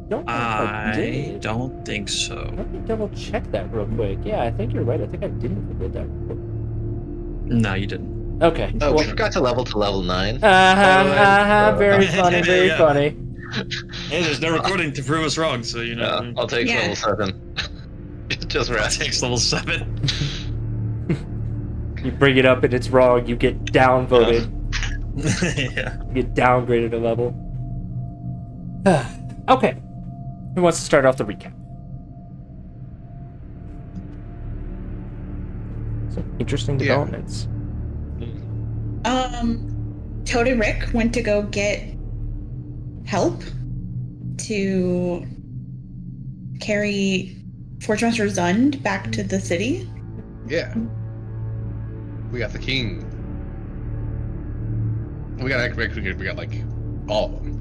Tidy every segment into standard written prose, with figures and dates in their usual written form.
don't know if I I did. don't think so. Let me double check that real quick. Yeah, I think you're right. I think I didn't record that real No, you didn't. quick. Okay. Oh, we Well, forgot to level 9, by the uh-huh, way. uh-huh. Very funny, very Yeah. funny. Hey, there's no recording to prove us wrong, so Yeah, I'll take Yeah. level 7. Just It rest. takes level 7. You bring it up and it's wrong, you get downvoted. Yeah. You get downgraded a level. Okay. Who wants to start off the recap? Some interesting developments. Toad and Rick went to go get help to carry Fortmaster Zund back to the city. Yeah. We got the king. We got like all of them.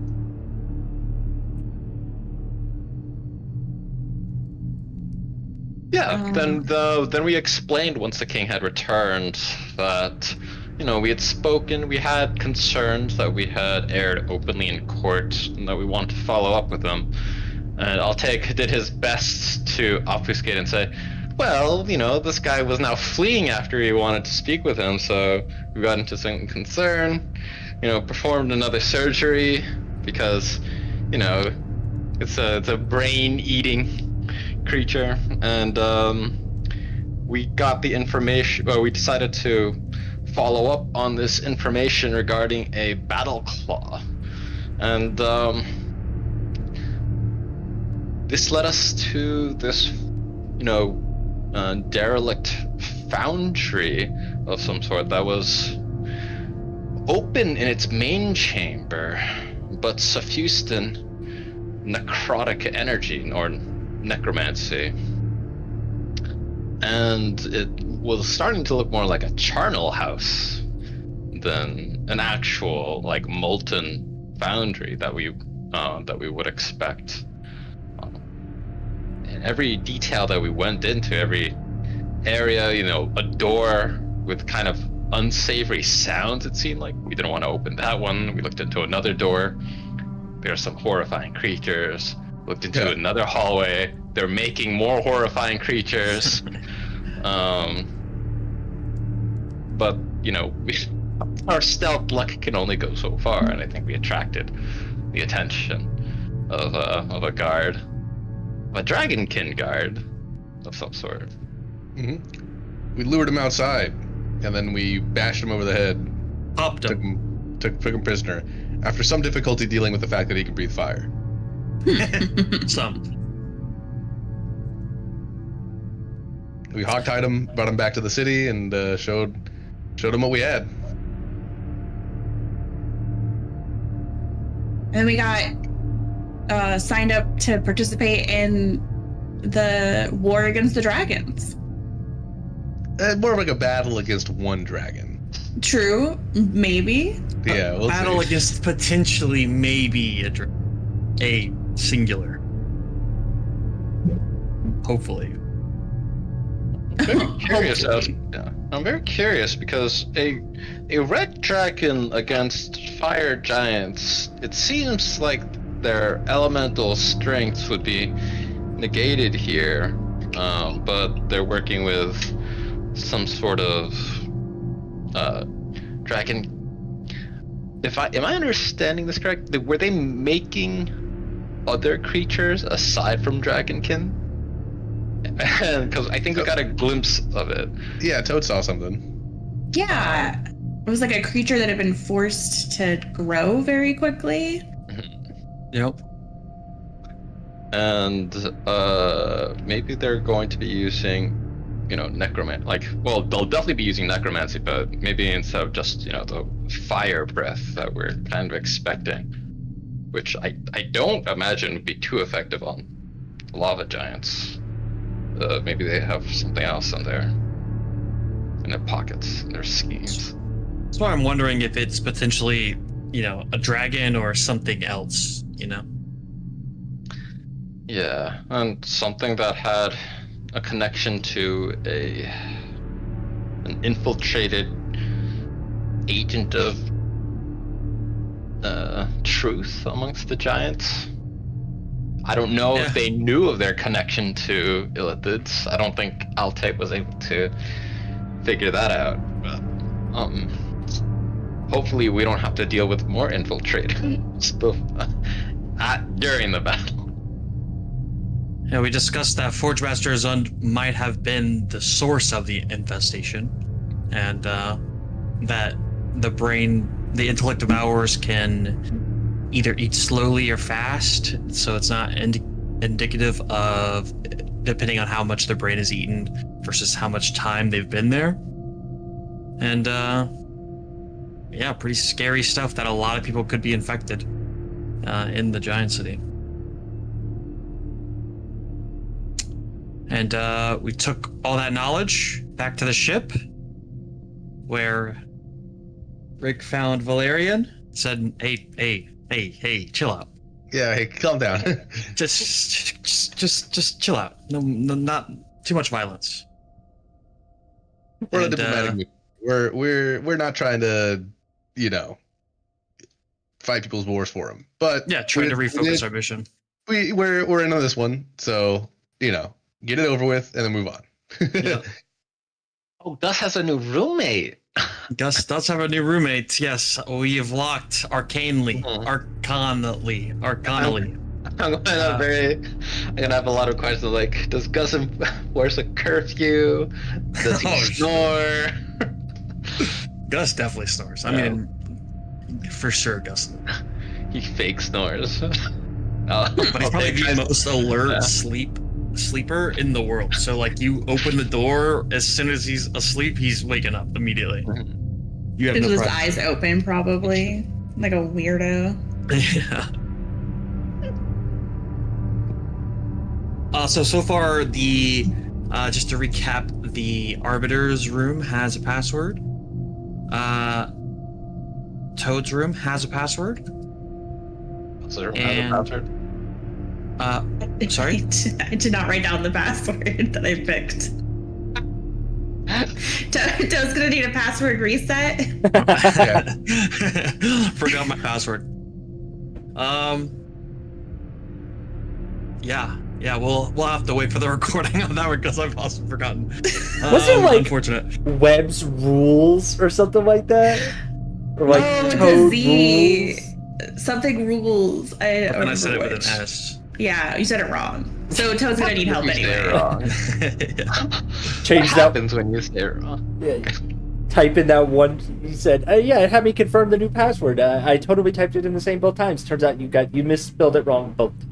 Yeah, then we explained once the king had returned that, we had spoken, we had concerns that we had aired openly in court, and that we wanted to follow up with them. And did his best to obfuscate and say, well, this guy was now fleeing after he wanted to speak with him, so we got into some concern, performed another surgery, because, it's a brain-eating creature, and we got the information. Well, we decided to follow up on this information regarding a battle claw, and this led us to this, derelict foundry of some sort that was open in its main chamber, but suffused in necrotic energy or necromancy, and it was starting to look more like a charnel house than an actual molten foundry that we would expect. And every detail that we went into, every area, a door with kind of unsavory sounds, it seemed like. We didn't want to open that one. We looked into another door. There are some horrifying creatures. Looked into another hallway. They're making more horrifying creatures. But, our stealth luck can only go so far, and I think we attracted the attention of a guard. A dragonkin guard of some sort. Mm-hmm. We lured him outside, and then we bashed him over the head. Popped him. Took him prisoner, after some difficulty dealing with the fact that he can breathe fire. Some. We hogtied him, brought him back to the city, and showed him what we had. And then we got signed up to participate in the war against the dragons. More of like a battle against one dragon. True, maybe. Yeah, we'll Battle see. against potentially maybe a singular. Hopefully. I'm very curious because a red dragon against fire giants, it seems like their elemental strengths would be negated here, but they're working with some sort of dragon. Am I understanding this correct? Were they making other creatures aside from dragonkin? Because I think we got a glimpse of it. Yeah, Toad saw something. Yeah. It was like a creature that had been forced to grow very quickly. Yep. And maybe they're going to be using, necromancy. They'll definitely be using necromancy, but maybe instead of just, the fire breath that we're kind of expecting, which I don't imagine would be too effective on lava giants. Maybe they have something else in their pockets, in their schemes. That's why I'm wondering if it's potentially, a dragon or something else, Yeah, and something that had a connection to an infiltrated agent of truth amongst the giants. I don't know Yeah. if they knew of their connection to Illithids. I don't think Altair was able to figure that out. But, hopefully we don't have to deal with more infiltrated stuff during the battle. Yeah, we discussed that Forge Master Zund might have been the source of the infestation, and that the intellect of ours can either eat slowly or fast, so it's not indicative of, depending on how much their brain is eaten versus how much time they've been there. And yeah, pretty scary stuff that a lot of people could be infected in the giant city. And we took all that knowledge back to the ship, where Rick found Valerian, said, hey, chill out. Yeah, hey, calm down. Just chill out. No, not too much violence. We're a And, diplomatic movie. We're not trying to, fight people's wars for them. But yeah, trying to refocus our mission. We're into this one, so get it over with and then move on. Yeah. Oh, Gus has a new roommate. Gus does have a new roommate. Yes, we have locked arcanely. I'm gonna have a lot of questions like, does Gus enforce a curfew? Does he snore? Gus definitely snores. I mean, for sure, Gus. He fake snores. But he's probably the most alert sleeper in the world. So like, you open the door, as soon as he's asleep, he's waking up immediately. You have With no his problem. eyes open, probably like a weirdo. Yeah. So far, the just to recap, the Arbiter's room has a password. Toad's room has a password. Sorry? I did not write down the password that I picked. Toad's gonna need a password reset. Forgot my password. Yeah, we'll have to wait for the recording on that one because I've also forgotten. Was it like unfortunate? Webb's rules or something like that? Or like with Toad a Z. rules? Something rules. I don't And I said it remember with which. an S. Yeah, you said it wrong. So Toad's gonna need help You say it anyway. wrong. Change What that. happens when you say it wrong? Yeah, type in that one. He said, "Yeah, it had me confirm the new password. I totally typed it in the same both times. Turns out you misspelled it wrong both times."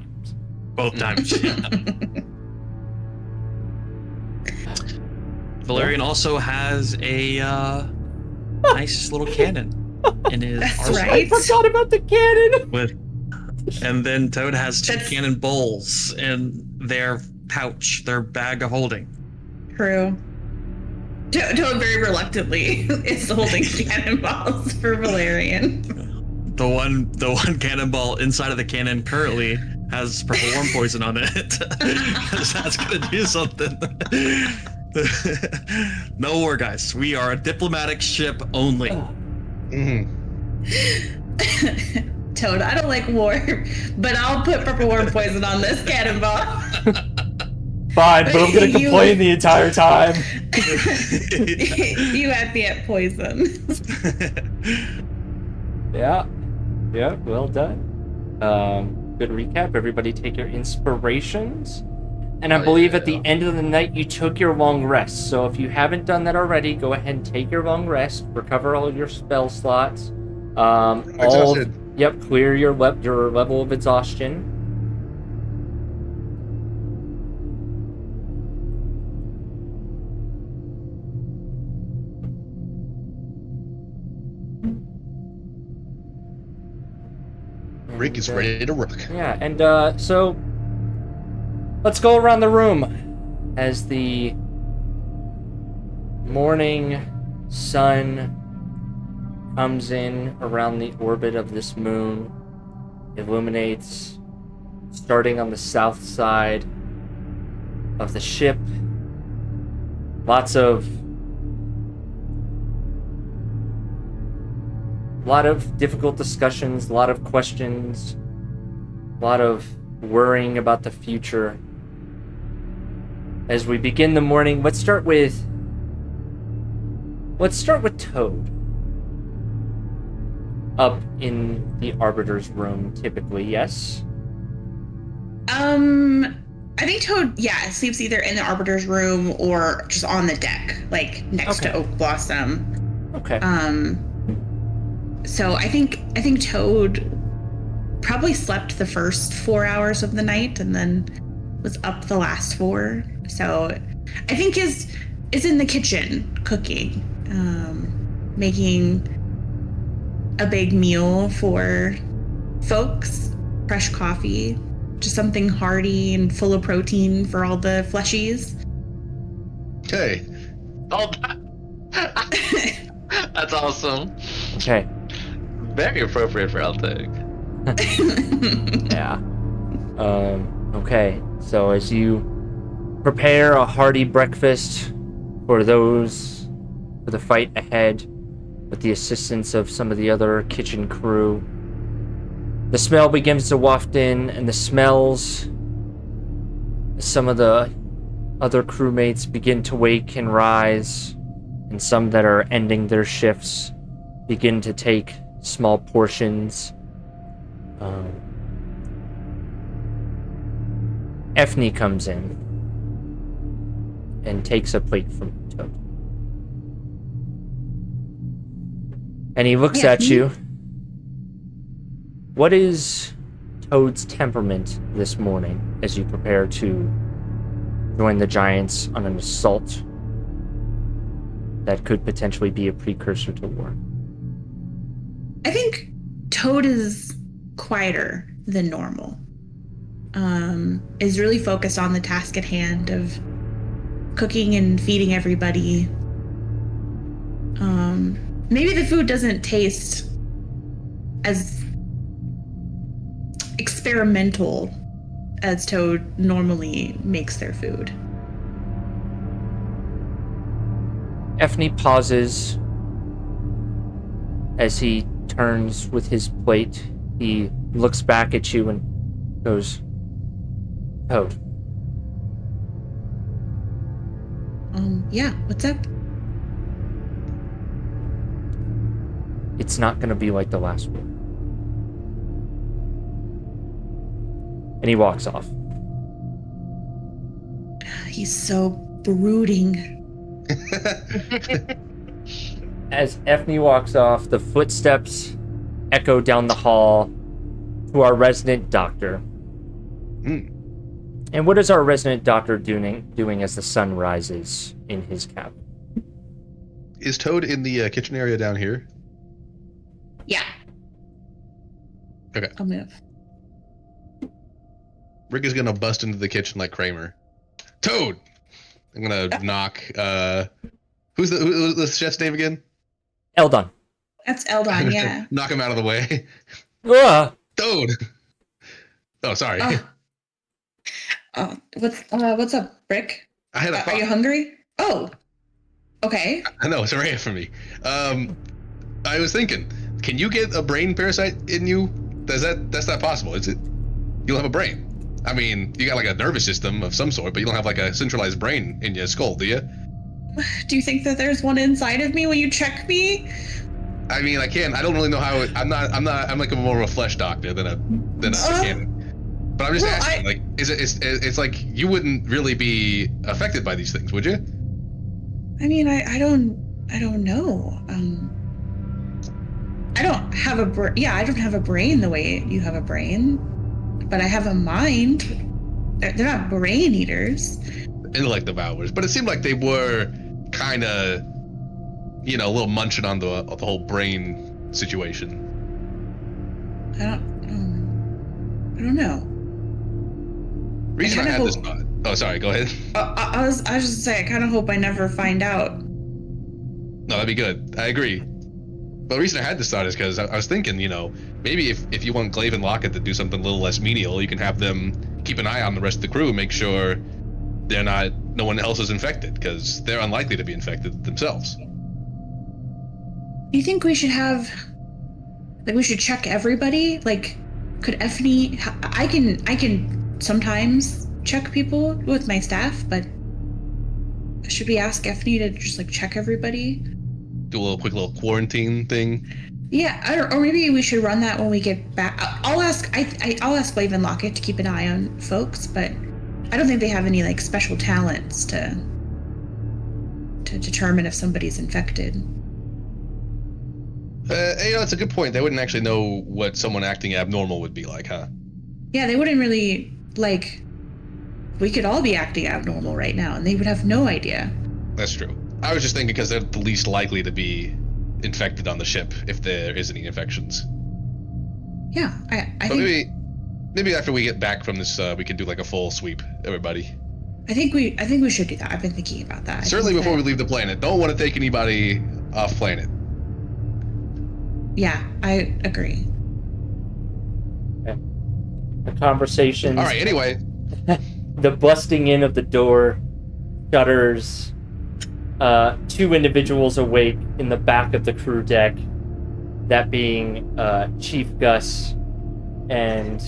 Both times. Yeah. Valerian also has a nice little cannon in his That's arsenal. right. I forgot about the cannon. And then Toad has two That's- cannon bowls in their pouch, their bag of holding. True. Toad very reluctantly is holding cannonballs for Valerian. The one cannonball inside of the cannon currently has purple worm poison on it. Because that's gonna do something. No war, guys. We are a diplomatic ship only. Mhm. Toad, I don't like war, but I'll put purple worm poison on this cannonball. Fine, but I'm gonna complain the entire time. You had me at poison. Yeah, well done. Good recap. Everybody take your inspirations. And I believe at the end of the night you took your long rest. So if you haven't done that already, go ahead and take your long rest. Recover all your spell slots. Exhausted. Clear your level of exhaustion. Rick is ready to rock. Yeah, and so let's go around the room as the morning sun comes in around the orbit of this moon, illuminates, starting on the south side of the ship. A lot of difficult discussions, a lot of questions, a lot of worrying about the future. As we begin the morning, let's start with Toad. Up in the Arbiter's room, typically, yes? I think Toad, sleeps either in the Arbiter's room or just on the deck, like next to Oak Blossom. Okay. So I think Toad probably slept the first 4 hours of the night and then was up the last 4. So I think is in the kitchen cooking, making a big meal for folks, fresh coffee, just something hearty and full of protein for all the fleshies. Okay. Oh, that's awesome. Okay. Very appropriate for Altec. Yeah. Okay. So as you prepare a hearty breakfast for the fight ahead, with the assistance of some of the other kitchen crew, the smell begins to waft in, and the smells, some of the other crewmates begin to wake and rise, and some that are ending their shifts begin to take small portions. Ethne comes in and takes a plate from Toad. And he looks at you. What is Toad's temperament this morning as you prepare to join the Giants on an assault that could potentially be a precursor to war? I think Toad is quieter than normal. Is really focused on the task at hand of cooking and feeding everybody. Maybe the food doesn't taste as experimental as Toad normally makes their food. Ethne pauses as he turns with his plate. He looks back at you and goes, Toad. Yeah, what's up? It's not gonna be like the last one. And he walks off. He's so brooding. As Ethne walks off, the footsteps echo down the hall to our resident doctor. And what is our resident doctor doing as the sun rises in his cabin? Is Toad in the kitchen area down here? Yeah. Okay. I'll move. Rick is gonna bust into the kitchen like Kramer. Toad! I'm gonna knock. Who's the chef's name again? Eldon. That's Eldon, yeah. Knock him out of the way. Toad! Oh, sorry. What's up, Rick? I had a Are you hungry? Oh. Okay. I know, it's a rare for me. I was thinking, can you get a brain parasite in you? That's not possible, is it? You don't have a brain. I mean, you got like a nervous system of some sort, but you don't have like a centralized brain in your skull, do you? Do you think that there's one inside of me? Will you check me? I mean, I don't really know how. I'm like more of a flesh doctor than a mechanic. But I'm just asking, like, it's like you wouldn't really be affected by these things, would you? I mean, I don't know. I don't have I don't have a brain the way you have a brain, but I have a mind. They're not brain eaters. Intellect devourers, but it seemed like they were kind of, a little munching on the whole brain situation. I don't know. Reason I had this thought. Oh, sorry. Go ahead. I was just saying, I kind of hope I never find out. No, that'd be good. I agree. But the reason I had this thought is because I was thinking, maybe if you want Glaive and Lockett to do something a little less menial, you can have them keep an eye on the rest of the crew, make sure no one else is infected, because they're unlikely to be infected themselves. Do you think we should we should check everybody? Like, Could Effie? I can sometimes check people with my staff, but should we ask Effie to just like check everybody? Do a quick little quarantine thing. Yeah, or maybe we should run that when we get back. I'll ask. I'll ask Blave and Locket to keep an eye on folks, but I don't think they have any like special talents to determine if somebody's infected. That's a good point. They wouldn't actually know what someone acting abnormal would be like, huh? Yeah, they wouldn't really like. We could all be acting abnormal right now, and they would have no idea. That's true. I was just thinking because they're the least likely to be infected on the ship if there is any infections. Yeah, I But think maybe after we get back from this, we can do like a full sweep, everybody. I think we should do that. I've been thinking about that. Certainly before we leave the planet. Don't want to take anybody off planet. Yeah, I agree. The conversations. All right. Anyway, The busting in of the door, shutters. 2 individuals awake in the back of the crew deck. That being Chief Gus and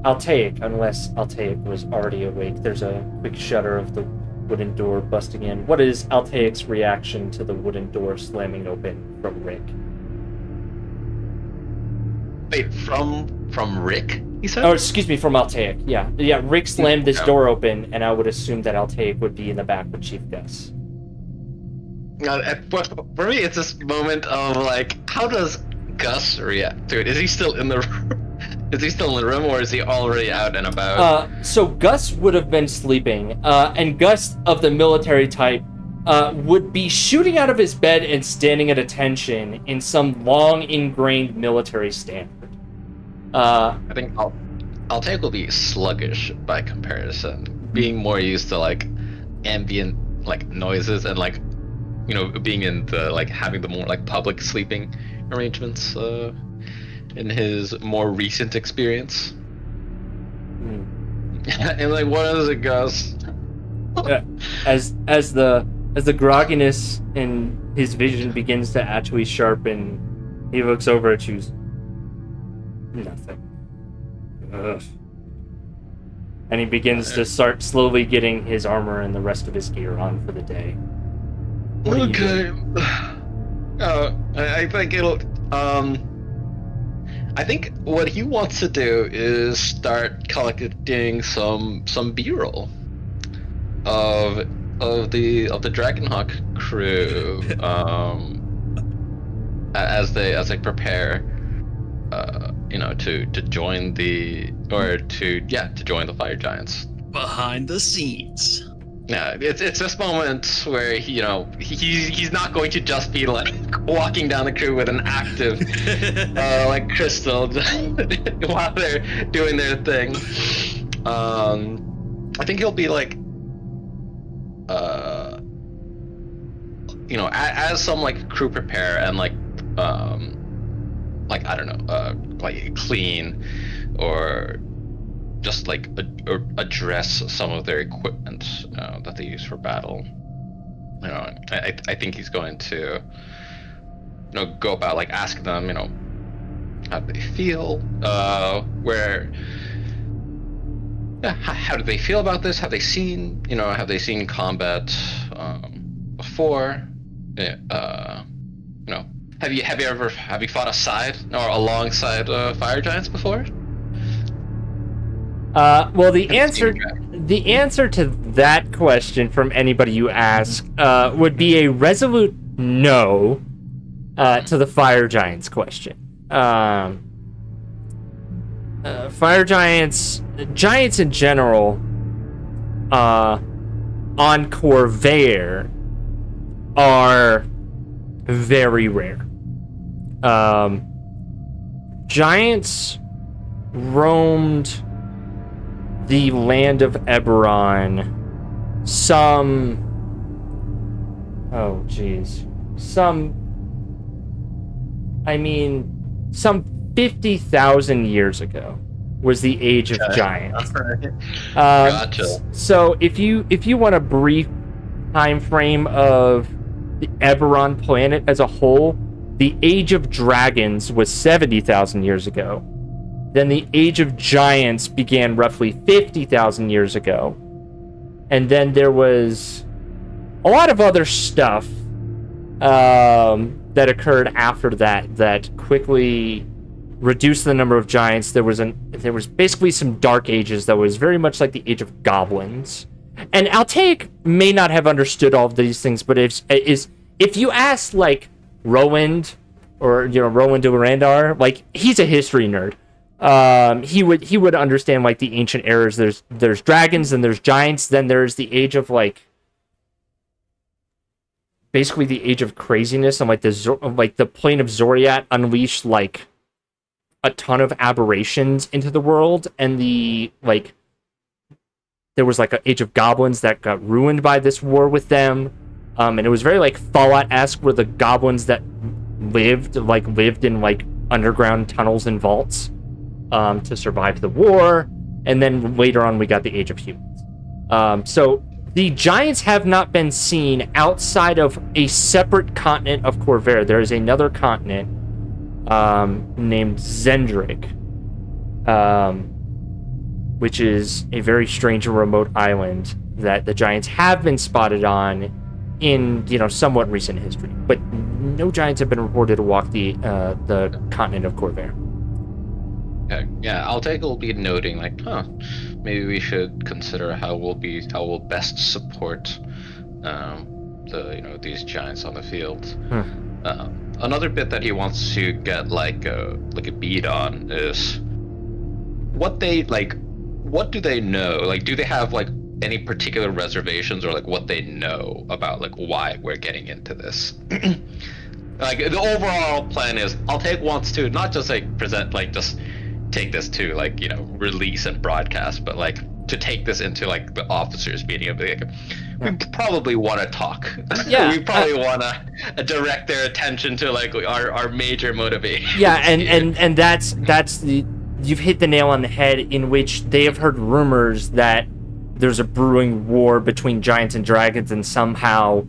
Altaic, unless Altaic was already awake. There's a quick shudder of the wooden door busting in. What is Altaic's reaction to the wooden door slamming open from Rick? Wait, from Rick? He said. Oh, excuse me, from Altaic. Yeah. Rick slammed this door open, and I would assume that Altaic would be in the back with Chief Gus. For me, it's this moment of like, how does Gus react to it? Is he still in the room? Is he still in the room, or is he already out and about? So Gus would have been sleeping, and Gus of the military type would be shooting out of his bed and standing at attention in some long ingrained military standard. I think Altaic will be sluggish by comparison, being more used to like ambient like noises and like, you know, being in the like having the more like public sleeping arrangements in his more recent experience. And like, what is it, Gus? As the grogginess in his vision begins to actually sharpen, he looks over at you. Nothing. Ugh. And he begins to start slowly getting his armor and the rest of his gear on for the day. Okay. I think it'll. I think what he wants to do is start collecting some B-roll of the Dragonhawk crew, as they prepare, you know, to join the Fire Giants. Behind the scenes. Yeah, it's this moment where he's not going to just be like walking down the crew with an active like crystal while they're doing their thing. I think he'll be like as some like crew prepare and like I don't know, like clean or just like address some of their equipment that they use for battle. You know, I think he's going to, go about like asking them, how do they feel, how do they feel about this? Have they seen combat before? Have you fought aside or alongside fire giants before? Well, the answer to that question from anybody you ask would be a resolute no to the fire giants question. Fire giants in general, on Corvair, are very rare. Giants roamed the land of Eberron some 50,000 years ago was the age of giants. Gotcha. So if you want a brief time frame of the Eberron planet as a whole, the age of dragons was 70,000 years ago. Then the Age of Giants began roughly 50,000 years ago. And then there was a lot of other stuff that occurred after that quickly reduced the number of giants. There was basically some dark ages that was very much like the Age of Goblins. And Altaic may not have understood all of these things, but if you ask like Roland or Roland Durandar, like he's a history nerd. He would understand like the ancient eras. There's dragons and there's giants. Then there's the age of like basically the age of craziness, and like the plane of Zoriat unleashed like a ton of aberrations into the world, and there was like an Age of Goblins that got ruined by this war with them, and it was very like Fallout-esque, where the goblins that lived in like underground tunnels and vaults to survive the war, and then later on we got the Age of Humans. So the giants have not been seen outside of a separate continent of Corvair. There is another continent named Zendrick, which is a very strange and remote island that the giants have been spotted on in somewhat recent history, but no giants have been reported to walk the continent of Corvair. Okay. Yeah, Altaic will be noting like, maybe we should consider how we'll best support these giants on the field. Another bit that he wants to get like a beat on is what do they know? Like, do they have like any particular reservations or like what they know about like why we're getting into this? Like the overall plan is Altaic wants to not just like present like just take this to like release and broadcast, but like to take this into like the officers meeting of like, we probably want to talk. Yeah, we probably want to direct their attention to like our major motivation. Yeah, and that's the you've hit the nail on the head, in which they have heard rumors that there's a brewing war between giants and dragons, and somehow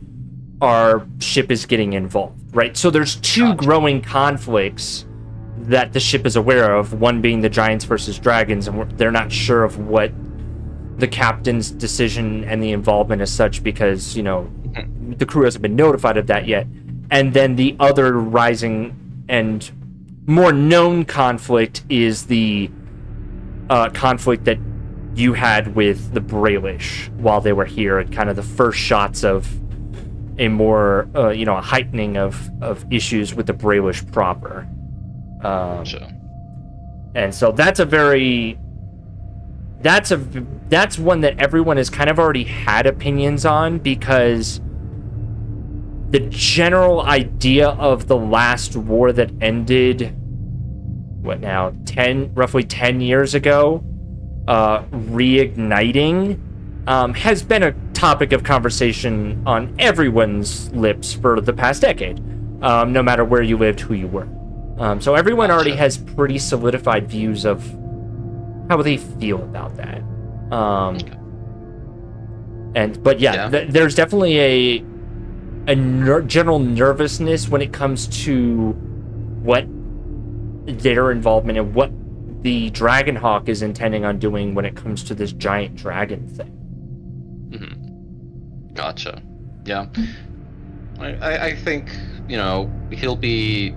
our ship is getting involved, right? So there's two growing conflicts that the ship is aware of, one being the giants versus dragons, and they're not sure of what the captain's decision and the involvement is such, because the crew hasn't been notified of that yet. And then the other rising and more known conflict is the conflict that you had with the Brailish while they were here, and kind of the first shots of a more a heightening of issues with the Brailish proper. Sure. And so that's one that everyone has kind of already had opinions on, because the general idea of the last war that ended roughly 10 years ago, reigniting, has been a topic of conversation on everyone's lips for the past decade, no matter where you lived, who you were. So everyone already has pretty solidified views of how they feel about that. There's definitely a general nervousness when it comes to what their involvement and what the Dragonhawk is intending on doing when it comes to this giant dragon thing. Mm-hmm. Gotcha. Yeah. I think he'll be.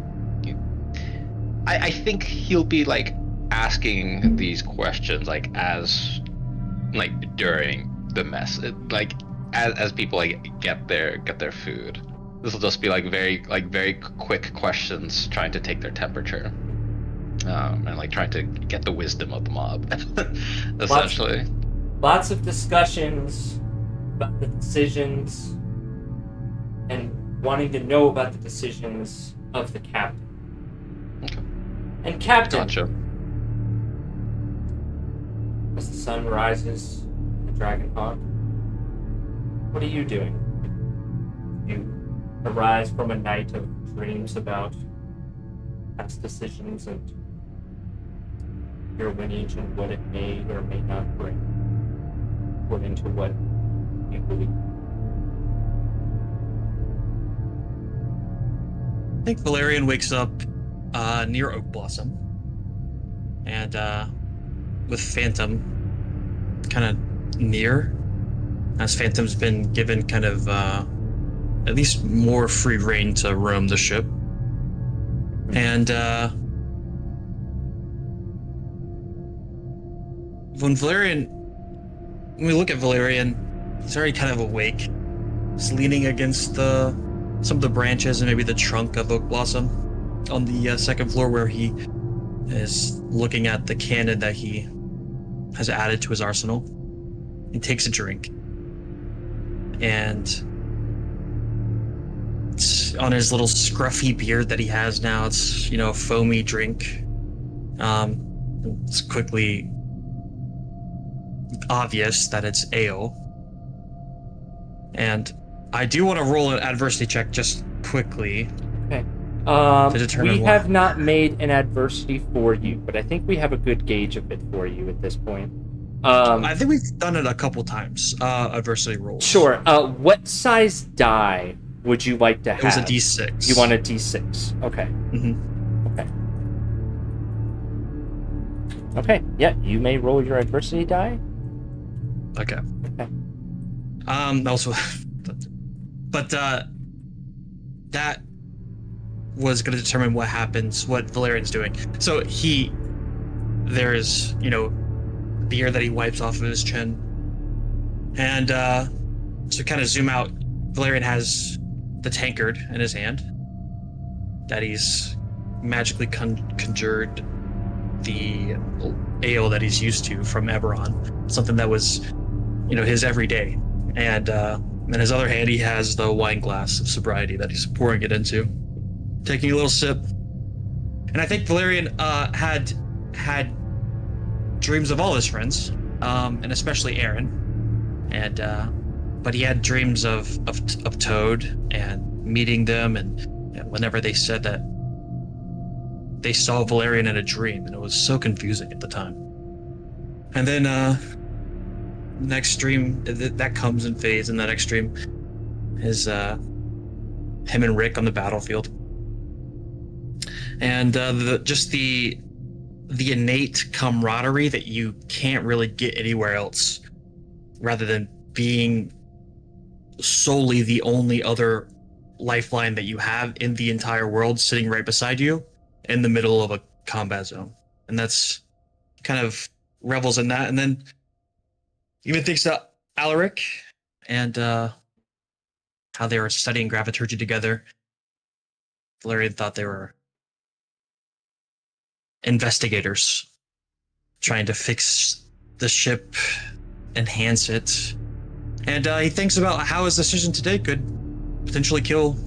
I think he'll be like asking these questions like as like during the mess, like as people like get their food. This will just be like very quick questions, trying to take their temperature, and like trying to get the wisdom of the mob, essentially. Lots of discussions about the decisions and wanting to know about the decisions of the captain. Okay. And Captain, Gotcha. as the sun rises, the Dragonhawk, what are you doing? You arise from a night of dreams about past decisions and your lineage and what it may or may not bring, according to what you believe. I think Valerian wakes up near Oak Blossom, and with Phantom kind of near, as Phantom's been given kind of at least more free reign to roam the ship. And when we look at Valerian, he's already kind of awake. He's leaning against some of the branches and maybe the trunk of Oak Blossom on the second floor, where he is looking at the cannon that he has added to his arsenal. He takes a drink, and it's on his little scruffy beard that he has now. It's, a foamy drink. It's quickly obvious that it's ale. And I do want to roll an adversity check just quickly. Okay. To determine we what. have not made an adversity for you, but I think we have a good gauge of it for you at this point. I think we've done it a couple times, adversity rolls. Sure. What size die would you like to have? It was a D6. You want a D6. Okay. Mm-hmm. Okay. Okay. Yeah, you may roll your adversity die. Okay. Okay. Also, but that was going to determine what happens, what Valerian's doing. So there's, beer that he wipes off of his chin. And to kind of zoom out, Valerian has the tankard in his hand that he's magically conjured the ale that he's used to from Eberron, something that was, his everyday. And in his other hand, he has the wine glass of sobriety that he's pouring it into, taking a little sip. And I think Valerian had dreams of all his friends, and especially Aaron. And but he had dreams of Toad and meeting them, and whenever they said that they saw Valerian in a dream, and it was so confusing at the time. And then next dream that comes and fades, and the next dream is him and Rick on the battlefield. And just the innate camaraderie that you can't really get anywhere else, rather than being solely the only other lifeline that you have in the entire world sitting right beside you in the middle of a combat zone. And that's kind of revels in that. And then even thinks about Alaric and how they were studying graviturgy together. Valerian thought they were investigators trying to fix the ship, enhance it. And he thinks about how his decision today could potentially kill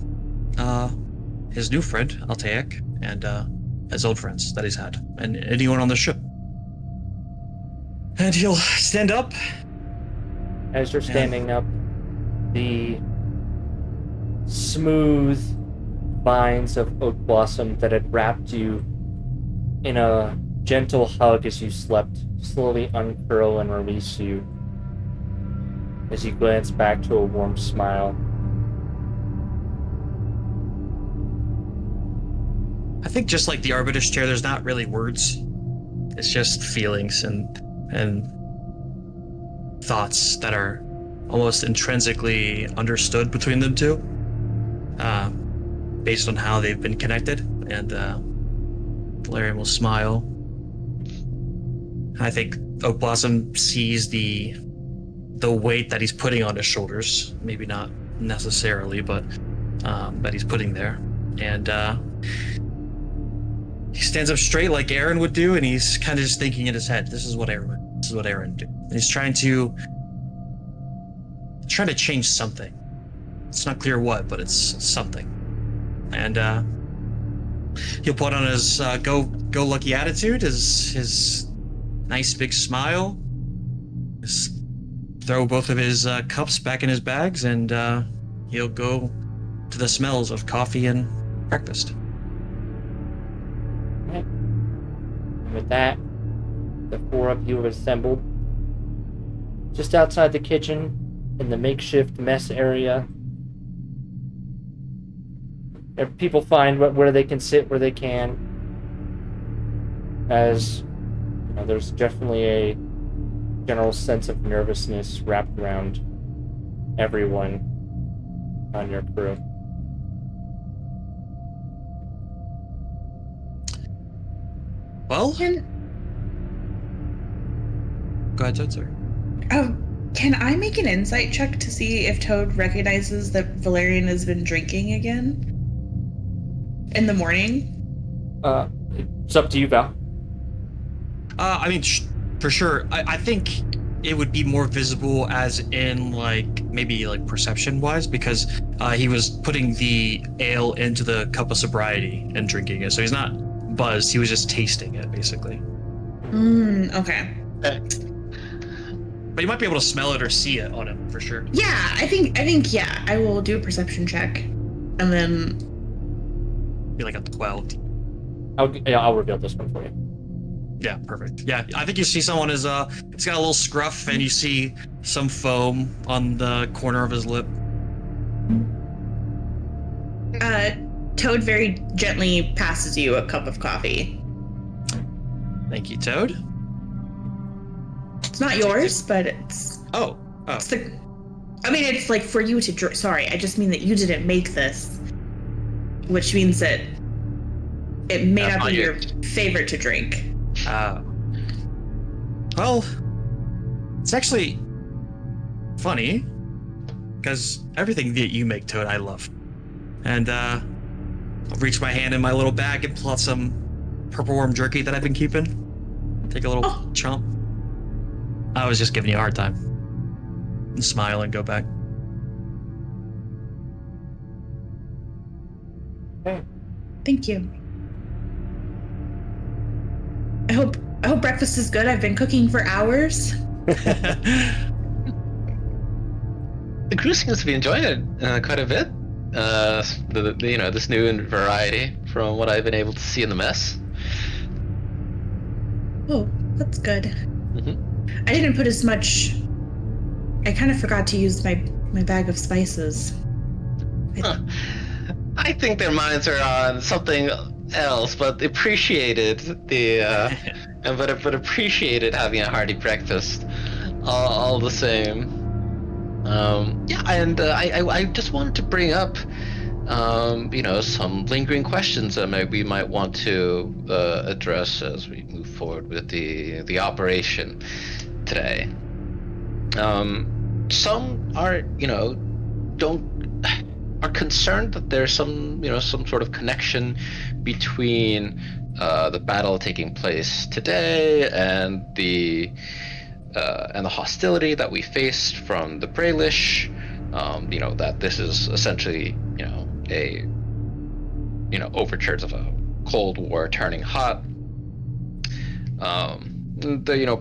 his new friend, Altaek, and his old friends that he's had, and anyone on the ship. And he'll stand up. As you're standing up, the smooth vines of oak blossom that had wrapped you in a gentle hug as you slept slowly uncurl and release you as you glance back to a warm smile. I think just like the Arbiter's chair, there's not really words. It's just feelings and thoughts that are almost intrinsically understood between them two, based on how they've been connected. And Valerian will smile. I think Oak Blossom sees the weight that he's putting on his shoulders, maybe not necessarily, but that he's putting there. And he stands up straight like Aaron would do, and he's kind of just thinking in his head, this is what Aaron would do. And he's trying to change something. It's not clear what, but it's something. And he'll put on his go lucky attitude, his nice big smile, just throw both of his cups back in his bags, and he'll go to the smells of coffee and breakfast. Right. And with that, the four of you have assembled just outside the kitchen in the makeshift mess area. People find where they can sit, where they can, as there's definitely a general sense of nervousness wrapped around everyone on your crew. Well, Can go ahead, Toad, sorry. can I make an insight check to see if Toad recognizes that Valerian has been drinking again in the morning? It's up to you, Val. I mean, for sure. I think it would be more visible as in like maybe like perception wise, because he was putting the ale into the cup of sobriety and drinking it. So he's not buzzed. He was just tasting it basically. Okay. But you might be able to smell it or see it on him for sure. Yeah, I think yeah, I will do a perception check, and then Be like a 12. I'll reveal this one for you. Yeah, perfect. Yeah, I think you see someone is he's got a little scruff, and you see some foam on the corner of his lip. Toad very gently passes you a cup of coffee. Thank you, Toad. It's not yours, but it's Oh. it's the. I mean, it's like for you to drink. Sorry, I just mean that you didn't make this, which means that it may That's not not be you. your favorite to drink. Well, it's actually funny because everything that you make, Toad, I love. And I'll reach my hand in my little bag and pull out some purple worm jerky that I've been keeping. Take a little chomp. I was just giving you a hard time. And smile and go back. Okay. Thank you. I hope breakfast is good. I've been cooking for hours. The crew seems to be enjoying it quite a bit. This new variety from what I've been able to see in the mess. Oh, that's good. Mhm. I didn't put as much. I kind of forgot to use my bag of spices. I think their minds are on something else, but appreciated but appreciated having a hearty breakfast, all the same. I just wanted to bring up, some lingering questions that we might want to address as we move forward with the operation today. Some are concerned that there's some sort of connection between the battle taking place today and the hostility that we faced from the Braylish. That this is essentially overtures of a Cold War turning hot.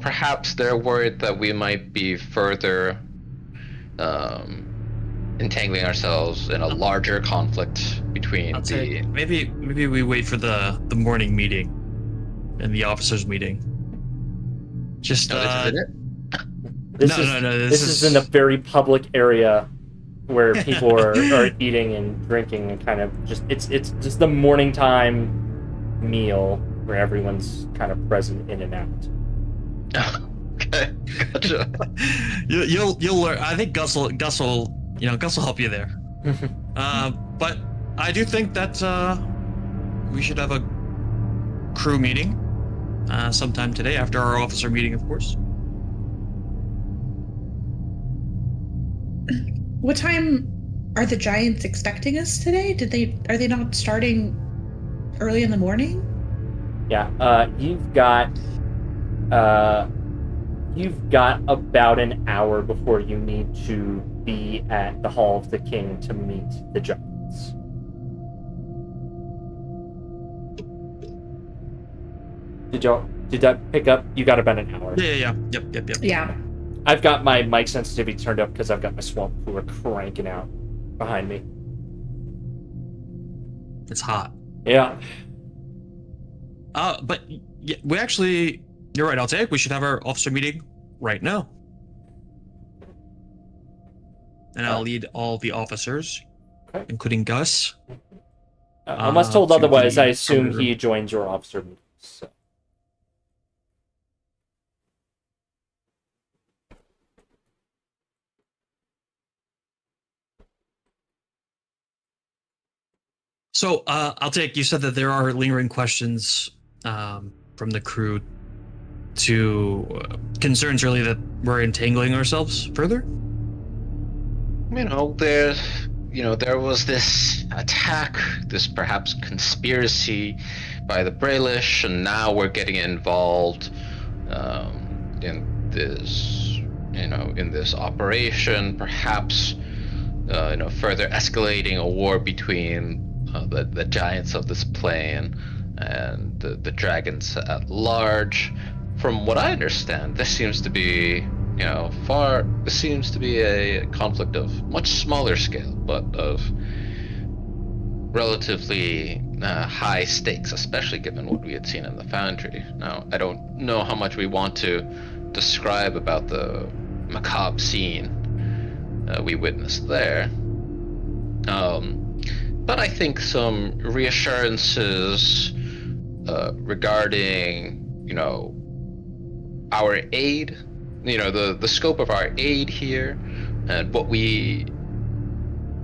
Perhaps they're worried that we might be further entangling ourselves in a larger conflict between I'd say maybe we wait for the morning meeting and the officers meeting. Just No, this is it? No. This is in a very public area where people are eating and drinking and kind of it's just the morning time meal where everyone's kind of present in and out. Okay, gotcha. You'll learn. I think Gus will help you there. But I do think that we should have a crew meeting sometime today after our officer meeting, of course. What time are the Giants expecting us today? Are they not starting early in the morning? Yeah, you've got about an hour before you need to be at the Hall of the King to meet the Giants. Did that pick up? You got about an hour. Yeah. Yep. Yeah. I've got my mic sensitivity turned up because I've got my swamp cooler cranking out behind me. It's hot. Yeah. But we actually, you're right, Altair. We should have our officer meeting right now. And I'll lead all the officers, Okay. including Gus. Unless told to otherwise, the I assume common he room. joins your officer meetings. So. So, I'll take. You said that there are lingering questions from the crew to concerns really that we're entangling ourselves further. There was this attack, this perhaps conspiracy by the Brailish, and now we're getting involved in this operation, perhaps further escalating a war between the giants of this plane and the dragons at large. From what I understand, this seems to be a conflict of much smaller scale, but of relatively high stakes, especially given what we had seen in the Foundry. Now, I don't know how much we want to describe about the macabre scene we witnessed there. But I think some reassurances regarding, our aid, the scope of our aid here, and what we,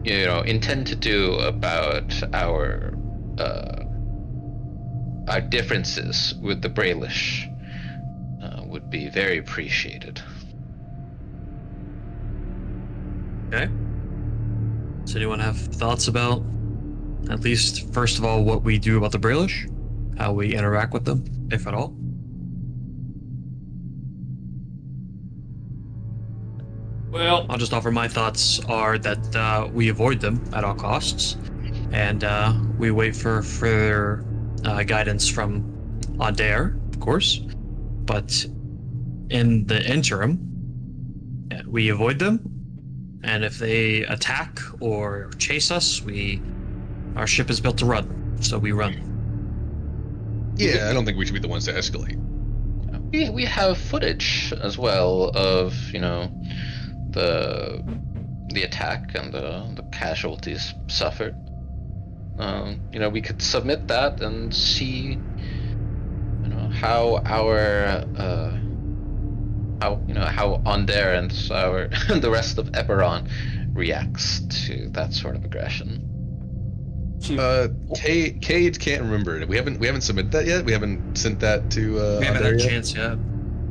intend to do about our differences with the Brailish would be very appreciated. Okay. Does anyone have thoughts about, at least, first of all, what we do about the Brailish? How we interact with them, if at all? Well, I'll just offer my thoughts are that we avoid them at all costs, and we wait for further guidance from Adair, of course. But in the interim, we avoid them, and if they attack or chase us, our ship is built to run, so we run. Yeah, I don't think we should be the ones to escalate. We have footage as well of, the attack and the casualties suffered. We could submit that and see, how how Onder and and the rest of Eberron reacts to that sort of aggression. Cade can't remember it. We haven't submitted that yet. We haven't sent that to. We haven't had Adair a yet? chance yet.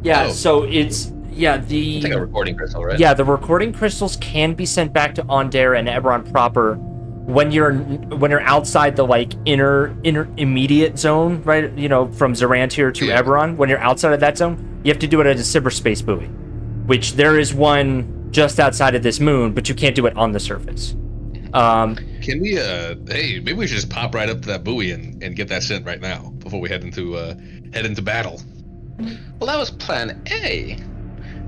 yeah. Oh. So it's It's like a recording crystal, right? Yeah, the recording crystals can be sent back to Onder and Eberron proper when you're outside the inner immediate zone, right? From Zorantir to Eberron. When you're outside of that zone, you have to do it at a cyberspace buoy, which there is one just outside of this moon, but you can't do it on the surface. Can we? Hey, maybe we should just pop right up to that buoy and get that sent right now before we head into battle. Well, that was Plan A.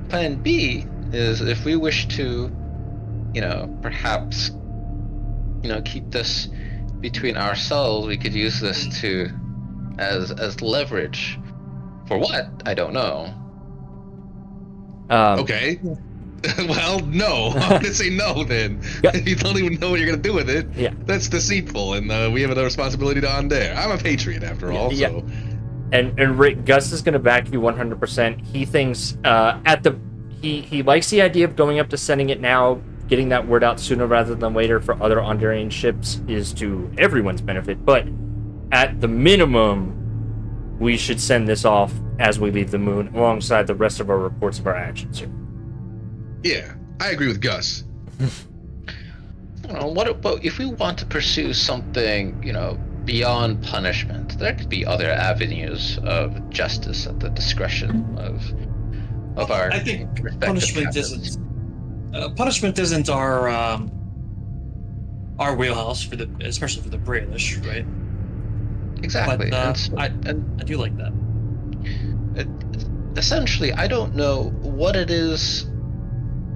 Plan B is if we wish to, perhaps, keep this between ourselves, we could use this as leverage. For what? I don't know. Okay. Well, no. I'm gonna say no then. Yeah. You don't even know what you're gonna do with it. Yeah. That's deceitful, and we have a responsibility to Onder. I'm a patriot after all, Yeah. so. And Rick, Gus is going to back you 100%. He thinks he likes the idea of going up to sending it now, getting that word out sooner rather than later for other Ondarian ships is to everyone's benefit. But at the minimum, we should send this off as we leave the moon alongside the rest of our reports of our actions here. Yeah, I agree with Gus. What about if we want to pursue something, beyond punishment? There could be other avenues of justice at the discretion of our. I think respective punishment captains. punishment isn't our wheelhouse especially for the Brailish, right? Exactly. But I do like that. Essentially, I don't know what it is.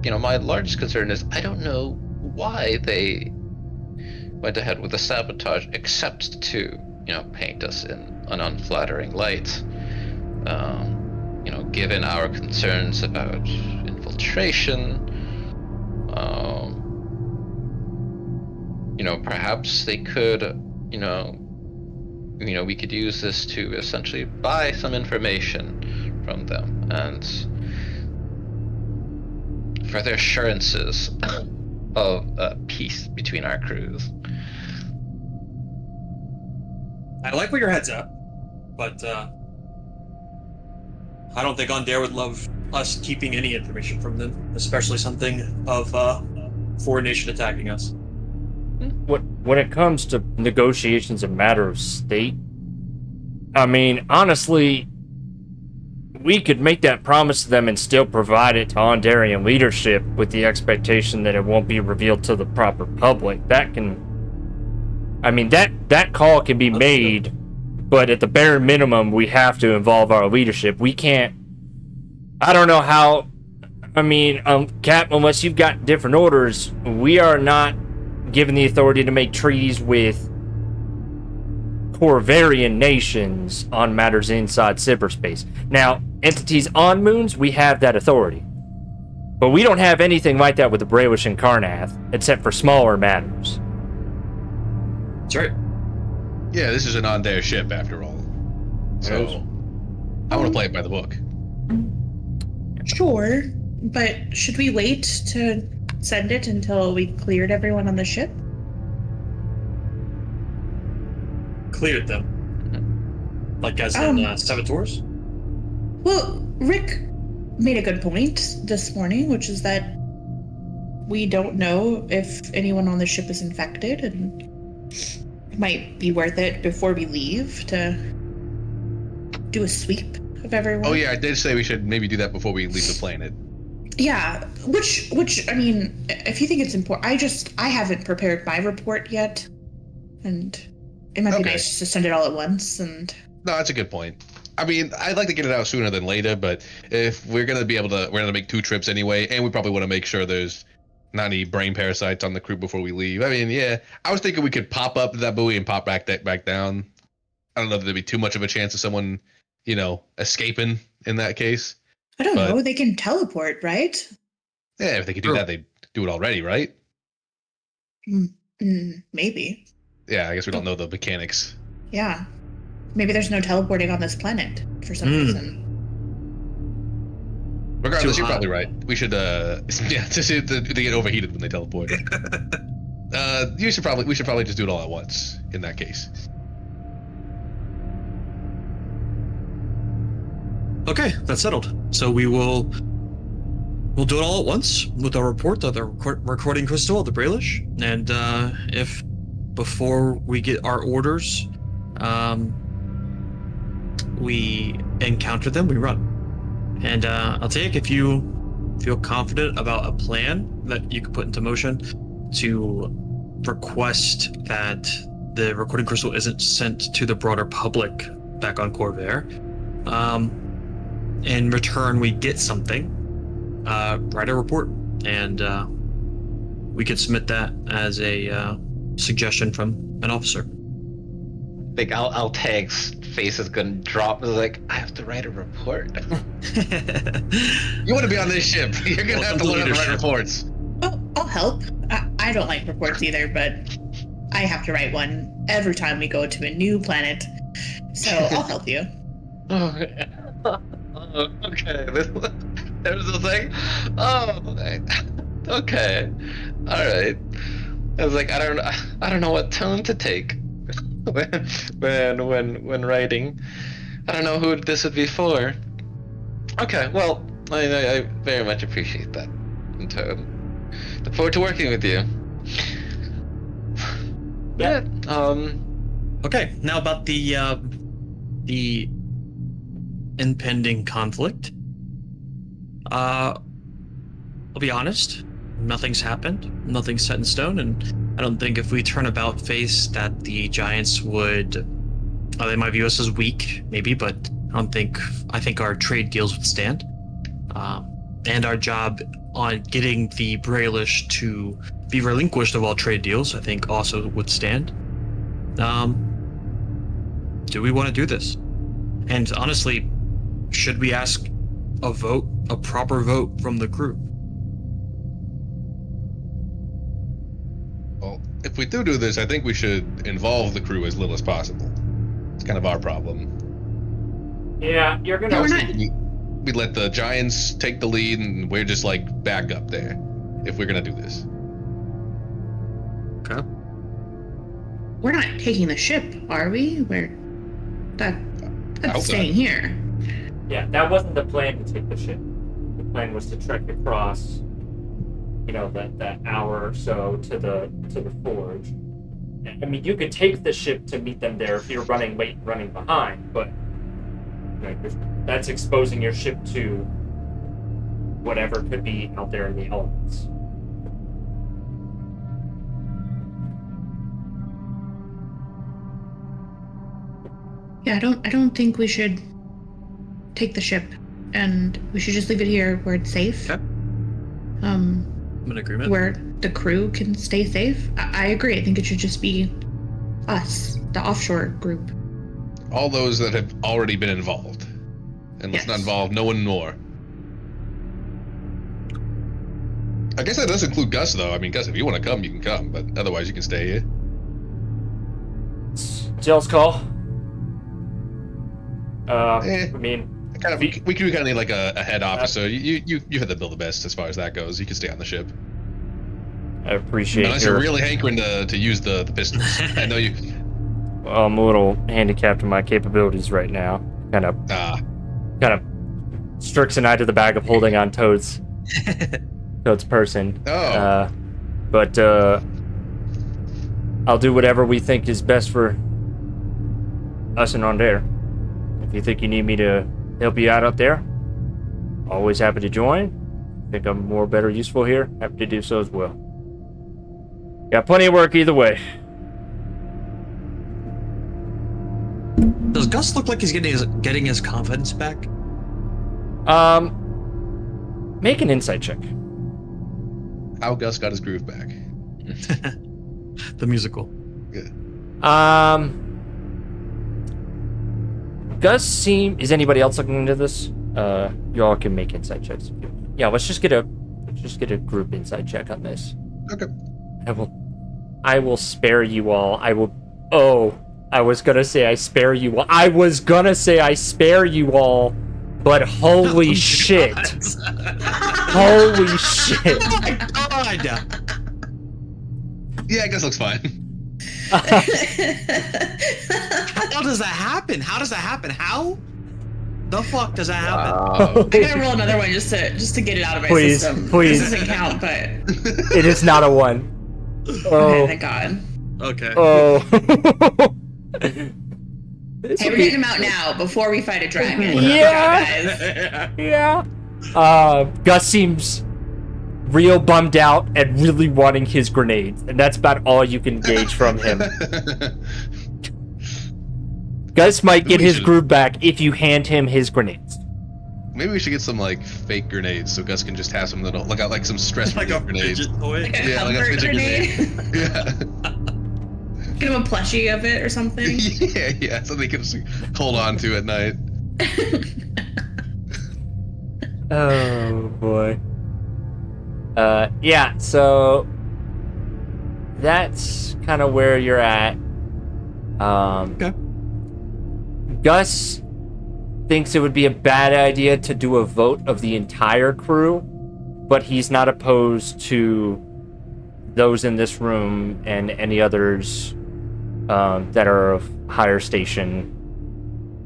My largest concern is I don't know why they went ahead with the sabotage, except to, paint us in an unflattering light. Given our concerns about infiltration, perhaps they could, we could use this to essentially buy some information from them and further assurances of peace between our crews. I like where your head's at, but I don't think Ondair would love us keeping any information from them, especially something of foreign nation attacking us. When it comes to negotiations a matter of state, I mean, honestly, we could make that promise to them and still provide it to Ondarian leadership with the expectation that it won't be revealed to the proper public. That call can be made, but at the bare minimum, we have to involve our leadership. We can't. I don't know how. I mean, Cap, unless you've got different orders, we are not given the authority to make treaties with Corvarian nations on matters inside cyberspace. Now, entities on moons, we have that authority. But we don't have anything like that with the Braelish and Karnath, except for smaller matters. That's right. Yeah, this is an Ondair ship after all. So, I want to play it by the book. Sure, but should we wait to send it until we cleared everyone on the ship? Cleared them. Like as in saboteurs? Well, Rick made a good point this morning, which is that we don't know if anyone on the ship is infected, and it might be worth it before we leave to do a sweep of everyone. Oh yeah, I did say we should maybe do that before we leave the planet. Yeah, which I mean, if you think it's important, I haven't prepared my report yet, and it might be nice just to send it all at once. And no, that's a good point. I mean, I'd like to get it out sooner than later, but if we're gonna make 2 trips anyway, and we probably want to make sure there's not any brain parasites on the crew before we leave. I mean, yeah, I was thinking we could pop up that buoy and pop back down. I don't know if there'd be too much of a chance of someone, escaping in that case. I don't know. They can teleport, right? Yeah, if they could do that, they'd do it already, right? Maybe. Yeah, I guess we don't know the mechanics. Yeah. Maybe there's no teleporting on this planet for some reason. Regardless, you're probably right. We should, to get overheated when they teleport. We should probably just do it all at once in that case. Okay, that's settled. So we'll do it all at once with our report of the recording crystal of the Braelish, and if before we get our orders, we encounter them, we run. And I'll take, if you feel confident about a plan that you could put into motion to request that the recording crystal isn't sent to the broader public back on Corvair. In return, we get something, write a report, and we could submit that as a suggestion from an officer. I think Altag's face is gonna drop. It's like, I have to write a report. You want to be on this ship. You're gonna have to learn how to write reports. Oh, I'll help. I don't like reports either, but I have to write one every time we go to a new planet. So I'll help you. Okay. There's a thing. Okay. All right. I was like, I don't know what tone to take when writing. I don't know who this would be for. Okay, well, I very much appreciate that, Toad. Look forward to working with you. Yeah. Okay, now about the impending conflict. I'll be honest, nothing's happened, nothing's set in stone, and I don't think if we turn about face that the Giants would, they might view us as weak, maybe, but I think our trade deals would stand. And our job on getting the Braelish to be relinquished of all trade deals, I think also would stand. Do we want to do this? And honestly, should we ask a proper vote from the crew? Well, if we do this, I think we should involve the crew as little as possible. It's kind of our problem. Yeah, you're gonna. We let the Giants take the lead, and we're just like back up there if we're gonna do this. Okay. we're not taking the ship, are we? I That's hope staying here. Yeah, that wasn't the plan to take the ship. The plan was to trek across, that hour or so to the forge. I mean, you could take the ship to meet them there if you're running behind, but that's exposing your ship to whatever could be out there in the elements. Yeah, I don't think we should take the ship, and we should just leave it here where it's safe. Okay. I'm in agreement. Where the crew can stay safe. I agree. I think it should just be us, the offshore group. All those that have already been involved. And let's not involve no one more. I guess that does include Gus, though. I mean, Gus, if you want to come, you can come, but otherwise you can stay here. Jill's call. Eh. I mean, we kind of need like a head officer. You hit the bill the best as far as that goes. You can stay on the ship. I appreciate Unless you're really hankering to use the pistols. I know you. Well, I'm a little handicapped in my capabilities right now. Kind of Strix and I to the bag of holding on Toad's person. Oh. But I'll do whatever we think is best for us and on there. If you think you need me to help you out there, always happy to join. Think I'm more better useful here, happy to do so as well. Got plenty of work either way. Does Gus look like he's getting his confidence back? Make an insight check. How Gus got his groove back. The musical. Yeah. Gus is anybody else looking into this? You all can make insight checks. Yeah, let's just get a group insight check on this. Okay. I will spare you all. I was gonna say I spare you all. I was gonna say I spare you all, but holy shit. Holy shit. Oh my god! Yeah, I guess looks fine. How does that happen? How the fuck does that happen? I gotta roll another one just to get it out of my system. Please. This doesn't count, but It is not a 1. okay, thank God. Okay. Oh. Hey, we're getting him out now before we fight a dragon. Yeah. Yeah. Gus seems real bummed out and really wanting his grenades, and that's about all you can gauge from him. Gus might get his groove back if you hand him his grenades. Maybe we should get some like fake grenades so Gus can just have some little like some stress Like a grenades. fidget toy. Like a Yeah, like a comfort fidget grenade. Yeah. Get him a plushie of it or something. yeah, something he can just hold on to at night. Oh boy. Yeah, so that's kind of where you're at. Okay. Gus thinks it would be a bad idea to do a vote of the entire crew, but he's not opposed to those in this room and any others that are of higher station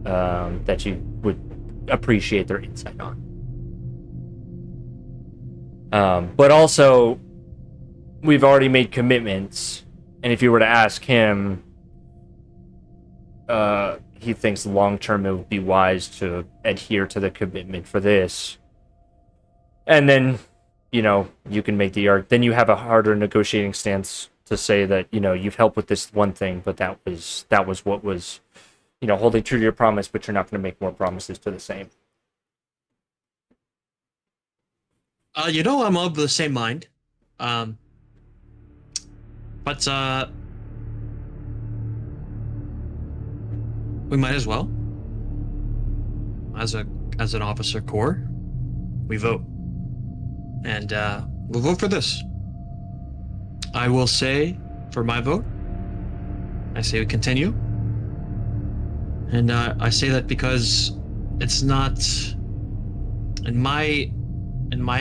that you would appreciate their insight on. But also, we've already made commitments, and if you were to ask him, he thinks long-term it would be wise to adhere to the commitment for this. And then, you can make the argument. Then you have a harder negotiating stance to say that, you've helped with this one thing, but that was what was, holding true to your promise, but you're not going to make more promises to the same. I'm of the same mind. But we might as well. As an officer corps, we vote. And we'll vote for this. I will say, for my vote, I say we continue. And I say that because it's not in my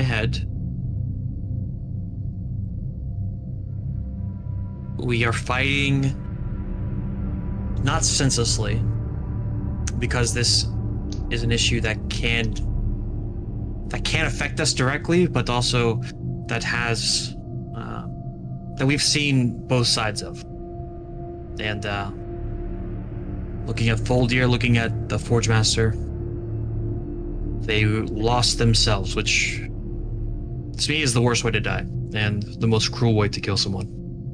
head. We are fighting not senselessly, because this is an issue that can affect us directly, but also that has that we've seen both sides of. And looking at Foldir, looking at the Forge Master, they lost themselves, which to me is the worst way to die and the most cruel way to kill someone.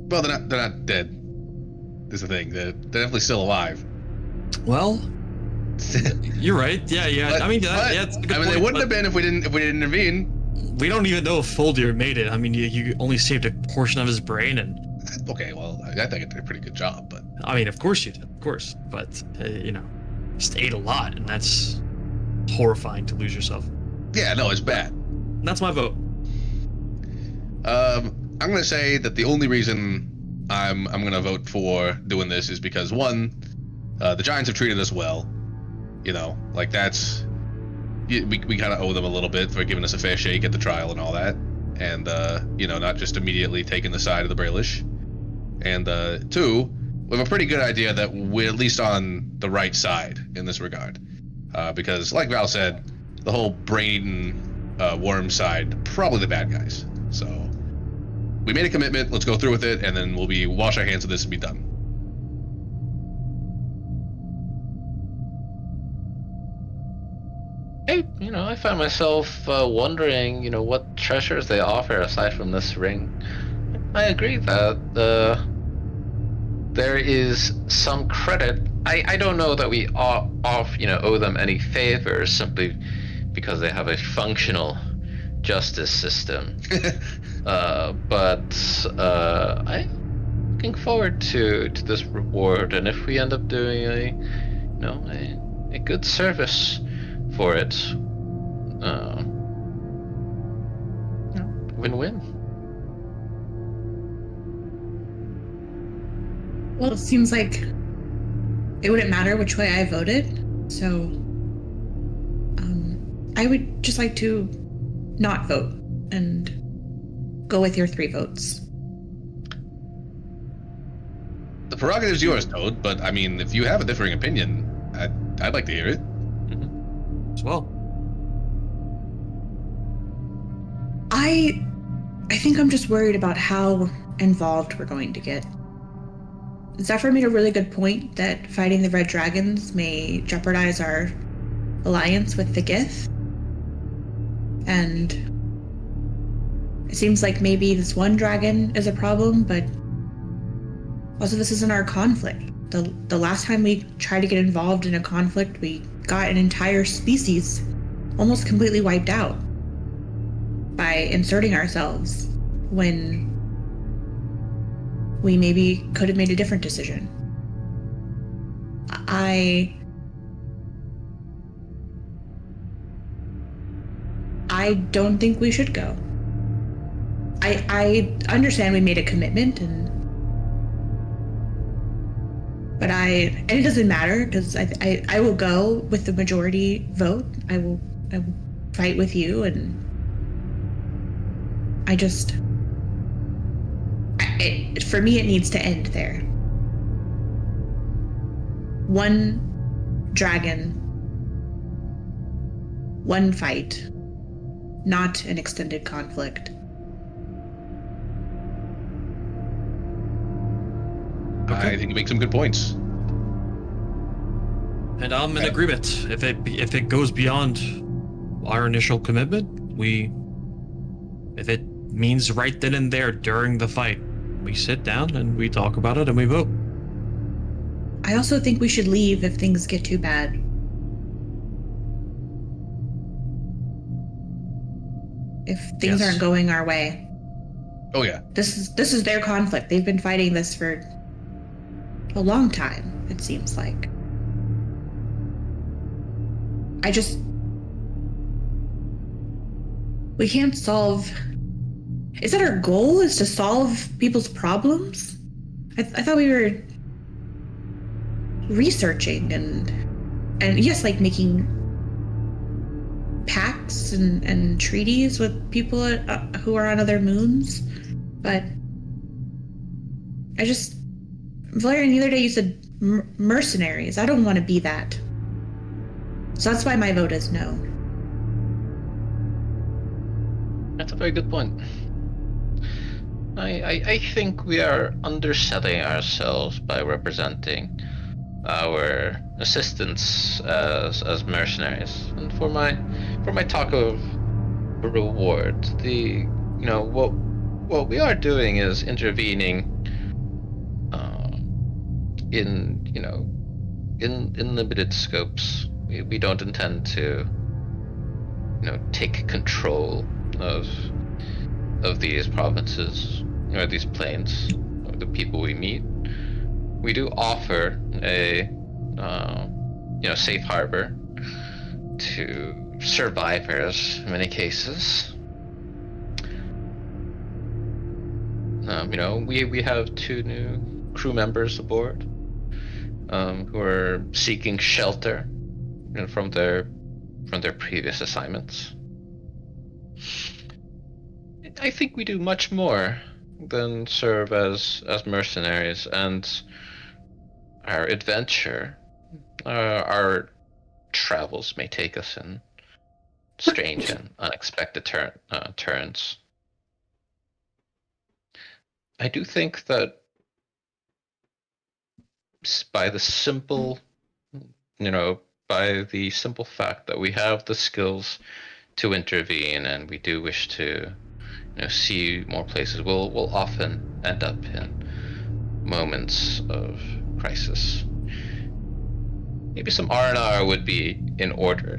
Well, they're not dead. Is the thing. They're definitely still alive. Well, you're right. Yeah. But, I mean, it's a good point, they wouldn't but have been if we didn't intervene. we don't even know if Foldir made it. I mean, you only saved a portion of his brain, and Okay, well, I think I did a pretty good job, but I mean, of course you did, of course. But just ate a lot, and that's horrifying to lose yourself. yeah, no, it's bad. And that's my vote. I'm gonna say that the only reason I'm gonna vote for doing this is because one, the Giants have treated us well. Like that's we kind of owe them a little bit for giving us a fair shake at the trial and all that, and not just immediately taking the side of the Brailish. And two, we have a pretty good idea that we're at least on the right side in this regard, because like Val said, the whole brain worm side, probably the bad guys. So we made a commitment, let's go through with it, and then we'll wash our hands of this and be done. I find myself wondering, what treasures they offer aside from this ring. I agree that there is some credit. I don't know that we owe them any favors simply because they have a functional justice system. But I'm looking forward to this reward, and if we end up doing a good service for it, win-win. Well, it seems like it wouldn't matter which way I voted, so I would just like to not vote and go with your 3 votes. The prerogative's yours, Toad, but I mean, if you have a differing opinion, I'd like to hear it. As well. I think I'm just worried about how involved we're going to get. Zephyr made a really good point that fighting the Red Dragons may jeopardize our alliance with the Gith. And it seems like maybe this one dragon is a problem, but also this isn't our conflict. The last time we tried to get involved in a conflict, we got an entire species almost completely wiped out by inserting ourselves when we maybe could have made a different decision. I don't think we should go. I understand we made a commitment, but it doesn't matter because I will go with the majority vote. I will fight with you, and for me it needs to end there. One dragon, one fight, not an extended conflict. I think you make some good points. And I'm in agreement. If it goes beyond our initial commitment, if it means right then and there during the fight, we sit down and we talk about it and we vote. I also think we should leave if things get too bad. If things aren't going our way. Oh yeah. This is their conflict. They've been fighting this for a long time, it seems like. We can't solve... Is that our goal, is to solve people's problems? I thought we were researching and yes, like making pacts and treaties with people who are on other moons, but Valerian, the other day you said mercenaries. I don't want to be that. So that's why my vote is no. That's a very good point. I think we are underselling ourselves by representing our assistants as mercenaries. And for my talk of reward, what we are doing is intervening in limited scopes. We don't intend to take control of these provinces or these planes or the people we meet. We do offer a safe harbor to survivors in many cases. We have 2 new crew members aboard who are seeking shelter from their previous assignments. I think we do much more than serve as mercenaries, and our adventure, our travels may take us in strange and unexpected turns. I do think that by the simple fact that we have the skills to intervene and we do wish to see more places, we'll often end up in moments of crisis. Maybe some R&R would be in order,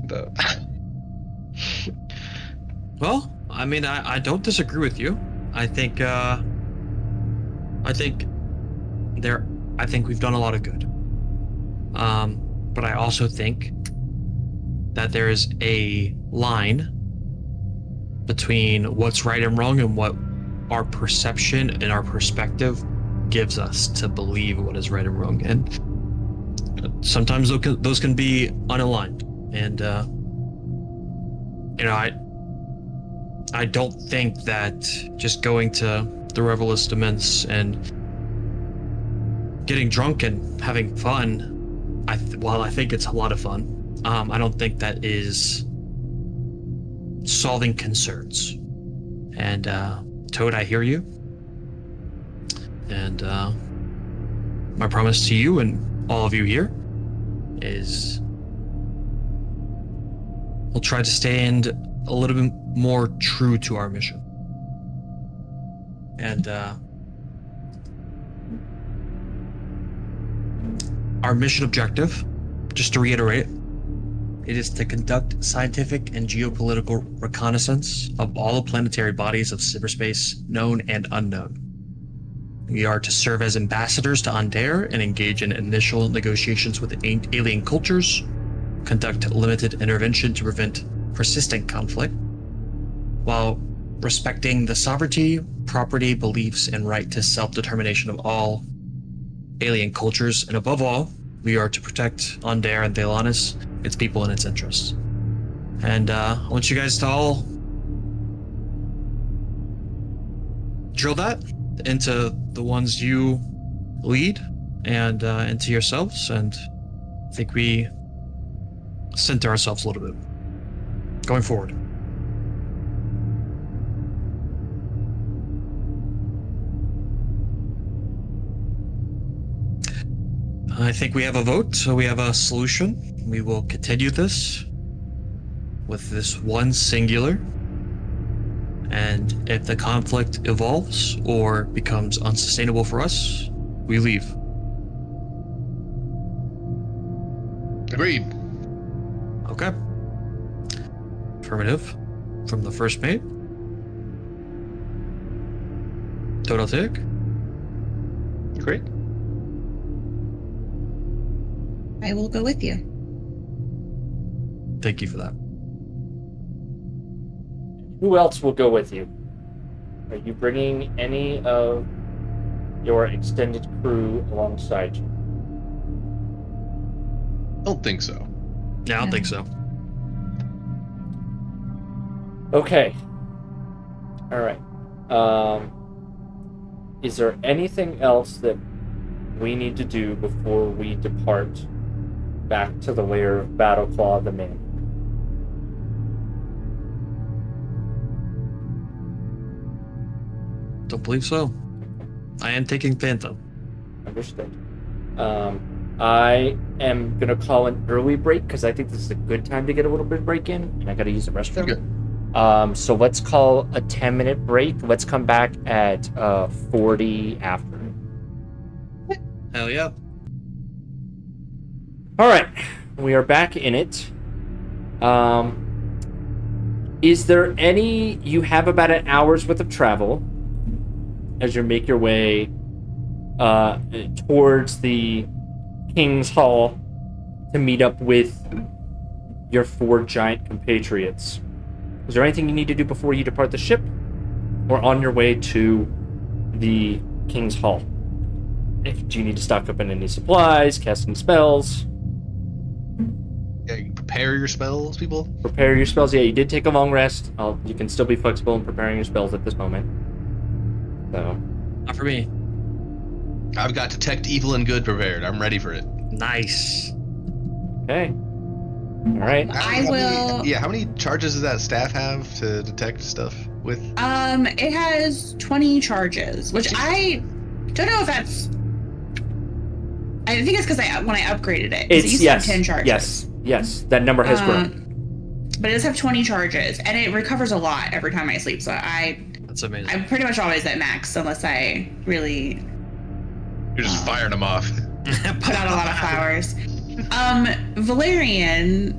though. Well, I mean, I don't disagree with you. I think we've done a lot of good. But I also think that there is a line between what's right and wrong and what our perception and our perspective gives us to believe what is right and wrong. And sometimes those can be unaligned. And, I don't think that just going to the Revelist Immense and getting drunk and having fun, while I think it's a lot of fun, I don't think that is solving concerns. And Toad, I hear you. And my promise to you and all of you here is we'll try to stand a little bit more true to our mission. And our mission objective, just to reiterate, it is to conduct scientific and geopolitical reconnaissance of all the planetary bodies of cyberspace, known and unknown. We are to serve as ambassadors to Undere and engage in initial negotiations with alien cultures, conduct limited intervention to prevent persistent conflict, while respecting the sovereignty, property, beliefs, and right to self-determination of all alien cultures, and above all, we are to protect Undere and Thelanis, its people and its interests. And I want you guys to all drill that into the ones you lead and into yourselves, and I think we center ourselves a little bit going forward. I think we have a vote, so we have a solution. We will continue this with this one singular, and if the conflict evolves or becomes unsustainable for us, we leave. Agreed. Okay. Affirmative from the first mate. Total take. Great. I will go with you. Thank you for that. Who else will go with you? Are you bringing any of your extended crew alongside you? Don't think so. Yeah, I don't think so. Okay. All right. Is there anything else that we need to do before we depart back to the lair of Battleclaw the Man? Don't believe so. I am taking Phantom. Understood. I am gonna call an early break because I think this is a good time to get a little bit of break in, and I gotta use the restroom. Okay. So let's call a 10-minute break. Let's come back at 40 after. Hell yeah. All right, we are back in it. Is there any? You have about an hour's worth of travel as you make your way towards the King's Hall to meet up with your 4 giant compatriots. Is there anything you need to do before you depart the ship, or on your way to the King's Hall? Do you need to stock up on any supplies, casting spells? Yeah, you prepare your spells, people. Prepare your spells. Yeah, you did take a long rest. You can still be flexible in preparing your spells at this moment. So, Not for me. I've got detect evil and good prepared. I'm ready for it. Nice. okay. All right. How many charges does that staff have to detect stuff with? It has 20 charges, which I don't know if that's. I think it's because when I upgraded it. 'Cause it used to have 10 charges. Yes. That number has grown. But it does have 20 charges, and it recovers a lot every time I sleep. So That's amazing. I'm pretty much always at max unless I really You're just firing them off. put out a lot of flowers. Valerian,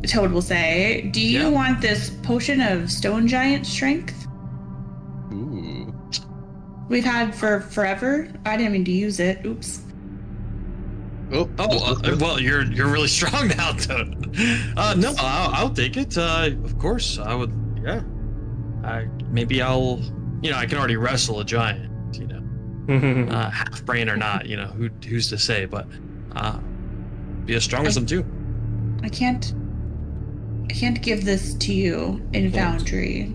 Toad will say, do you want this potion of stone giant strength? Ooh. We've had for forever. I didn't mean to use it. Oops. Well, you're really strong now, Toad. No, I'll take it. Of course, I would. Yeah. Maybe I'll. I can already wrestle a giant. Half brain or not. Who's to say? But be as strong as them too. I can't give this to you in Foundry.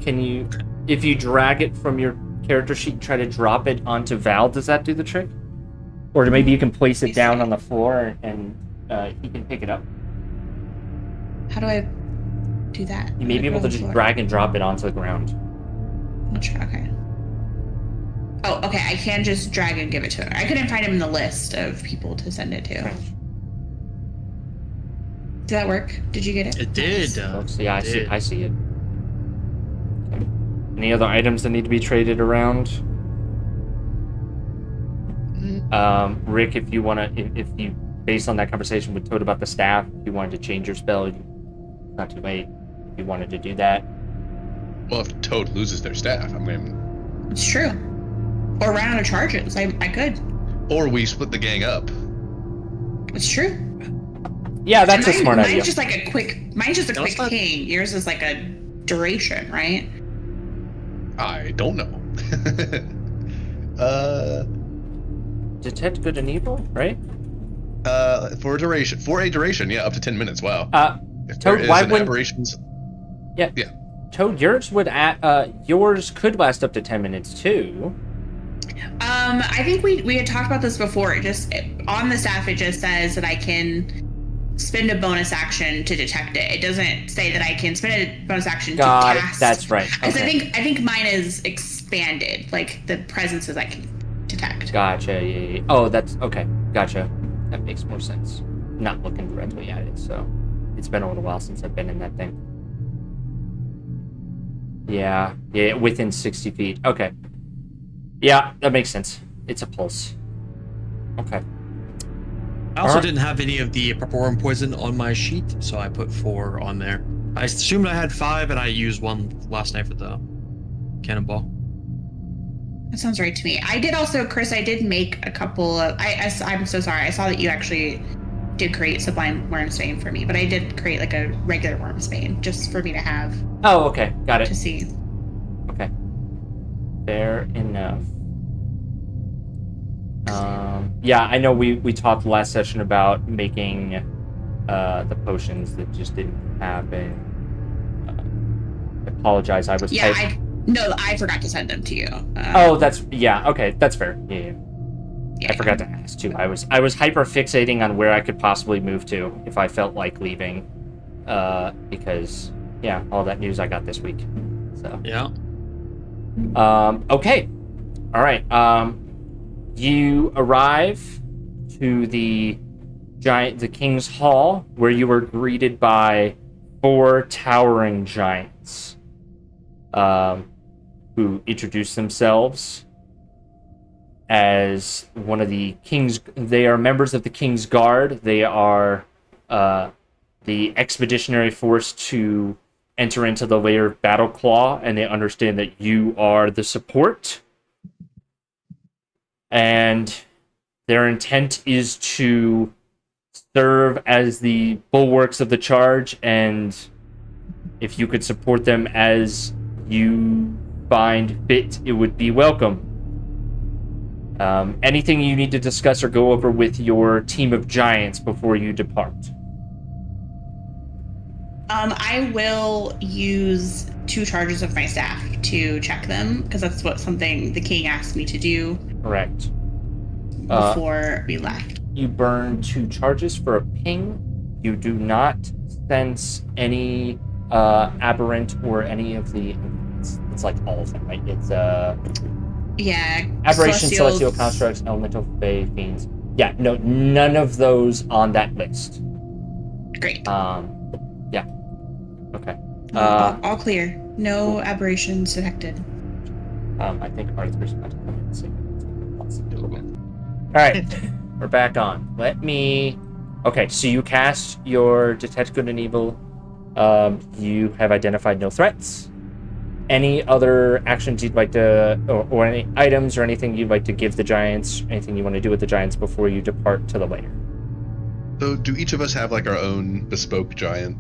Can you, if you drag it from your character sheet, try to drop it onto Val? Does that do the trick? Or maybe you can place it down on the floor and he can pick it up. How do I do that? You may be able to just drag and drop it onto the ground. Okay. Oh, okay. I can just drag and give it to her. I couldn't find him in the list of people to send it to. Strange. Did that work? Did you get it? It did. Yeah, I see it. Okay. Any other items that need to be traded around? Rick, if you want to, if you, based on that conversation with Toad about the staff, if you wanted to change your spell, not too late. If you wanted to do that. Well, if Toad loses their staff, I mean. It's true. Or run out of charges. I could. Or we split the gang up. It's true. Yeah, that's a smart idea. Mine's just like a quick ping. Yours is like a duration, right? I don't know. Detect good and evil, right? For a duration, yeah, up to 10 minutes. Wow. If Toad, there is why an wouldn't? aberrations, Yeah. Toad, yours would yours could last up to 10 minutes too. I think we had talked about this before. On the staff, it just says that I can spend a bonus action to detect it. It doesn't say that I can spend a bonus action to cast. That's right. Because Okay. I think mine is expanded. Like the presences I can detect. Gotcha. Yeah. Oh, that's okay. Gotcha. That makes more sense. Not looking directly at it, so it's been a little while since I've been in that thing. Yeah. Within 60 feet. Okay. Yeah, that makes sense. It's a pulse. Okay. I also didn't have any of the purple worm poison on my sheet, so I put 4 on there. I assumed I had 5, and I used 1 last night for the cannonball. That sounds right to me. I did also, Chris. I did make a couple of. I'm so sorry. I saw that you actually did create Sublime Wormsbane for me, but I did create like a regular Wormsbane just for me to have. Oh, okay. Got it. To see. Okay. Fair enough. Yeah, I know we talked last session about making the potions that just didn't happen. I apologize. I was I forgot to send them to you. oh, that's okay. That's fair. Yeah. I forgot to ask too. I was hyper fixating on where I could possibly move to if I felt like leaving, because all that news I got this week. So Yeah. okay, all right. You arrive to the King's Hall, where you were greeted by 4 towering giants, who introduced themselves as one of the king's. They are members of the King's Guard. They are the expeditionary force to enter into the lair of Battleclaw, and they understand that you are the support. And their intent is to serve as the bulwarks of the charge, and if you could support them as you find fit, it would be welcome. Anything you need to discuss or go over with your team of giants before you depart? I will use 2 charges of my staff to check them, because that's something the king asked me to do. Correct. Before we left. You burn 2 charges for a ping. You do not sense any aberrant or any of the. It's like all of them, right? It's aberration, celestial constructs, elemental fae, fiends. Yeah, no, none of those on that list. Great. Yeah. Okay. All clear. No aberrations detected. I think Arthur's about to come in and say. All right, we're back on. Let me. Okay, so you cast your Detect Good and Evil. You have identified no threats. Any other actions you'd like to, or any items or anything you'd like to give the giants? Anything you want to do with the giants before you depart to the lair? So, do each of us have like our own bespoke giant?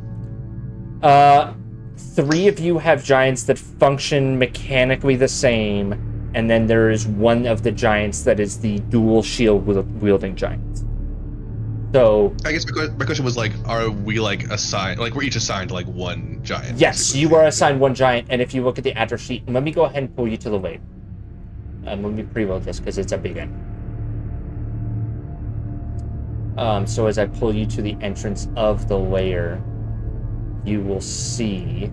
3 of you have giants that function mechanically the same, and then there is one of the giants that is the dual shield wielding giant. So I guess my question was like, are we like assigned, like we're each assigned like one giant? yes, basically. you are assigned one giant, and if you look at the address sheet, let me go ahead and pull you to the lair. Let me preload this because it's a big one. So as I pull you to the entrance of the lair, you will see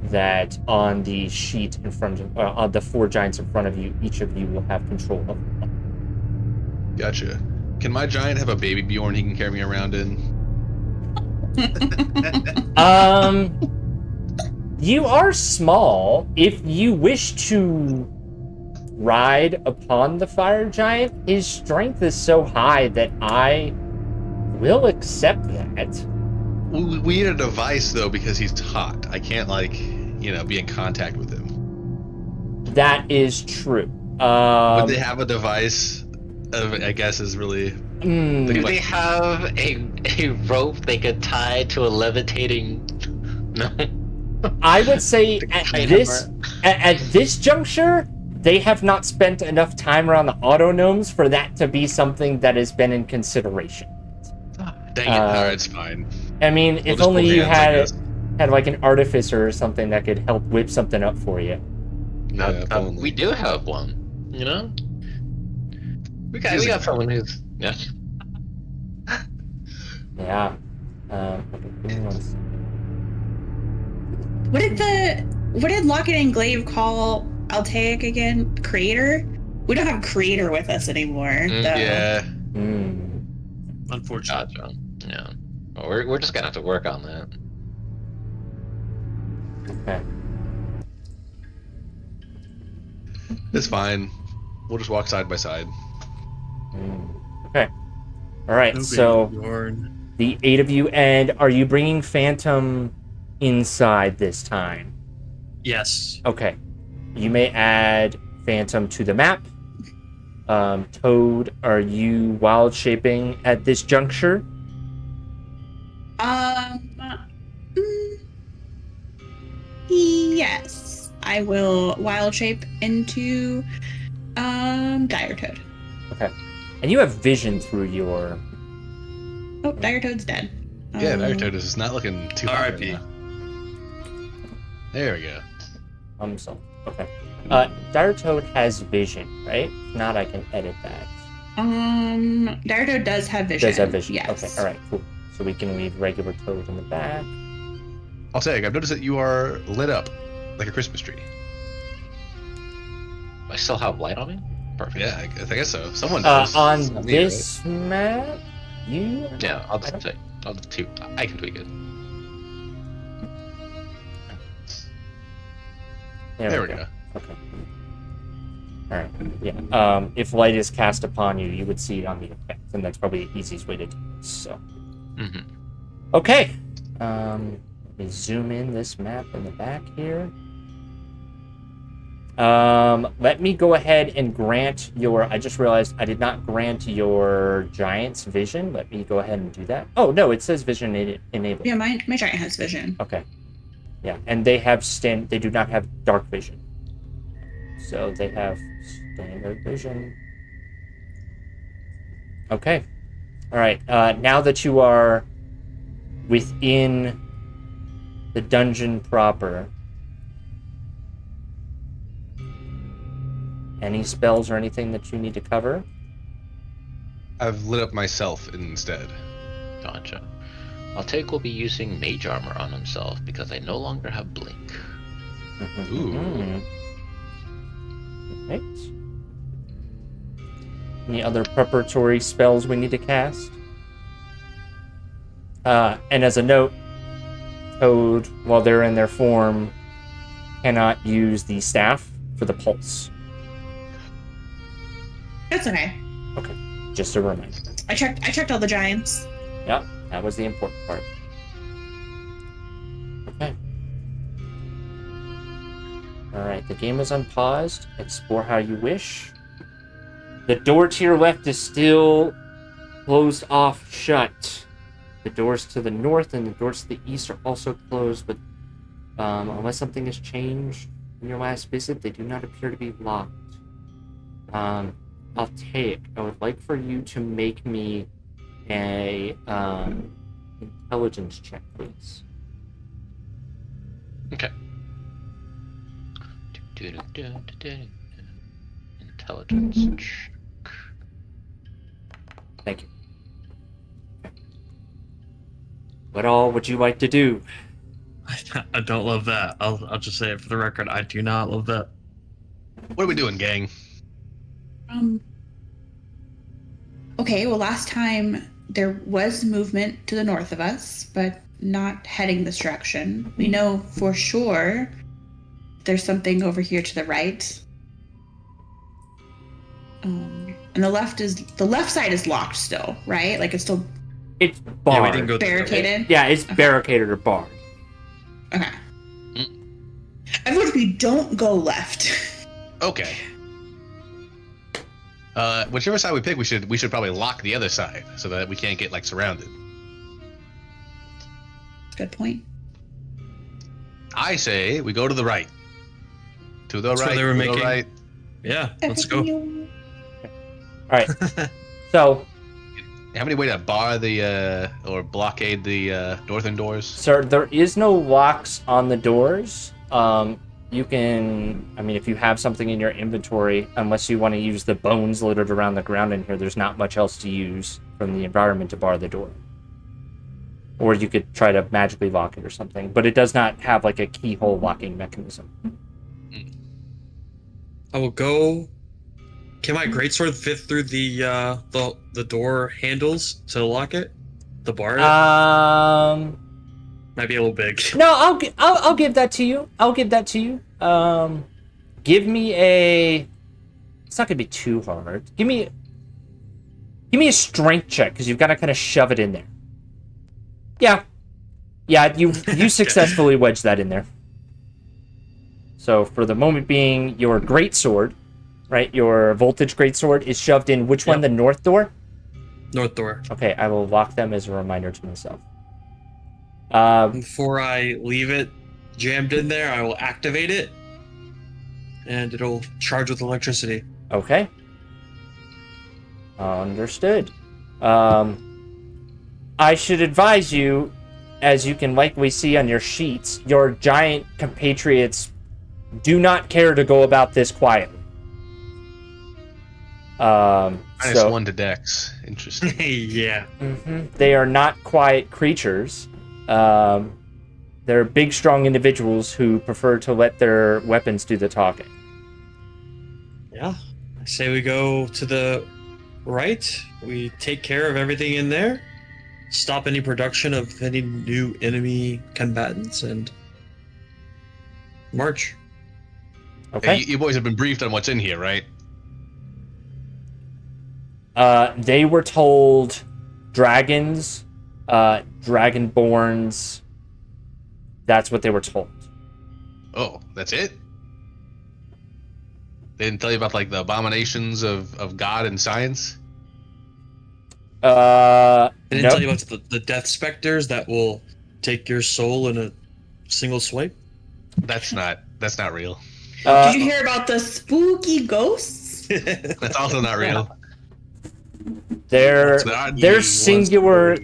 that on the sheet in front of, on the 4 giants in front of you, each of you will have control of one. Gotcha. Can my giant have a baby Bjorn he can carry me around in? You are small. If you wish to ride upon the fire giant, his strength is so high that I will accept that. We need a device though because he's hot. I can't like, be in contact with him. That is true. Would they have a device? I guess is really. Do they have a rope they could tie to a levitating? No. I would say at this juncture, they have not spent enough time around the autonomes for that to be something that has been in consideration. Dang it! Alright, it's fine. I mean, We'll if just only pull you hands, had like an artificer or something that could help whip something up for you. We do have one. We got someone who's Yeah. Okay, give me 1 second. What did Locket and Glaive call Altaic again? Creator? We don't have Creator with us anymore. Yeah. Unfortunately. Gotcha. Yeah. Well, we're just gonna have to work on that. Okay. It's fine. We'll just walk side by side. Okay. All right. So the 8 of you, and are you bringing Phantom inside this time? Yes. Okay. You may add Phantom to the map. Toad, are you wild shaping at this juncture? Yes. I will wild shape into Dire Toad. Okay. And you have vision through your. Oh, Dire Toad's dead. Yeah, Dire Toad is not looking too hot right R.I.P. now. There we go. So okay. Dire Toad has vision, right? If not, I can edit that. Dardo does have vision. Does have vision. Yes. Okay, alright, cool. So we can leave regular Toad in the back. I'll say, I've noticed that you are lit up like a Christmas tree. I still have light on me? Perfect. Yeah, I guess so. Someone does. On It's not me, this map, you... Yeah, I'll just say. I'll just tweak. I can tweak it. There we go. Okay. Alright, yeah. If light is cast upon you, you would see it on the effect, and that's probably the easiest way to do this, so... Mm-hmm. Okay. Let me zoom in this map in the back here. Let me go ahead and grant your... I just realized I did not grant your giant's vision. Let me go ahead and do that. Oh, no, it says vision enabled. Yeah, my giant has vision. Okay. Yeah, and they have they do not have dark vision. So they have standard vision. Okay. All right. Now that you are within the dungeon proper, any spells or anything that you need to cover? I've lit up myself instead. Gotcha. Altaik will be using mage armor on himself because I no longer have blink. Ooh. Right. Any other preparatory spells we need to cast? And as a note, Toad, while they're in their form, cannot use the staff for the pulse. That's okay. Okay, just a reminder. I checked all the giants. Yep, that was the important part. Okay. Alright, the game is unpaused. Explore how you wish. The door to your left is still closed off shut. The doors to the north and the doors to the east are also closed, but unless something has changed in your last visit, they do not appear to be locked. I'll take. I would like for you to make me a intelligence check, please. Okay. Intelligence check. Thank you. Okay. What all would you like to do? I don't love that. I'll just say it for the record. I do not love that. What are we doing, gang? Okay, well, last time there was movement to the north of us, but not heading this direction. We know for sure there's something over here to the right. And the left side is locked still, right? Like it's still It's Yeah, we barred. didn't go through that. barricaded. Yeah, it's barricaded or barred. Okay. I vote we don't go left. Okay. Whichever side we pick, we should probably lock the other side so that we can't get like surrounded. Good point. I say we go to the right. To the That's what right. they were to making. the right. Yeah, let's go. Alright. So, Have any way to bar the or blockade the northern doors? sir, there is no locks on the doors. You can, I mean, if you have something in your inventory, unless you want to use the bones littered around the ground in here, there's not much else to use from the environment to bar the door. Or you could try to magically lock it or something, but it does not have like a keyhole locking mechanism. I will go. Can my greatsword fit through the door handles to lock it? The bar? Might be a little big. No, I'll give that to you. I'll give that to you. Give me a. It's not gonna be too hard. Give me a strength check because you've got to kind of shove it in there. Yeah, you successfully wedged that in there. So for the moment being, your greatsword, right? Your voltage greatsword is shoved in which one? Yep. The north door. North door. Okay, I will lock them as a reminder to myself. Before I leave it jammed in there, I will activate it, and it'll charge with electricity. Okay. Understood. I should advise you, as you can likely see on your sheets, your giant compatriots do not care to go about this quietly. -1 to Dex. Interesting. Yeah. They are not quiet creatures. They're big, strong individuals who prefer to let their weapons do the talking. Yeah. I say we go to the right. We take care of everything in there. Stop any production of any new enemy combatants and march. Okay. Hey, you boys have been briefed on what's in here, right? They were told dragons, dragonborns. That's what they were told. Oh, that's it? They didn't tell you about like the abominations of God and science? They didn't Nope. tell you about the death specters that will take your soul in a single swipe? That's not real. Did you hear about the spooky ghosts? That's also not real. Their not singular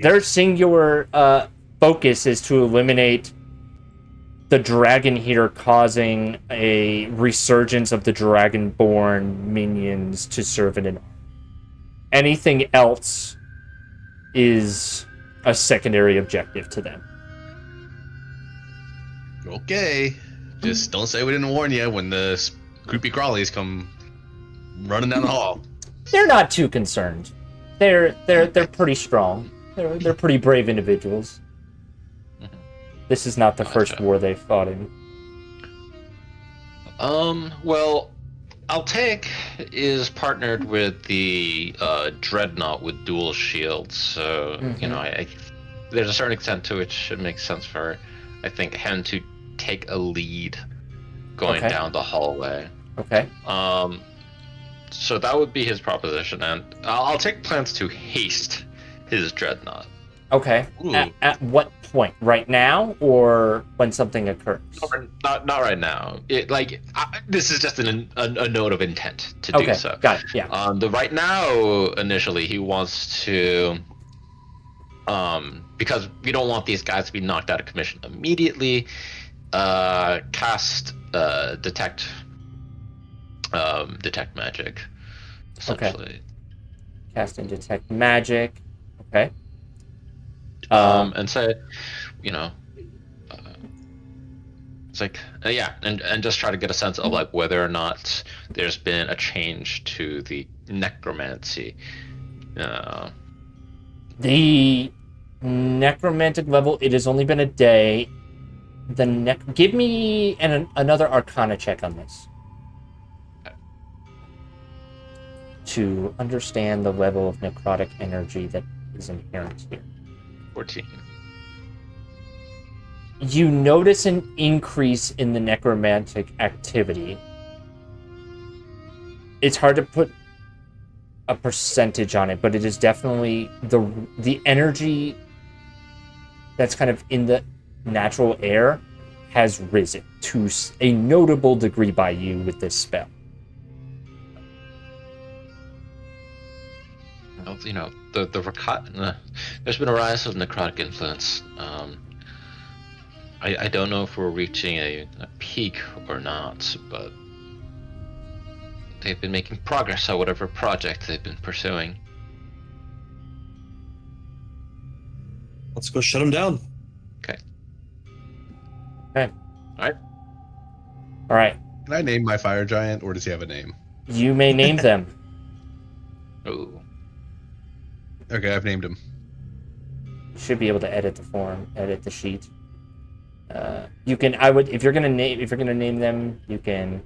focus is to eliminate the dragon here, causing a resurgence of the dragonborn minions to serve in an army. Anything else is a secondary objective to them. Okay. Just don't say we didn't warn you when the creepy crawlies come running down the hall. They're not too concerned. They're pretty strong. They're pretty brave individuals. This is not the first war they've fought in. Well, Altaik is partnered with the Dreadnought with dual shields, so you know, there's a certain extent to which it makes sense for, I think, him to take a lead going down the hallway. Okay. So that would be his proposition, and I'll take plans to haste his Dreadnought. Okay. At what point? Right now, or when something occurs? Not right now. This is just a note of intent to do so. Got it. Yeah. The right now, initially, he wants to, because we don't want these guys to be knocked out of commission immediately, cast detect magic, essentially. Okay. Cast and detect magic. Okay. And say, you know, it's like, and just try to get a sense of like whether or not there's been a change to the necromancy. The necromantic level, it has only been a day. Give me another Arcana check on this. To understand the level of necrotic energy that is inherent here. 14. You notice an increase in the necromantic activity. It's hard to put a percentage on it, but it is definitely the energy that's kind of in the natural air has risen to a notable degree by you with this spell. You know, there's been a rise of necrotic influence. I don't know if we're reaching a peak or not, but they've been making progress on whatever project they've been pursuing. Let's go shut them down. Okay. All right. Can I name my fire giant, or does he have a name? You may name them. Ooh. Okay, I've named him. You should be able to edit the sheet. You can. I would. If you're gonna name them, you can.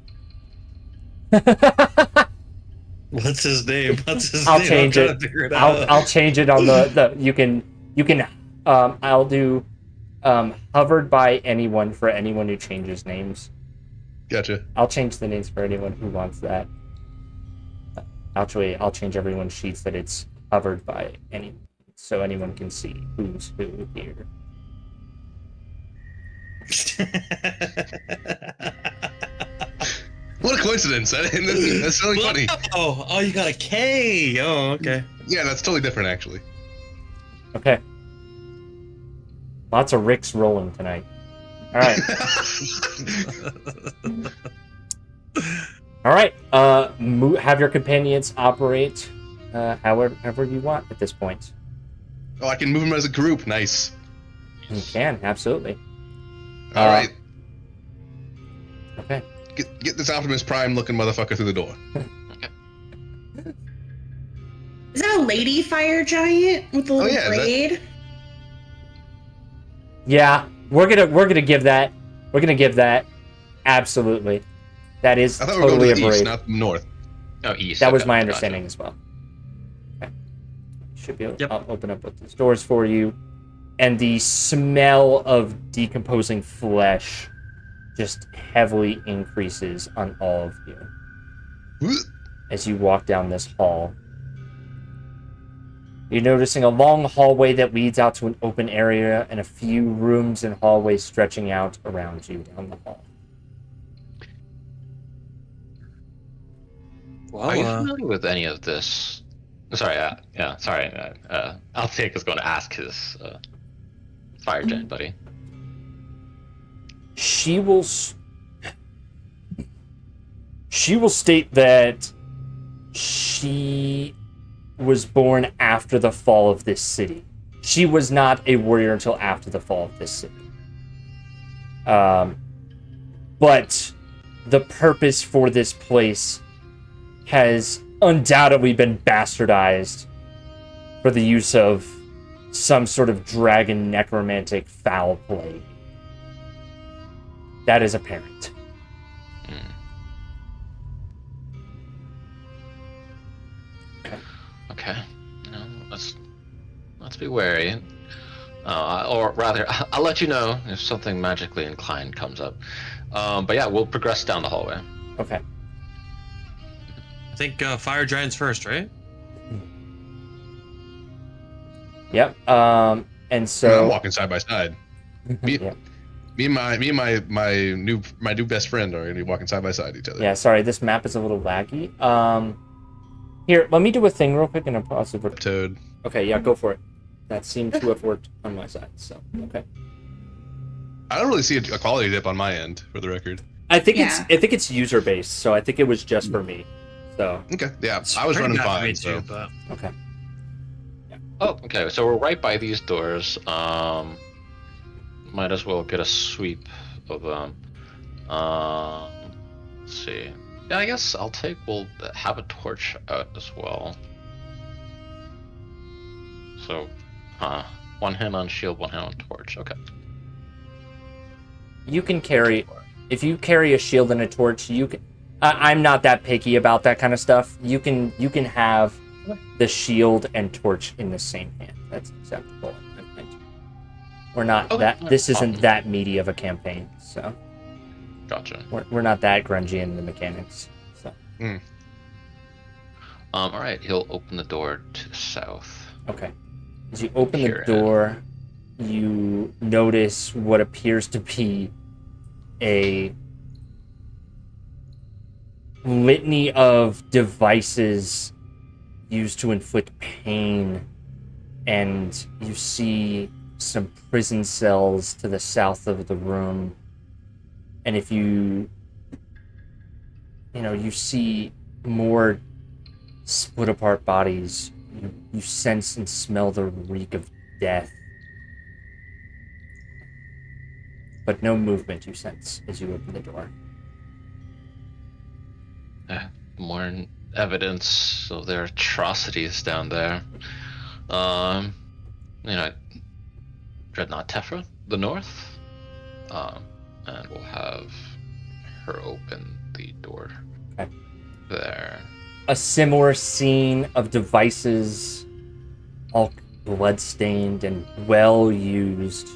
What's his name? I'll change it. I'll change it on the. You can. I'll do. Hovered by anyone for anyone who changes names. Gotcha. I'll change the names for anyone who wants that. Actually, I'll change everyone's sheets that it's hovered by anyone, so anyone can see who's who here. What a coincidence! That's really funny. Oh, you got a K. Oh, okay. Yeah, that's totally different, actually. Okay. Lots of Ricks rolling tonight. All right. All right. Have your companions operate however you want at this point. Oh, I can move them as a group. Nice. You can, absolutely. All right. Okay. Get this Optimus Prime looking motherfucker through the door. Is that a lady fire giant with a little yeah, is that- blade? Yeah, we're gonna give that. We're gonna give that. Absolutely. That is I thought we were totally going to the a east, braid. not the north. Oh, east. That was okay, my gotcha. understanding as well. Okay. Should be able Yep. I'll open up with these doors for you. And the smell of decomposing flesh just heavily increases on all of you as you walk down this hall. You're noticing a long hallway that leads out to an open area and a few rooms and hallways stretching out around you down the hall. Are you Well, familiar with any of this? Sorry, sorry. Althea is going to ask his fire giant buddy. She will state that she was born after the fall of this city. She was not a warrior until after the fall of this city. But the purpose for this place has undoubtedly been bastardized for the use of some sort of dragon necromantic foul play. That is apparent. Okay. No, let's be wary. Or rather, I'll let you know if something magically inclined comes up. But yeah, we'll progress down the hallway. Okay. I think fire giants first, right? Yep. And I'm so walking side by side. Me, yeah. me and my new best friend are gonna be walking side by side each other. Yeah, sorry, this map is a little laggy. Here, let me do a thing real quick and I'll pause it. Toad. Okay, yeah, go for it. That seemed to have worked on my side, so okay. I don't really see a quality dip on my end, for the record. I think Yeah. it's user based, so I think it was just for me. So Okay, yeah, It's I was pretty running bad for me fine. So too, but okay. Oh, okay. So we're right by these doors. Might as well get a sweep of them. Let's see. Yeah, I guess we'll have a torch out as well. So, one hand on shield, one hand on torch. Okay. You can carry if you carry a shield and a torch, you can I'm not that picky about that kind of stuff. You can have the shield and torch in the same hand. That's acceptable. We're not Okay. this isn't that meaty of a campaign, so Gotcha. we're not that grungy in the mechanics. So All right. He'll open the door to the south. okay. As you open the Here. door, you notice what appears to be a litany of devices used to inflict pain, and you see some prison cells to the south of the room. And if you see more split apart bodies, you sense and smell the reek of death. But no movement you sense as you open the door. More evidence of their atrocities down there. Dreadnought Tefra, the north. And we'll have her open the door. Okay. There. A similar scene of devices, all bloodstained and well used.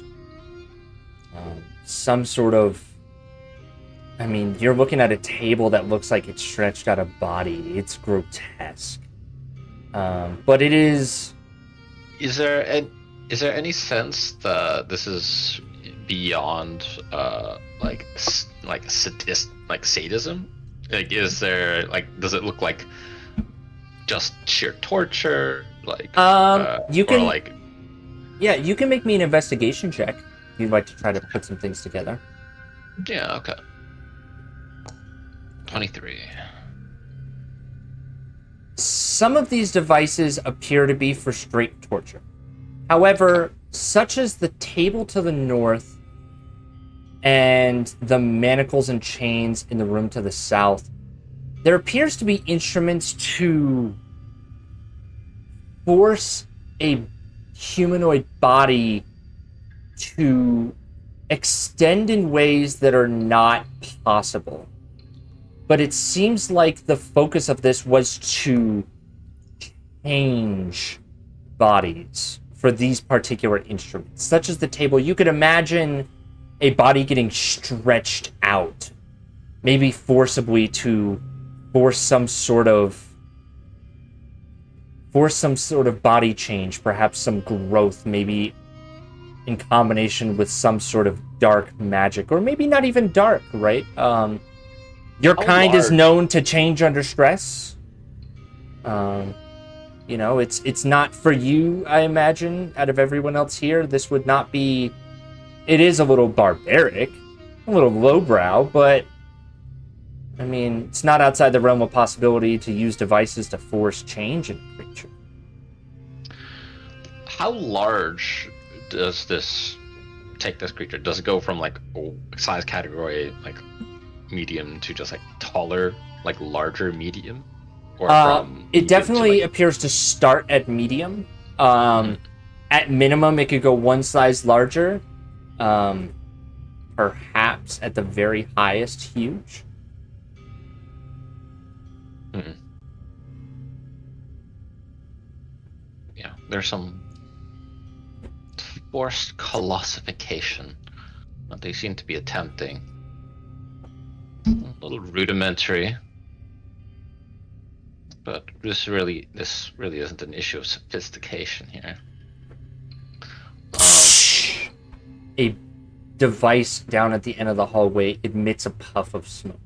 Some sort of. I mean, you're looking at a table that looks like it's stretched out of body. It's grotesque. But it is. Is there any sense that this is beyond sadism? Like, is there does it look like just sheer torture? You or can. Yeah, you can make me an investigation check. you'd like to try to put some things together. Yeah, okay. 23. Some of these devices appear to be for straight torture. However, such as the table to the north and the manacles and chains in the room to the south, there appears to be instruments to force a humanoid body to extend in ways that are not possible. But it seems like the focus of this was to change bodies for these particular instruments. Such as the table, you could imagine a body getting stretched out, maybe forcibly to force some sort of body change, perhaps some growth, maybe in combination with some sort of dark magic, or maybe not even dark, right? Your kind is known to change under stress. You know, it's not for you, I imagine, out of everyone else here. This would not be... It is a little barbaric, a little lowbrow, but... I mean, it's not outside the realm of possibility to use devices to force change in a creature. How large does this take this creature? Does it go from like size category like medium to just like taller, like larger medium? Or from it definitely appears to start at medium. At minimum, it could go one size larger. Perhaps at the very highest, huge. Yeah, there's some forced colossification that they seem to be attempting. A little rudimentary, but this really isn't an issue of sophistication here. A device down at the end of the hallway emits a puff of smoke.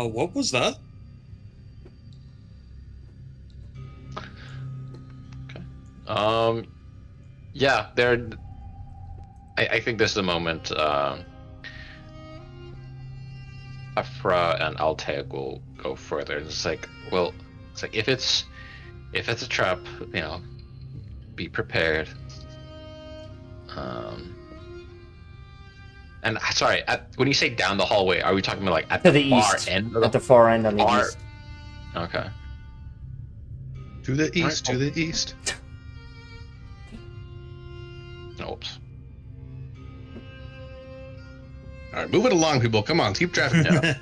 What was that? Okay. Yeah, there. I think this is the moment. Afra and Altair will go further. It's like, well, it's like if it's a trap, you know, be prepared. And sorry, when you say down the hallway, are we talking about like at To the the far east. end? Of At the far end on the far... east. Okay. To the east, to the east. Oops. All right, move it along, people. Come on, keep traffic down.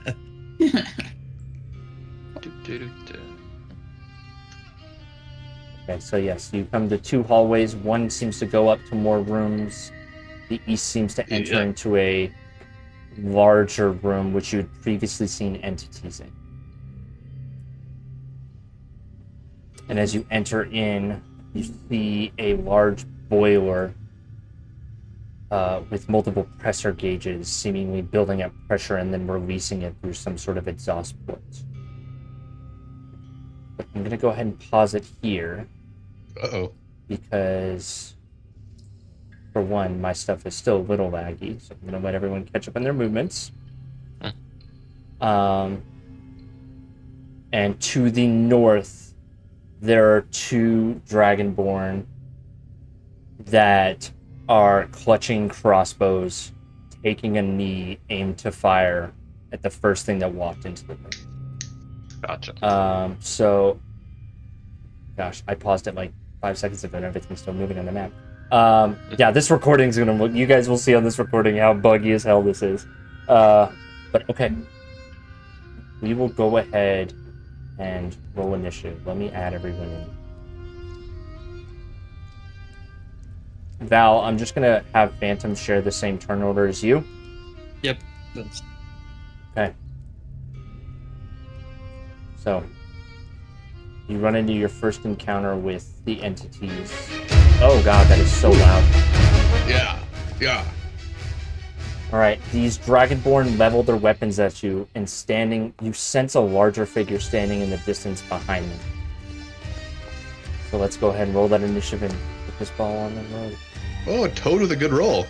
Okay, so yes, you come to two hallways. One seems to go up to more rooms. The east seems to enter into a larger room, which you had previously seen entities in. And as you enter in, you see a large boiler with multiple pressure gauges, seemingly building up pressure and then releasing it through some sort of exhaust port. But I'm going to go ahead and pause it here. Uh-oh. Because, for one, my stuff is still a little laggy, so I'm going to let everyone catch up on their movements. And to the north, there are two Dragonborn that are clutching crossbows, taking a knee, aimed to fire at the first thing that walked into the room. Gotcha. So, gosh, I paused it like 5 seconds ago and everything's still moving on the map. Yeah, this recording's gonna look, you guys will see on this recording how buggy as hell this is. But okay. We will go ahead and roll initiative. Let me add everyone in. Val, I'm just gonna have Phantom share the same turn order as you. Yep. That's... Okay. So, you run into your first encounter with the entities. Oh god, that is so loud. Yeah. Alright, these Dragonborn level their weapons at you, and you sense a larger figure standing in the distance behind them. So let's go ahead and roll that initiative and put this ball on the road. Oh, Toad with a good roll.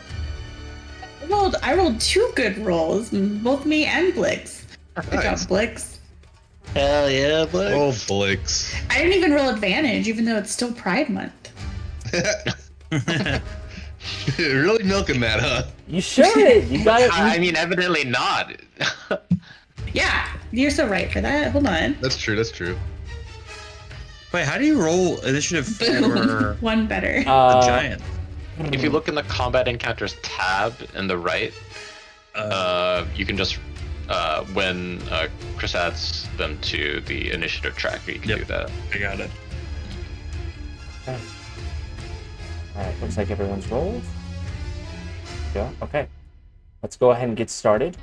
I rolled 2 good rolls, both me and Blix. Good job, Nice. Blix. Hell yeah, Blake. Oh, Blix. I didn't even roll advantage, even though it's still Pride Month. Really milking that, huh? You should. You got it. I mean, evidently not. Yeah, you're so right for that. Hold on. That's true. That's true. Wait, how do you roll initiative for Boom. One better. a giant? If you look in the combat encounters tab in the right, you can just when Chris adds them to the initiative tracker, you can Yep. do that. I got it. Alright, looks like everyone's rolled. Yeah, okay. Let's go ahead and get started.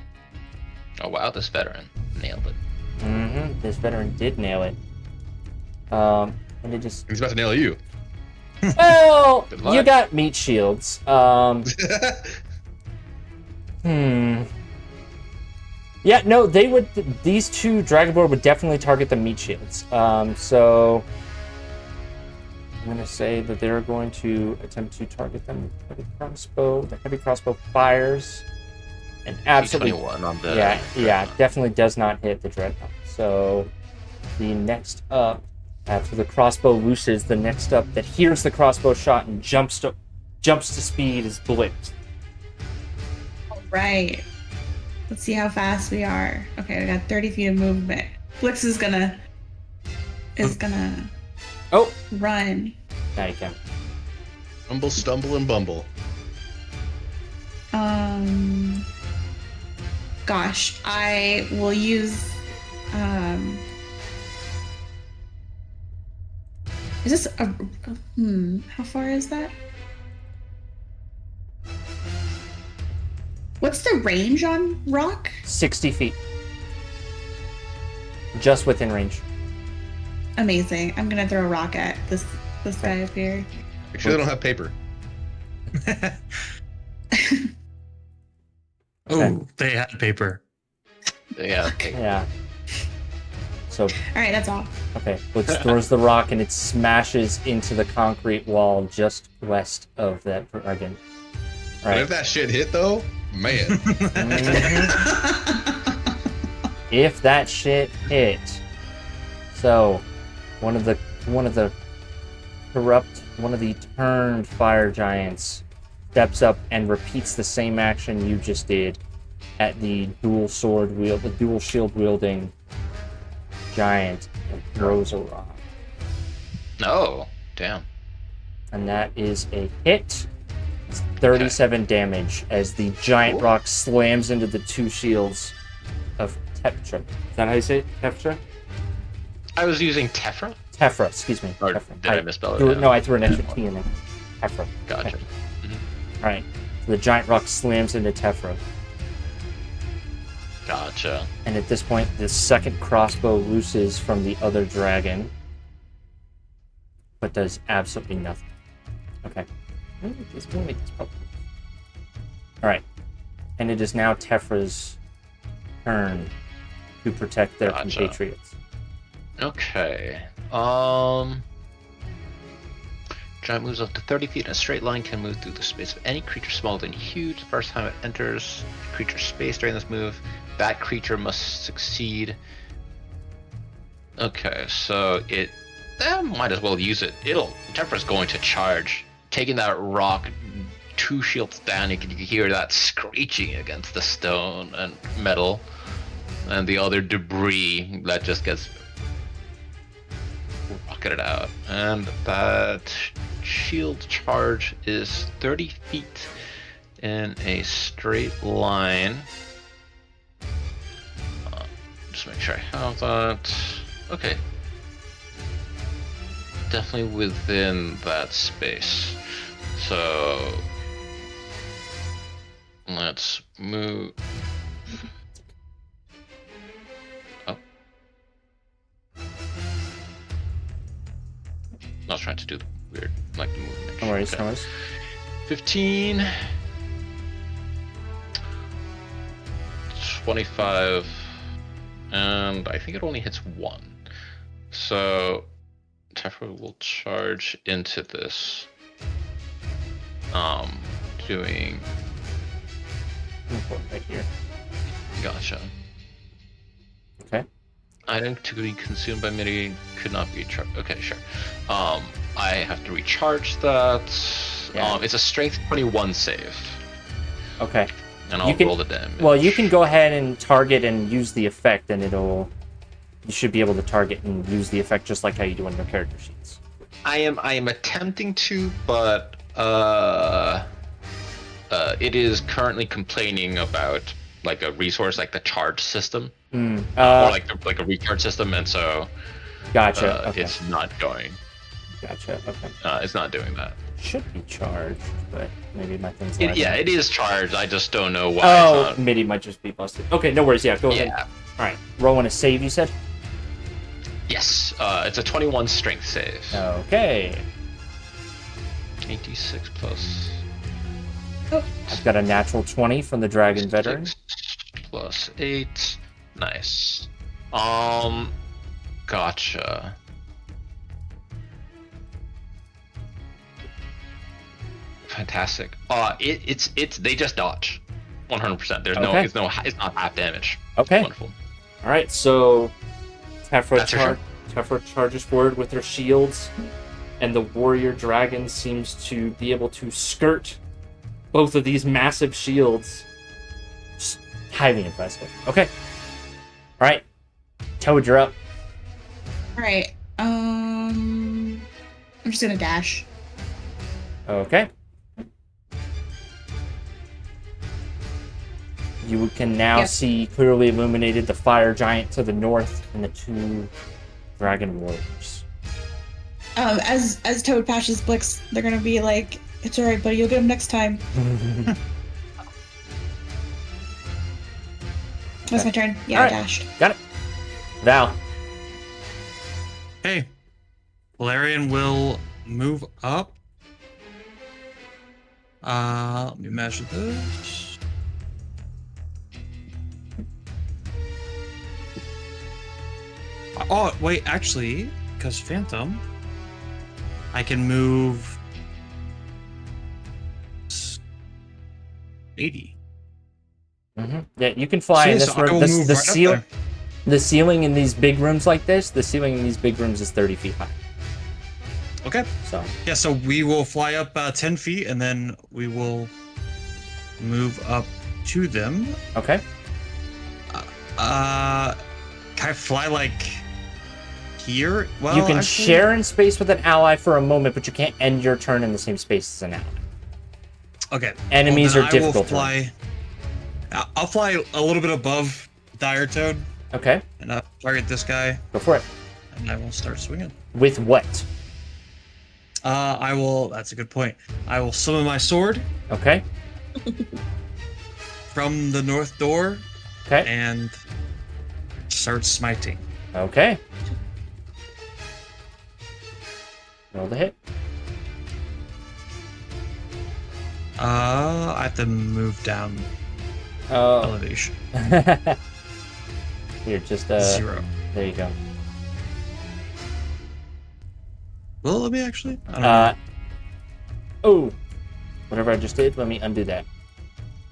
Oh wow, this veteran nailed it. This veteran did nail it. And it just... He's about to nail you. Well, Good luck. you got meat shields. Yeah, no, they would... These 2 Dragonborn would definitely target the meat shields. So... I'm going to say that they're going to attempt to target them with heavy crossbow. The heavy crossbow fires. And absolutely... 21 on the... Yeah, definitely does not hit the Dreadnought. So, the next up, after the crossbow looses, the next up that hears the crossbow shot and jumps to speed is Blix. All right. Let's see how fast we are. Okay, we got 30 feet of movement. Blix is gonna Oh, run. now you can. Rumble, stumble, and bumble. Gosh, I will use is this a how far is that? What's the range on rock? 60 feet. Just within range. Amazing. I'm gonna throw a rock at this guy up here. Make sure they don't have paper. Oh, they had paper. Yeah. Yeah. So, All right, that's all. okay, Blix throws the rock and it smashes into the concrete wall just west of that dragon. All But right. if that shit hit, though, man. If that shit hit. So, one of the turned fire giants steps up and repeats the same action you just did at the dual shield wielding giant and throws a rock. Oh, damn. And that is a hit. It's 37 damage as the giant rock slams into the 2 shields of Tefra. Is that how you say it? Tefra? I was using Tefra? Tefra, excuse me. Or Tefra. did I misspell it? threw- Yeah. No, I threw an extra T in it. Tefra. Gotcha. Alright. So the giant rock slams into Tefra. Gotcha. And at this point, the second crossbow looses from the other dragon. But does absolutely nothing. Okay. Alright. And it is now Tefra's turn to protect their Gotcha. compatriots. Okay. Giant moves up to 30 feet in a straight line, can move through the space of any creature smaller than huge. The first time it enters creature's space during this move, that creature must succeed. Okay, so it might as well use it. Tefra's going to charge, taking that rock 2 shields down. You can hear that screeching against the stone and metal, and the other debris that just gets rocketed out. And that shield charge is 30 feet in a straight line. Just make sure I have that. Okay. Definitely within that space. So let's move up. I was trying to do the weird, like the movement. No worries, Okay. no worries. 15, 25, and I think it only hits 1. So Tefra will charge into this. Doing. Right here. Gotcha. Okay. Item to be consumed by mitigating could not be charged. Okay, sure. I have to recharge that. Yeah. It's a strength 21 save. Okay. And I'll roll the damage. Well, you can go ahead and target and use the effect, and you should be able to target and use the effect just like how you do on your character sheets. I am attempting to, but it is currently complaining about like a resource like the charge system. Or like a recharge system, and so Gotcha. Okay. it's not going. Gotcha. Okay. It's not doing that. Should be charged, but maybe my thing's It is charged. I just don't know why. Oh, it's not. MIDI might just be busted. Okay, no worries. Yeah, go ahead. Yeah. All right, rolling a save. You said. Yes. It's a 21 strength save. Okay. 86 plus. I've got a natural 20 from the Dragon Veteran. 6 plus 8. Nice. Gotcha. Fantastic. It's they just dodge. 100%. There's Okay. it's not half damage. Okay. Wonderful. All right, so Tefra, That's for sure. Tefra charges forward with her shields, and the warrior dragon seems to be able to skirt both of these massive shields. Just highly impressive. Okay. All right, Toad, you're up. All right. I'm just gonna dash. Okay. You can now Yep. see clearly illuminated the fire giant to the north and the two dragon warriors. As Toad passes Blix, they're gonna be like, "It's all right, buddy. You'll get him next time." That's my turn. Yeah, All right. I dashed. Got it. Val. Hey, Valerian will move up. Let me measure this. Oh, wait, actually, because Phantom, I can move 80. Yeah, you can fly in So this I room. will move right up there. The ceiling in these big rooms like this, the ceiling in these big rooms is 30 feet high. Okay. So, Yeah, so we will fly up 10 feet, and then we will move up to them. okay. Can I fly like here? Well, You can actually- share in space with an ally for a moment, but you can't end your turn in the same space as an ally. Okay. Enemies Well, are then I will difficult to fly. I'll fly a little bit above Dire Toad, Okay, and I'll target this guy, go for it. and I will start swinging. With what? I will. That's a good point. I will summon my sword Okay, from the north door okay, and start smiting. okay. Roll the hit. I have to move down Oh. elevation. Here, just 0. there you go. Well, let me actually. I don't know. Oh, whatever I just did, let me undo that.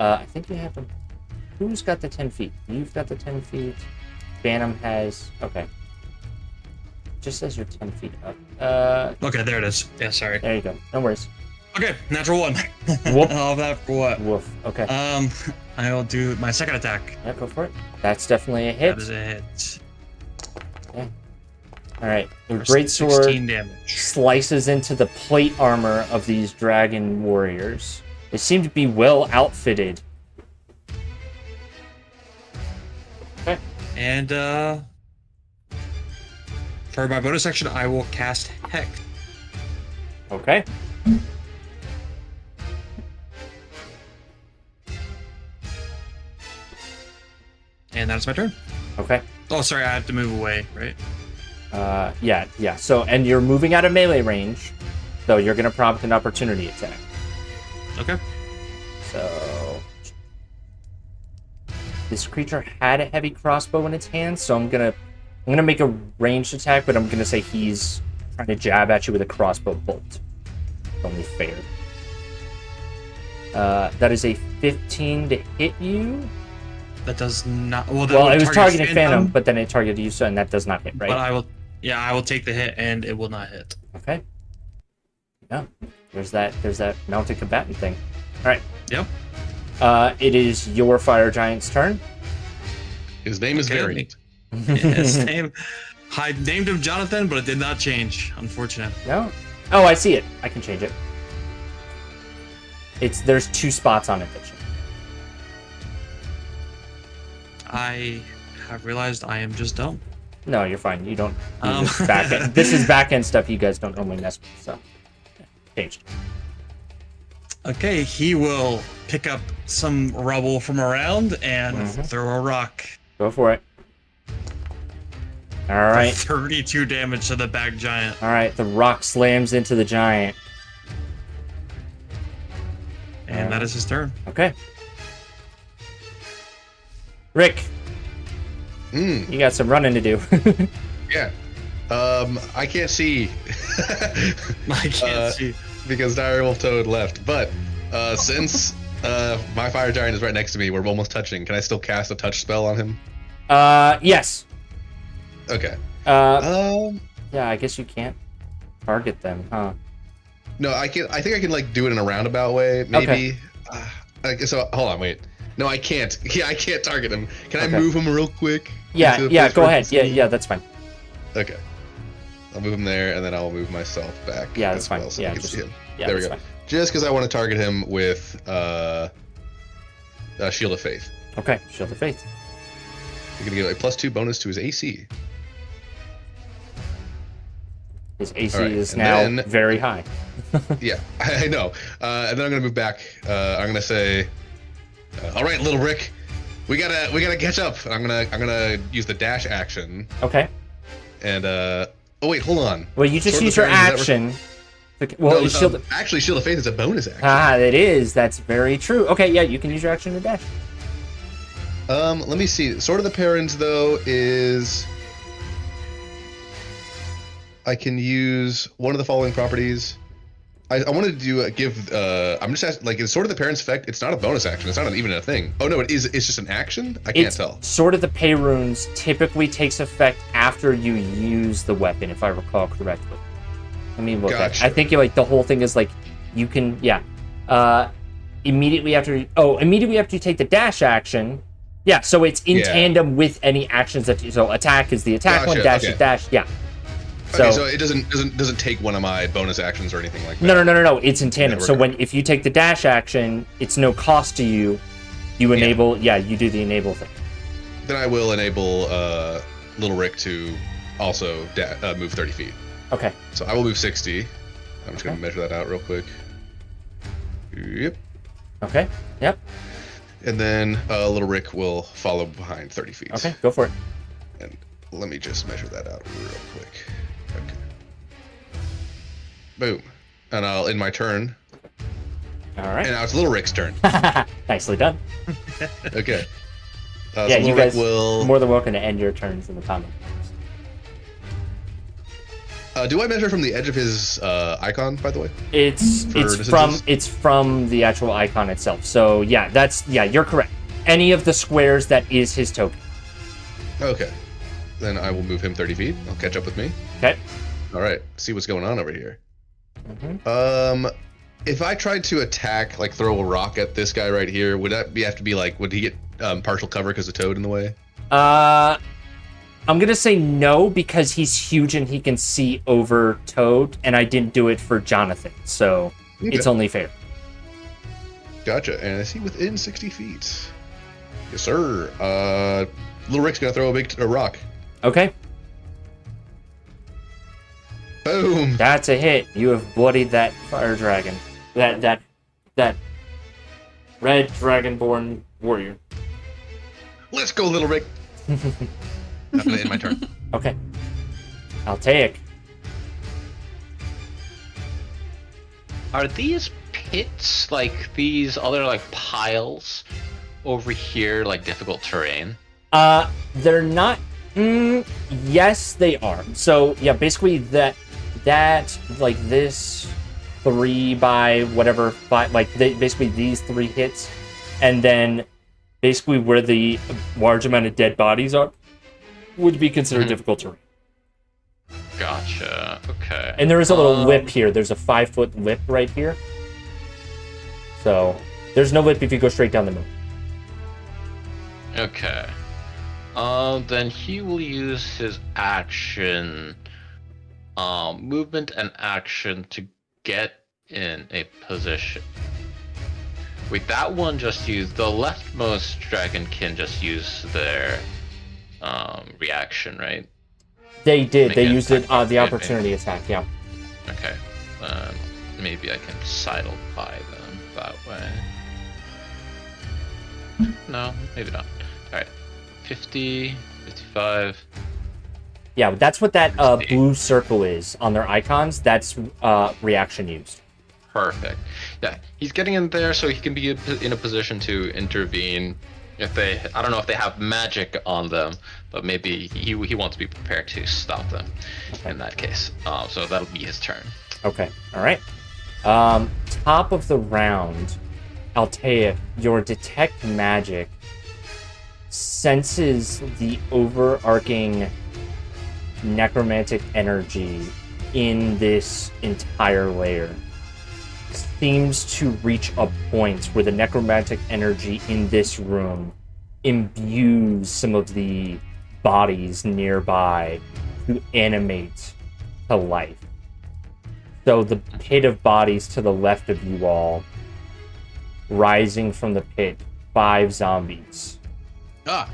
I think you have them. Who's got the 10 feet? You've got the 10 feet. Phantom has. Okay. Just says you're 10 feet up. Okay, there it is. Yeah, sorry. There you go. No worries. Okay, natural 1. Whoop. I'll have that for what? Woof. Okay. I will do my second attack. Yeah, go for it. That's definitely a hit. That is a hit. All right. Your For great sword 16 damage. slices into the plate armor of these dragon warriors. They seem to be well outfitted. Okay. And for my bonus action, I will cast Hex. Okay. And that is my turn. Okay. Oh, sorry, I have to move away, right? Yeah. So, and you're moving out of melee range, so you're gonna prompt an opportunity attack. Okay. So, this creature had a heavy crossbow in its hand, so I'm gonna make a ranged attack, but I'm gonna say he's trying to jab at you with a crossbow bolt. Only fair. That is a 15 to hit you. That does not. Well, that Well, would it was target targeting Phantom, but then it targeted you, so and that does not hit, right? But I will. Yeah, I will take the hit, and it will not hit. Okay. Yeah. There's that mounted combatant thing. All right. Yep. It is your fire giant's turn. His name is Okay. variant. His name. I named him Jonathan, but it did not change. Unfortunate. No. Oh, I see it. I can change it. There's 2 spots on it that change. I have realized I am just dumb. No, you're fine. You don't. Um. This is back end. This is back end stuff you guys don't normally mess with. So, yeah, changed. Okay, he will pick up some rubble from around and throw a rock. Go for it. All right. 32 damage to the back giant. All right. The rock slams into the giant. And that is his turn. Okay. Rick, Mm, you got some running to do. yeah. I can't see. I can't see. Because Direwolf Toad left. But since my fire giant is right next to me, we're almost touching. Can I still cast a touch spell on him? Yes. Okay. Yeah, I guess you can't target them, huh? No, I can. I think I can like do it in a roundabout way, maybe. So hold on, wait. No, I can't. Yeah, I can't target him. Can I move him real quick? Yeah, into a yeah. place Go where I ahead. can Yeah, see? yeah. That's fine. Okay. I'll move him there, and then I'll move myself back. Yeah, that's as fine. well, so Yeah, I can just- see him. Yeah, There we that's go. fine. Just because I want to target him with Shield of Faith. Okay, Shield of Faith. You're gonna get a +2 bonus to his AC. His AC All right, is and now then- very high. Yeah, I know. And then I'm gonna move back. I'm gonna say, "All right, little Rick, we gotta catch up." I'm gonna use the dash action. Okay. And oh wait, hold on. Well, you just Sword of use the your Parents, is that action. Well, No, Shield. actually, Shield of Faith is a bonus action. It is. That's very true. Okay, yeah, you can use your action to dash. Let me see. Sword of the Parents though is I can use one of the following properties. I wanted to do give. I'm just asking, like, in Sword of the Parents effect, it's not a bonus action. It's not even a thing. Oh no, it is. It's just an action. I can't tell. Sword of the Pay runes typically takes effect after you use the weapon, if I recall correctly. Let me look at. Gotcha. I think like the whole thing is like you can immediately after you take the dash action. Yeah, so it's in tandem with any actions that you, so attack is the attack one, dash is dash. Yeah. Okay, so it doesn't take one of my bonus actions or anything like that. No. It's in tandem. Yeah, So if you take the dash action, it's no cost to you. You enable. Yeah, you do the enable thing. Then I will enable Little Rick to also move 30 feet. Okay. So I will move 60. I'm just gonna measure that out real quick. Yep. Okay. Yep. And then Little Rick will follow behind 30 feet. Okay. Go for it. And let me just measure that out real quick. Okay. Boom. And I'll end my turn. All right. And now it's Little Rick's turn. Nicely done. Okay. Yeah, so you Little guys Rick will. more than welcome to end your turns in the comments. Do I measure from the edge of his icon, by the way? It's from the actual icon itself. So yeah, you're correct. Any of the squares that is his token. Okay. Then I will move him 30 feet. He'll catch up with me. Okay. All right. See what's going on over here. Mm-hmm. If I tried to attack, like throw a rock at this guy right here, would that have to be like, would he get partial cover because of Toad in the way? I'm gonna say no because he's huge and he can see over Toad, and I didn't do it for Jonathan, so it's only fair. Gotcha. And I see within 60 feet. Yes, sir. Little Rick's gonna throw a rock. Okay. Boom. That's a hit. You have bloodied that fire dragon. That red dragonborn warrior. Let's go, Little Rick. I'm gonna end my turn. Okay. I'll take. Are these pits, like these other like piles over here, like difficult terrain? They're not. Yes, they are. So yeah, basically that, like this 3 by whatever, 5, like basically these 3 hits, and then basically where the large amount of dead bodies are would be considered difficult terrain. Gotcha. Okay. And there is a little lip here. There's a 5-foot lip right here. So there's no lip if you go straight down the middle. Okay. Then he will use his action, movement and action to get in a position. Wait, that one just used, the leftmost dragonkin just used their reaction, right? They did. Make They an used it attack, the right? opportunity attack, yeah. Okay. Maybe I can sidle by them that way. No, maybe not. Alright. 50, 55. Yeah, that's what that 60. blue circle is on their icons. That's reaction used. Perfect. Yeah, he's getting in there so he can be in a position to intervene. If they, I don't know if they have magic on them, but maybe he wants to be prepared to stop them in that case. So that'll be his turn. Okay, all right. Top of the round, Altea, your detect magic senses the overarching necromantic energy in this entire layer. Seems to reach a point where the necromantic energy in this room imbues some of the bodies nearby to animate to life. So the pit of bodies to the left of you all, rising from the pit, 5 zombies Ah.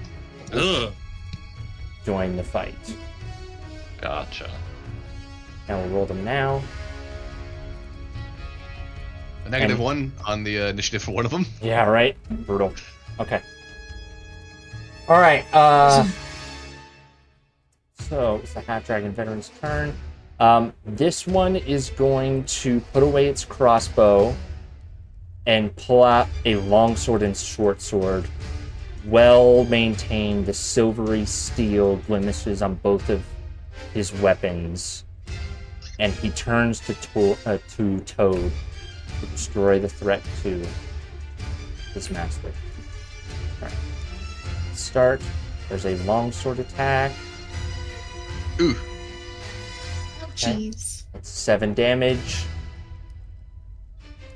Ugh. join the fight. Gotcha. And we'll roll them now. A -1 on the initiative for one of them. Yeah, right? Brutal. Okay. All right. So it's the Half Dragon Veteran's turn. This one is going to put away its crossbow and pull out a longsword and short sword. Well maintained. The silvery steel blemishes on both of his weapons, and he turns to Toad to destroy the threat to his master. All right. Start. There's a longsword attack. Ooh. Oh, jeez. That's 7 damage.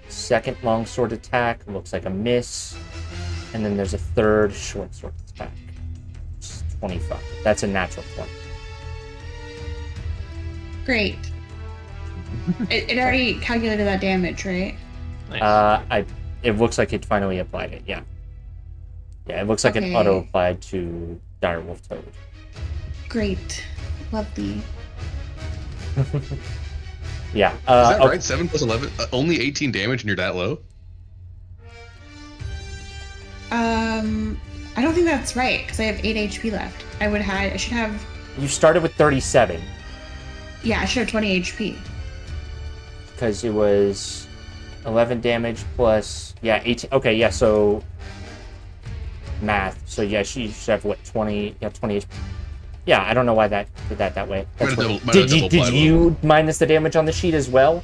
Second longsword attack looks like a miss. And then there's a third short sword attack. It's 25. That's a natural 20. Great. It already calculated that damage, right? Nice. It looks like it finally applied it, yeah. Yeah, it looks like it Okay. auto-applied to Direwolf Toad. Great. Lovely. Yeah. Is that okay. right? 7 plus 11? Only 18 damage and you're that low? I don't think that's right because I have 8 HP left. I should have. You started with 37, Yeah, I should have 20 HP. because it was 11 damage plus, yeah, 18. Okay, yeah, so math. So yeah, she should have what, 20? Yeah, 20 HP. Yeah, I don't know why that did that way. That's Might have what- double- might have did double you minus the damage on the sheet as well?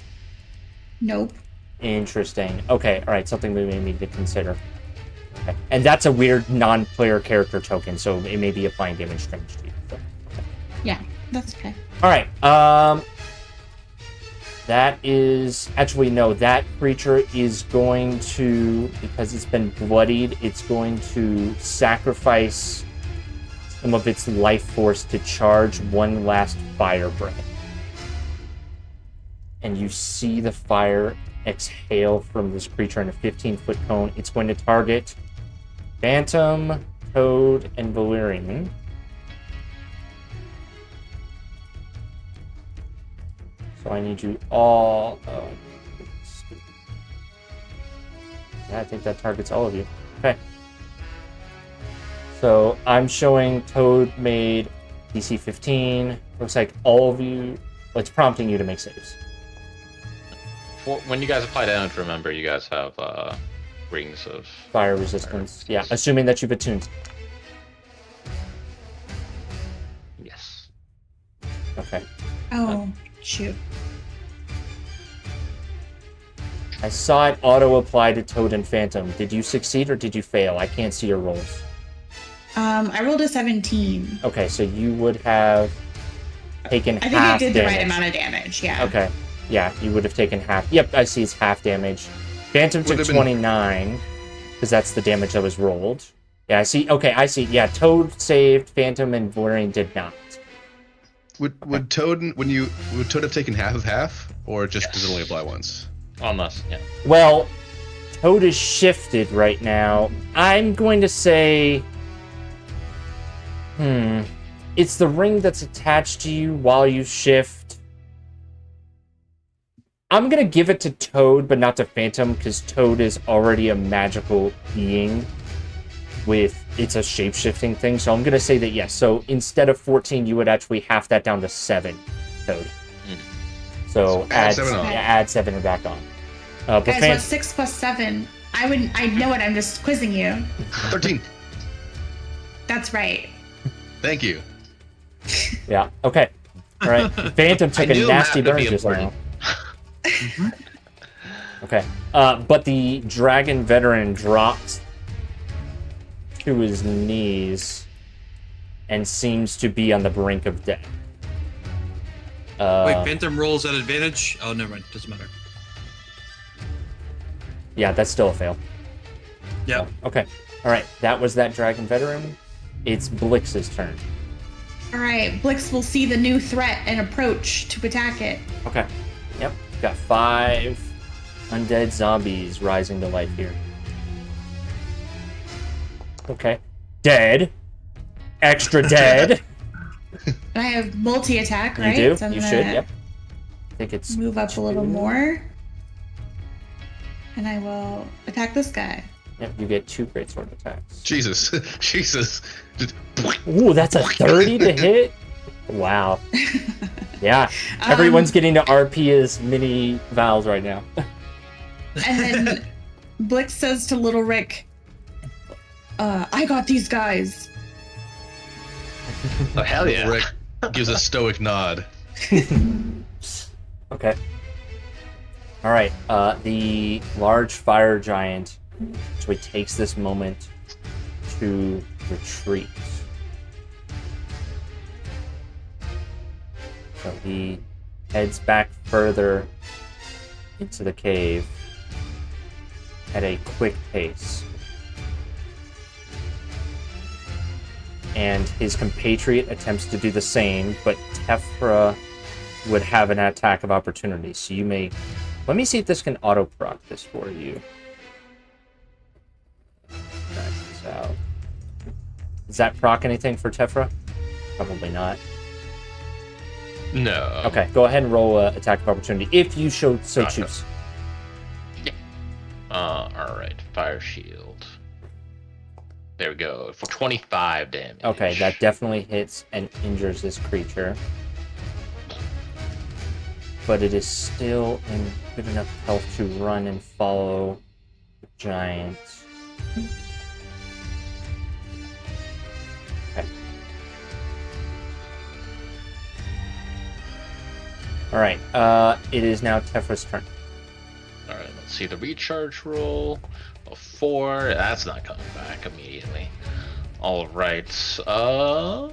Nope. Interesting. Okay, all right, something we may need to consider. Okay. And that's a weird non-player character token, so it may be applying damage strange to you. So, okay. Yeah, that's okay. All right. That is actually no. That creature is going to, because it's been bloodied, it's going to sacrifice some of its life force to charge one last fire breath. And you see the fire exhale from this creature in a 15-foot cone. It's going to target Phantom, Toad, and Valerian. So I need you all. Oh, stupid. Yeah, I think that targets all of you. Okay. So I'm showing Toad made DC 15. Looks like all of you. Well, it's prompting you to make saves. When you guys apply damage, remember you guys have rings of Fire resistance. Yeah, assuming that you've attuned. yes. Okay. Oh, Shoot. I saw it auto-apply to Toad and Phantom. Did you succeed or did you fail? I can't see your rolls. I rolled a 17. Okay, so you would have taken I think half I did the damage. right amount of damage, yeah. Okay. Yeah, you would have taken half. Yep, I see it's half damage. Phantom took Would've been- 29, because that's the damage that was rolled. Yeah, I see. Okay, I see. Yeah, Toad saved, Phantom and Valerian did not. Would Toad have taken half, or just does it only apply once? On us, yeah. Well, Toad is shifted right now. I'm going to say... It's the ring that's attached to you while you shift. I'm going to give it to Toad, but not to Phantom, because Toad is already a magical being. It's a shape-shifting thing, so I'm going to say that yes. So instead of 14, you would actually half that down to 7, Toad. So add 7 on. add 7 back on. But Guys, what's 6 plus 7? I know it, I'm just quizzing you. 13. That's right. Thank you. Yeah, okay. All right. Phantom took I a knew nasty math would burn be just now. important. Okay. But the dragon veteran dropped to his knees and seems to be on the brink of death. Wait, Phantom rolls at advantage? Oh, never mind. Doesn't matter. Yeah, that's still a fail. Yeah. Okay. All right. That was that dragon veteran. It's Blix's turn. All right, Blix will see the new threat and approach to attack it. Okay. Yep. Got 5 undead zombies rising to life here. Okay. Dead. Extra dead. And I have multi-attack, You right? do. So I'm You gonna should. Yep. I think it's move up a little 2. more. And I will attack this guy. Yep. You get 2 greatsword attacks. Jesus. Jesus. Just, Ooh, that's a 30 to hit. Wow. Yeah. Everyone's getting to RP as mini Vals right now. And then Blix says to Little Rick, I got these guys. Oh, hell yeah. Rick gives a stoic nod. Okay. All right. The large fire giant actually takes this moment to retreat. So he heads back further into the cave at a quick pace. And his compatriot attempts to do the same, but Tefra would have an attack of opportunity. So you may... Let me see if this can auto-proc this for you. Check this out. Does that proc anything for Tefra? Probably not. No. Okay, go ahead and roll an attack of opportunity, if you so Gotcha. choose. Alright. Fire shield. There we go. For 25 damage. Okay, that definitely hits and injures this creature. But it is still in good enough health to run and follow the giant. Okay. Alright, it is now Tefra's turn. Alright, let's see the recharge roll. A 4. That's not coming back immediately. Alright. I'll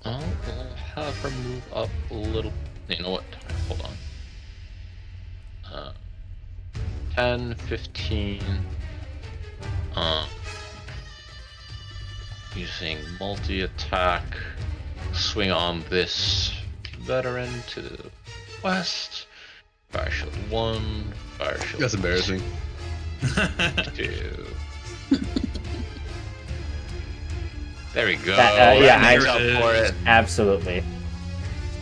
have her move up a little. You know what? Hold on. 10, 15. Using multi-attack. Swing on this veteran to the west. Fire shield 1. Fire shield That's embarrassing. 2. There we go. Yeah, That makes I- up for it. Absolutely.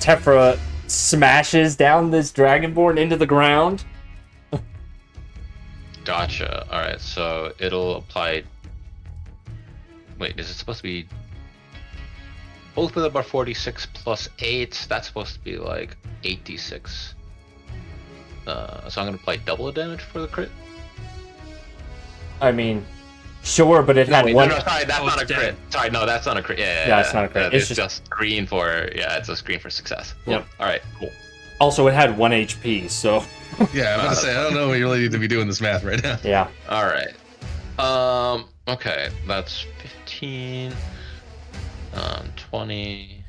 Tefra smashes down this dragonborn into the ground. Gotcha. Alright, so it'll apply. Wait, is it supposed to be. Both of them are 46 plus 8. That's supposed to be like 8d6. So I'm gonna apply double the damage for the crit. I mean, Sure, but it had Wait, one. no, sorry, that's Oh, not a it's crit. dead. Sorry, no, that's not a crit. Yeah, it's not a crit. It's It's just screen for it's a screen for success. Cool. Yep. All right, cool. Also, it had 1 HP, so Yeah, I'm about to say I don't know. We really need to be doing this math right now. yeah. All right. Okay, that's 15, 20,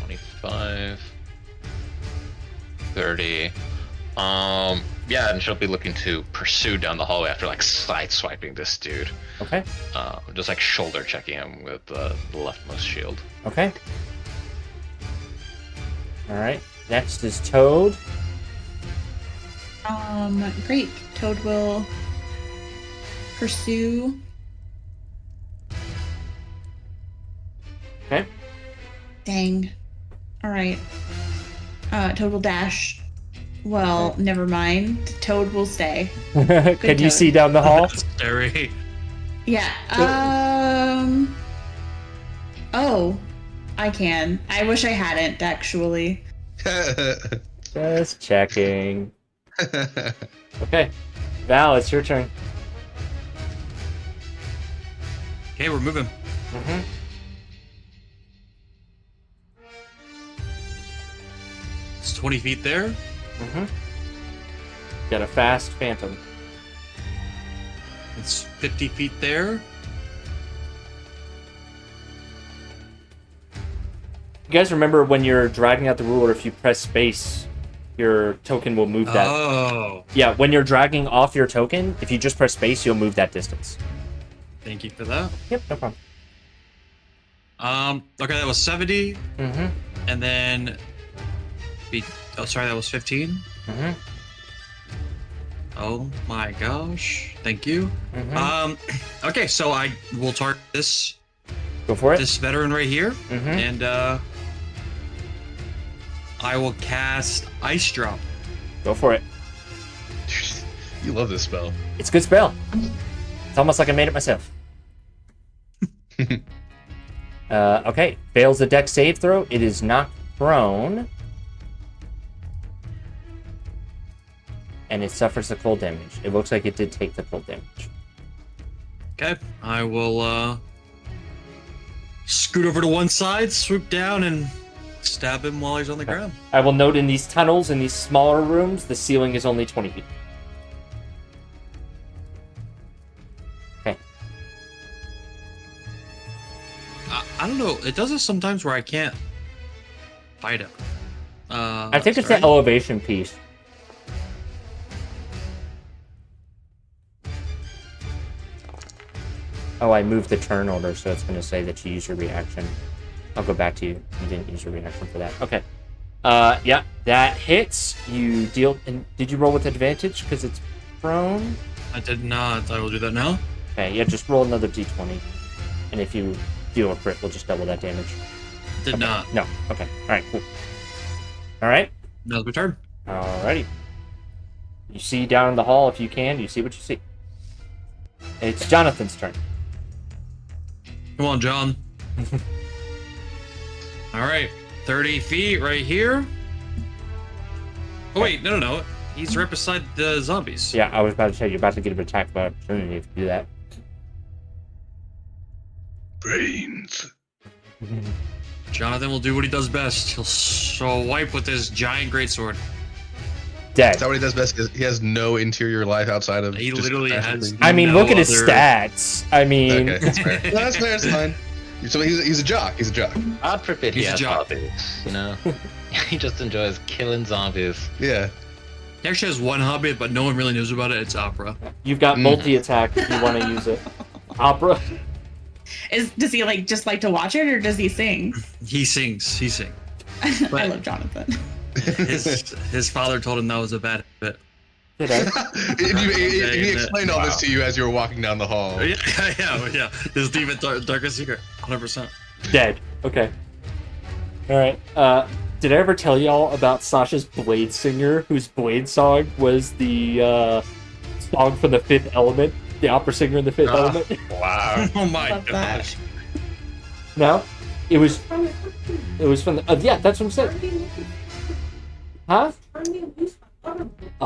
25, 30. Yeah, and she'll be looking to pursue down the hallway after like side swiping this dude. Okay. Just like shoulder checking him with the leftmost shield. Okay. All right. Next is Toad. Great. Toad will pursue. Okay. Dang. All right. Toad will dash. Well, never mind. Toad will stay. Can you Toad. see down the hall? Scary. Yeah. Oh, I can. I wish I hadn't actually. Just checking. Okay. Val, it's your turn. Okay, we're moving. Mm-hmm. It's 20 feet there. Mm-hmm. Got a fast phantom. It's 50 feet there. You guys remember when you're dragging out the ruler, if you press space, your token will move that. Oh, Yeah, when you're dragging off your token, if you just press space, you'll move that distance. thank you for that. Yep, no problem. Okay, that was 70, Mm-hmm. and then oh, sorry, that was 15. Mm-hmm. Oh my gosh, thank you. Mm-hmm. Okay, so I will target this Go for it. veteran right here, Mm-hmm. and I will cast Ice Drop. Go for it. You love this spell. It's a good spell. It's almost like I made it myself. Okay. Fails the dex save throw. It is not prone. And it suffers the cold damage. It looks like it did take the cold damage. Okay, I will scoot over to one side, swoop down, and stab him while he's on the ground. I will note in these tunnels, in these smaller rooms, the ceiling is only 20 feet. Okay. I don't know. It does this sometimes where I can't fight him. I think it's sorry. the elevation piece. Oh, I moved the turn order, so it's going to say that you use your reaction. I'll go back to you. You didn't use your reaction for that. Okay. Yeah, that hits. You deal... And did you roll with advantage because it's prone? I did not. I will do that now. Okay, yeah, just roll another d20. And if you deal a crit, we'll just double that damage. Did Okay. not. No. Okay. All right, cool. All right. Now's my turn. Alrighty. You see down in the hall if you can. You see what you see. It's Jonathan's turn. Come on, John. All right, 30 feet right here. Oh wait, no. He's right beside the zombies. Yeah, I was about to say you're about to get an attack of opportunity if you do that. Brains. Jonathan will do what he does best. He'll swipe with his giant greatsword. Dead. Is that what he does best? 'Cause he has no interior life outside of. He just literally passively- has. I mean, no look at his other- stats. I mean, Okay, that's fair. No, that's fair. That's fine. So he's a jock. He's a jock. I'd forbid he He's a has jock. hobbies, you know? He just enjoys killing zombies. Yeah. He actually has one hobby, but no one really knows about it. It's opera. you've got multi-attack if you want to use it. Opera. Does he just like to watch it, or does he sing? He sings. I But- love Jonathan. His father told him that was a bad habit. Did I? He explained all this to you as you were walking down the hall. Yeah. His demon darkest secret, 100%. Dead. Okay. All right. Did I ever tell y'all about Sasha's Blade Singer, whose Blade song was the song from the Fifth Element, the opera singer in the Fifth Element? Wow. Oh my Love that. gosh. No, it was from the. Yeah, that's what I'm saying. Huh?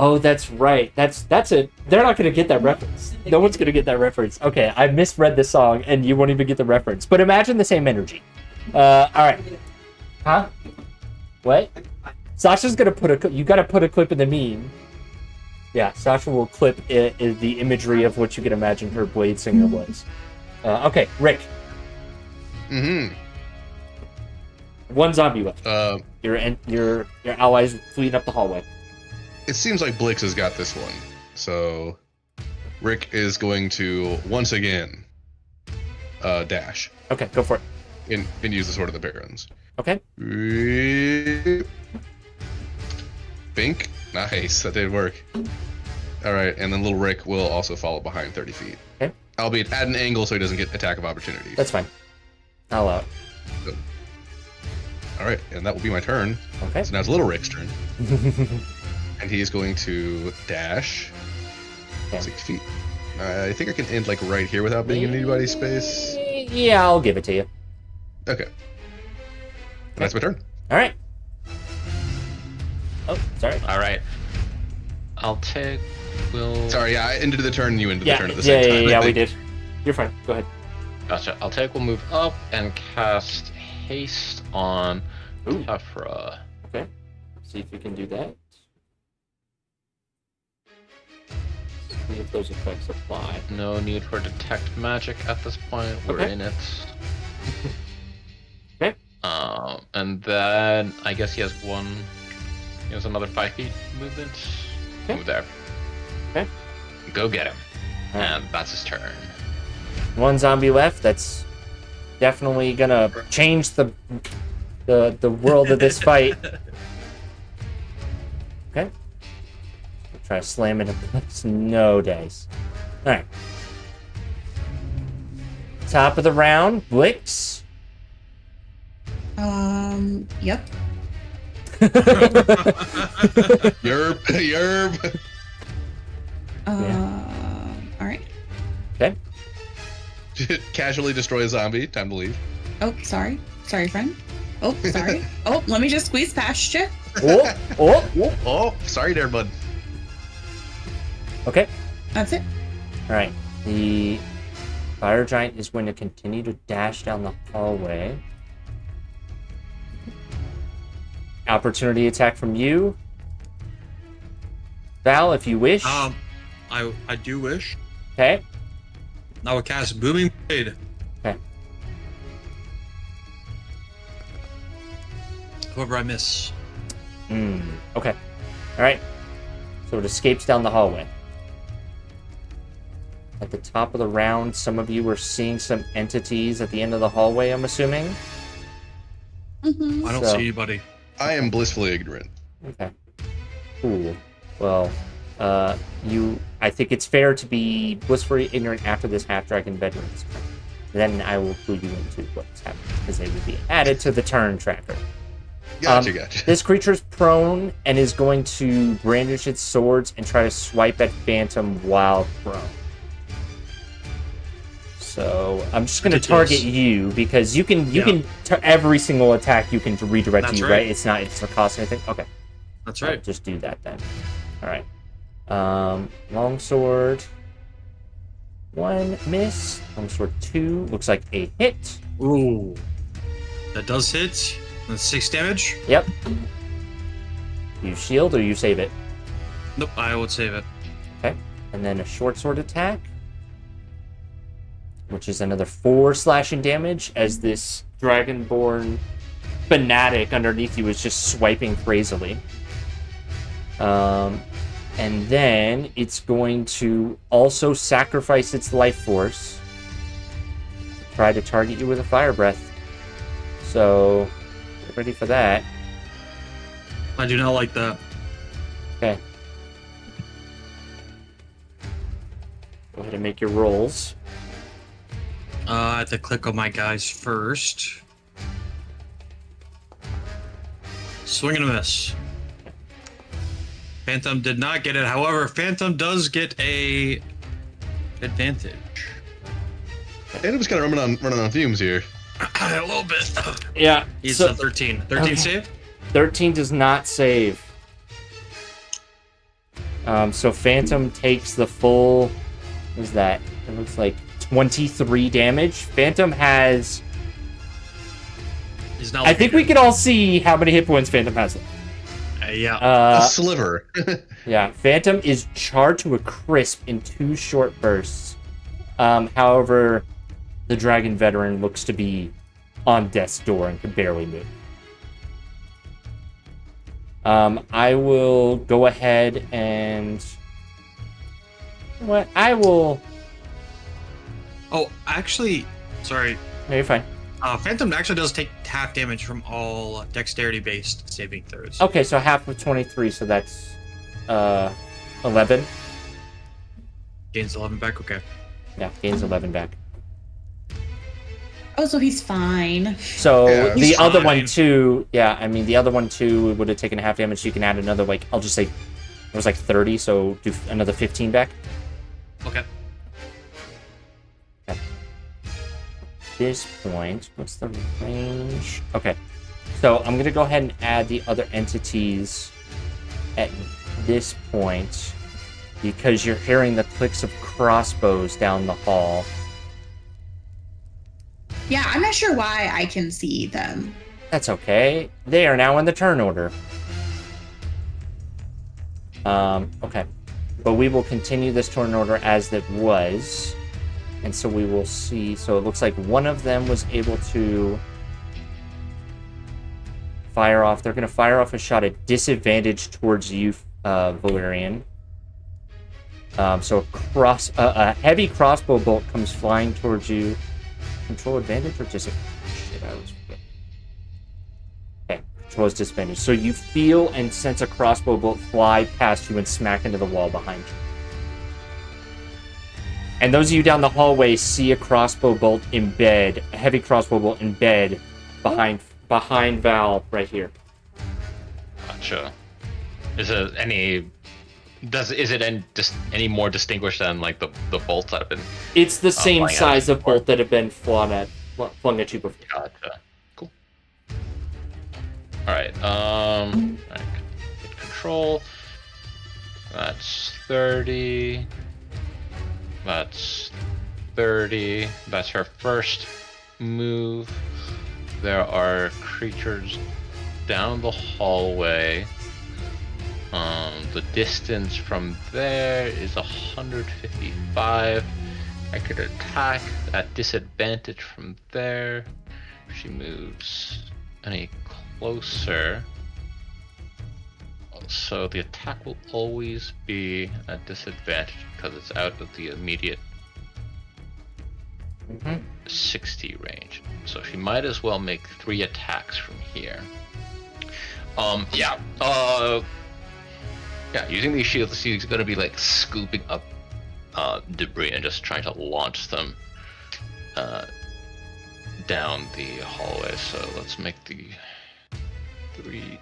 Oh, that's right. That's it. They're not gonna get that reference. No one's gonna get that reference. Okay, I misread the song, and you won't even get the reference. But imagine the same energy. All right. Huh? What? Sasha's gonna you gotta put a clip in the meme. Yeah, Sasha will clip the imagery of what you can imagine her Blade Singer was. Okay, Rick. Mm-hmm. One zombie left. Your allies fleeing up the hallway. It seems like Blix has got this one. So Rick is going to once again dash. Okay, go for it. And use the Sword of the Barons. Okay. Bink. Nice. That did work. Alright, and then little Rick will also follow behind 30 feet. Okay. Albeit at an angle so he doesn't get attack of opportunity. That's fine. I'll allow it. Good. Alright, and that will be my turn. Okay. So now it's little Rick's turn. And he is going to dash 6 feet. I think I can end like right here without being in anybody's space. Yeah, I'll give it to you. Okay. And that's my turn. All right. Oh, sorry. All right. I'll take. Sorry, yeah, I ended the turn and you ended the turn at the yeah, same time. Yeah, we did. You're fine. Go ahead. Gotcha. I'll take. We'll move up and cast haste on Tefra. Okay. See if you can do that. See if those effects apply. No need for detect magic at this point. We're in it. Okay. And then I guess he has another 5 feet movement. Okay. Move there. Okay. Go get him. All right. And that's his turn. One zombie left. That's definitely gonna change the world of this fight. Okay. Try to slam it in place. No dice. All right. Top of the round, Blix. Yep. Yerb. All right. Okay. Casually destroy a zombie. Time to leave. Oh, sorry. Sorry, friend. Oh, sorry. Oh, let me just squeeze past you. Oh, sorry there, bud. Okay. That's it. All right. The fire giant is going to continue to dash down the hallway. Opportunity attack from you, Val, if you wish. I do wish. Okay. I will cast Booming Blade. Okay. However, I miss. Okay. All right. So it escapes down the hallway. At the top of the round, some of you were seeing some entities at the end of the hallway, I'm assuming. Mm-hmm. I don't see anybody. I am blissfully ignorant. Okay. Cool. Well, I think it's fair to be blissfully ignorant after this half-dragon veterans. Then I will clue you into what's happening, because they will be added to the turn tracker. Gotcha. This creature is prone and is going to brandish its swords and try to swipe at Phantom while prone. So I'm just going to target you because you can every single attack you can redirect That's to you, right? It's not cost anything. Okay, that's right. I'll just do that then. All right. Longsword 1 miss. Longsword 2 looks like a hit. Ooh, that does hit. That's 6 damage. Yep. You shield or you save it. Nope, I would save it. Okay, and then a short sword attack, which is another 4 slashing damage as this dragonborn fanatic underneath you is just swiping crazily. And then it's going to also sacrifice its life force to try to target you with a fire breath. So, get ready for that. I do not like that. Okay. Go ahead and make your rolls. I have to click on my guys first. Swing and a miss. Phantom did not get it. However, Phantom does get a advantage. Phantom's kind of running on fumes here. A little bit. Yeah. He's a 13. 13 okay. save? 13 does not save. So Phantom takes the full. What is that? It looks like 23 damage. Phantom has. He's now I think we can all see how many hit points Phantom has. yeah. A sliver. Yeah, Phantom is charged to a crisp in 2 short bursts. However, the Dragon Veteran looks to be on death's door and can barely move. I will go ahead and... What? I will... Oh, actually, sorry. No, you're fine. Phantom actually does take half damage from all dexterity-based saving throws. Okay, so half of 23, so that's 11. Gains 11 back. Okay. Yeah, gains 11 back. Oh, so he's fine. So Yeah, the he's other fine. one too, yeah, I mean the other one too would have taken half damage, so you can add another, like, I'll just say it was like 30, so do another 15 back. Okay. At this point, what's the range? Okay, so I'm gonna go ahead and add the other entities at this point because you're hearing the clicks of crossbows down the hall. Yeah, I'm not sure why I can see them. That's okay. They are now in the turn order. Okay. But we will continue this turn order as it was. And so we will see. So it looks like one of them was able to fire off. They're going to fire off a shot at disadvantage towards you, Valerian. So a heavy crossbow bolt comes flying towards you. Control advantage or disadvantage? Shit, I always forget. Okay, control is disadvantage. So you feel and sense a crossbow bolt fly past you and smack into the wall behind you. And those of you down the hallway see a crossbow bolt embed, a heavy crossbow bolt embed behind Val right here. Gotcha. Is it any more distinguished than like the bolts that have been? It's the same flying at size you of before? bolt that have been flung at you before. Gotcha. Cool. All right. Get control. That's 30. That's 30. That's her first move. There are creatures down the hallway. The distance from there is 155. I could attack at disadvantage from there. If she moves any closer. So the attack will always be at disadvantage because it's out of the immediate 60 range. So she might as well make 3 attacks from here. Using these shields, she's gonna be like scooping up debris and just trying to launch them down the hallway. So let's make the 3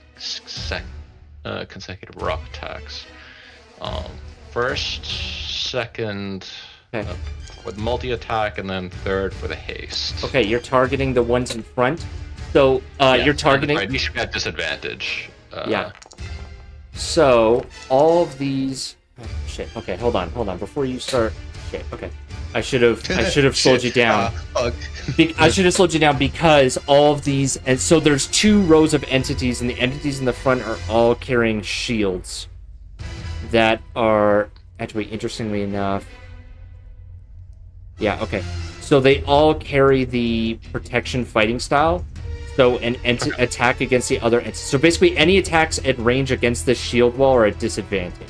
consecutive rock attacks. First, second, Okay. with multi-attack, and then third for the haste. Okay, you're targeting the ones in front. So you're targeting. Right, these should be at disadvantage. Yeah. So all of these. Oh, shit. Okay, hold on. Before you start. Shit. Okay. I should have slowed you down. I should have slowed you down because all of these, and so there's 2 rows of entities, and the entities in the front are all carrying shields that are actually, interestingly enough. Yeah. Okay. So they all carry the protection fighting style. So an attack against the other entity. So basically, any attacks at range against this shield wall are at disadvantage.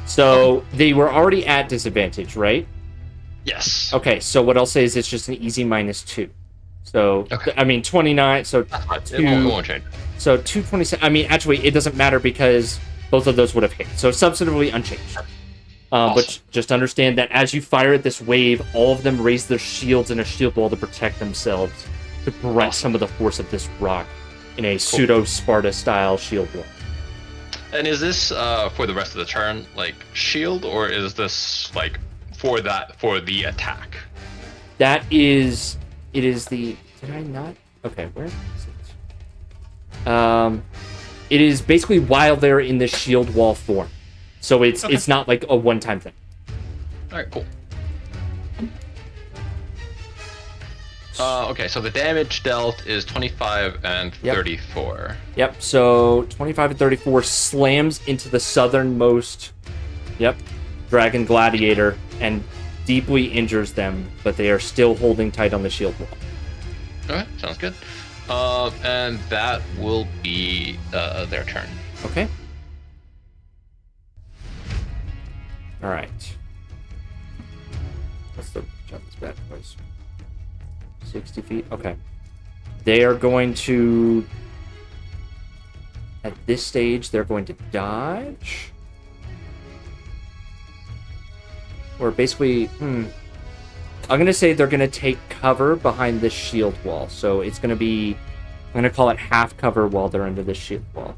So they were already at disadvantage, right? Yes. Okay, so what I'll say is it's just an easy -2. So, Okay. I mean, 29, so That's fine. Two- It won't change. so 227. I mean, actually, it doesn't matter because both of those would have hit. So substantively unchanged. But Awesome. just understand that as you fire at this wave, all of them raise their shields in a shield wall to protect themselves, to prevent some of the force of this rock in a pseudo-Sparta style shield wall. And is this for the rest of the turn, like shield, or is this like for the attack? It is the, did I not? Okay, where is it? It is basically while they're in the shield wall form. So it's Okay. it's not like a one-time thing. All right, cool. Okay, so the damage dealt is 25 and Yep. 34. Yep. So 25 and 34 slams into the southernmost. Yep. Dragon Gladiator and deeply injures them, but they are still holding tight on the shield wall. Okay, sounds good. And that will be their turn. Okay. All right. What's the jump is bad place? 60 feet. Okay. They are going to. At this stage, they're going to dodge. Or basically, I'm going to say they're going to take cover behind this shield wall. So it's going to be, I'm going to call it half cover while they're under this shield wall.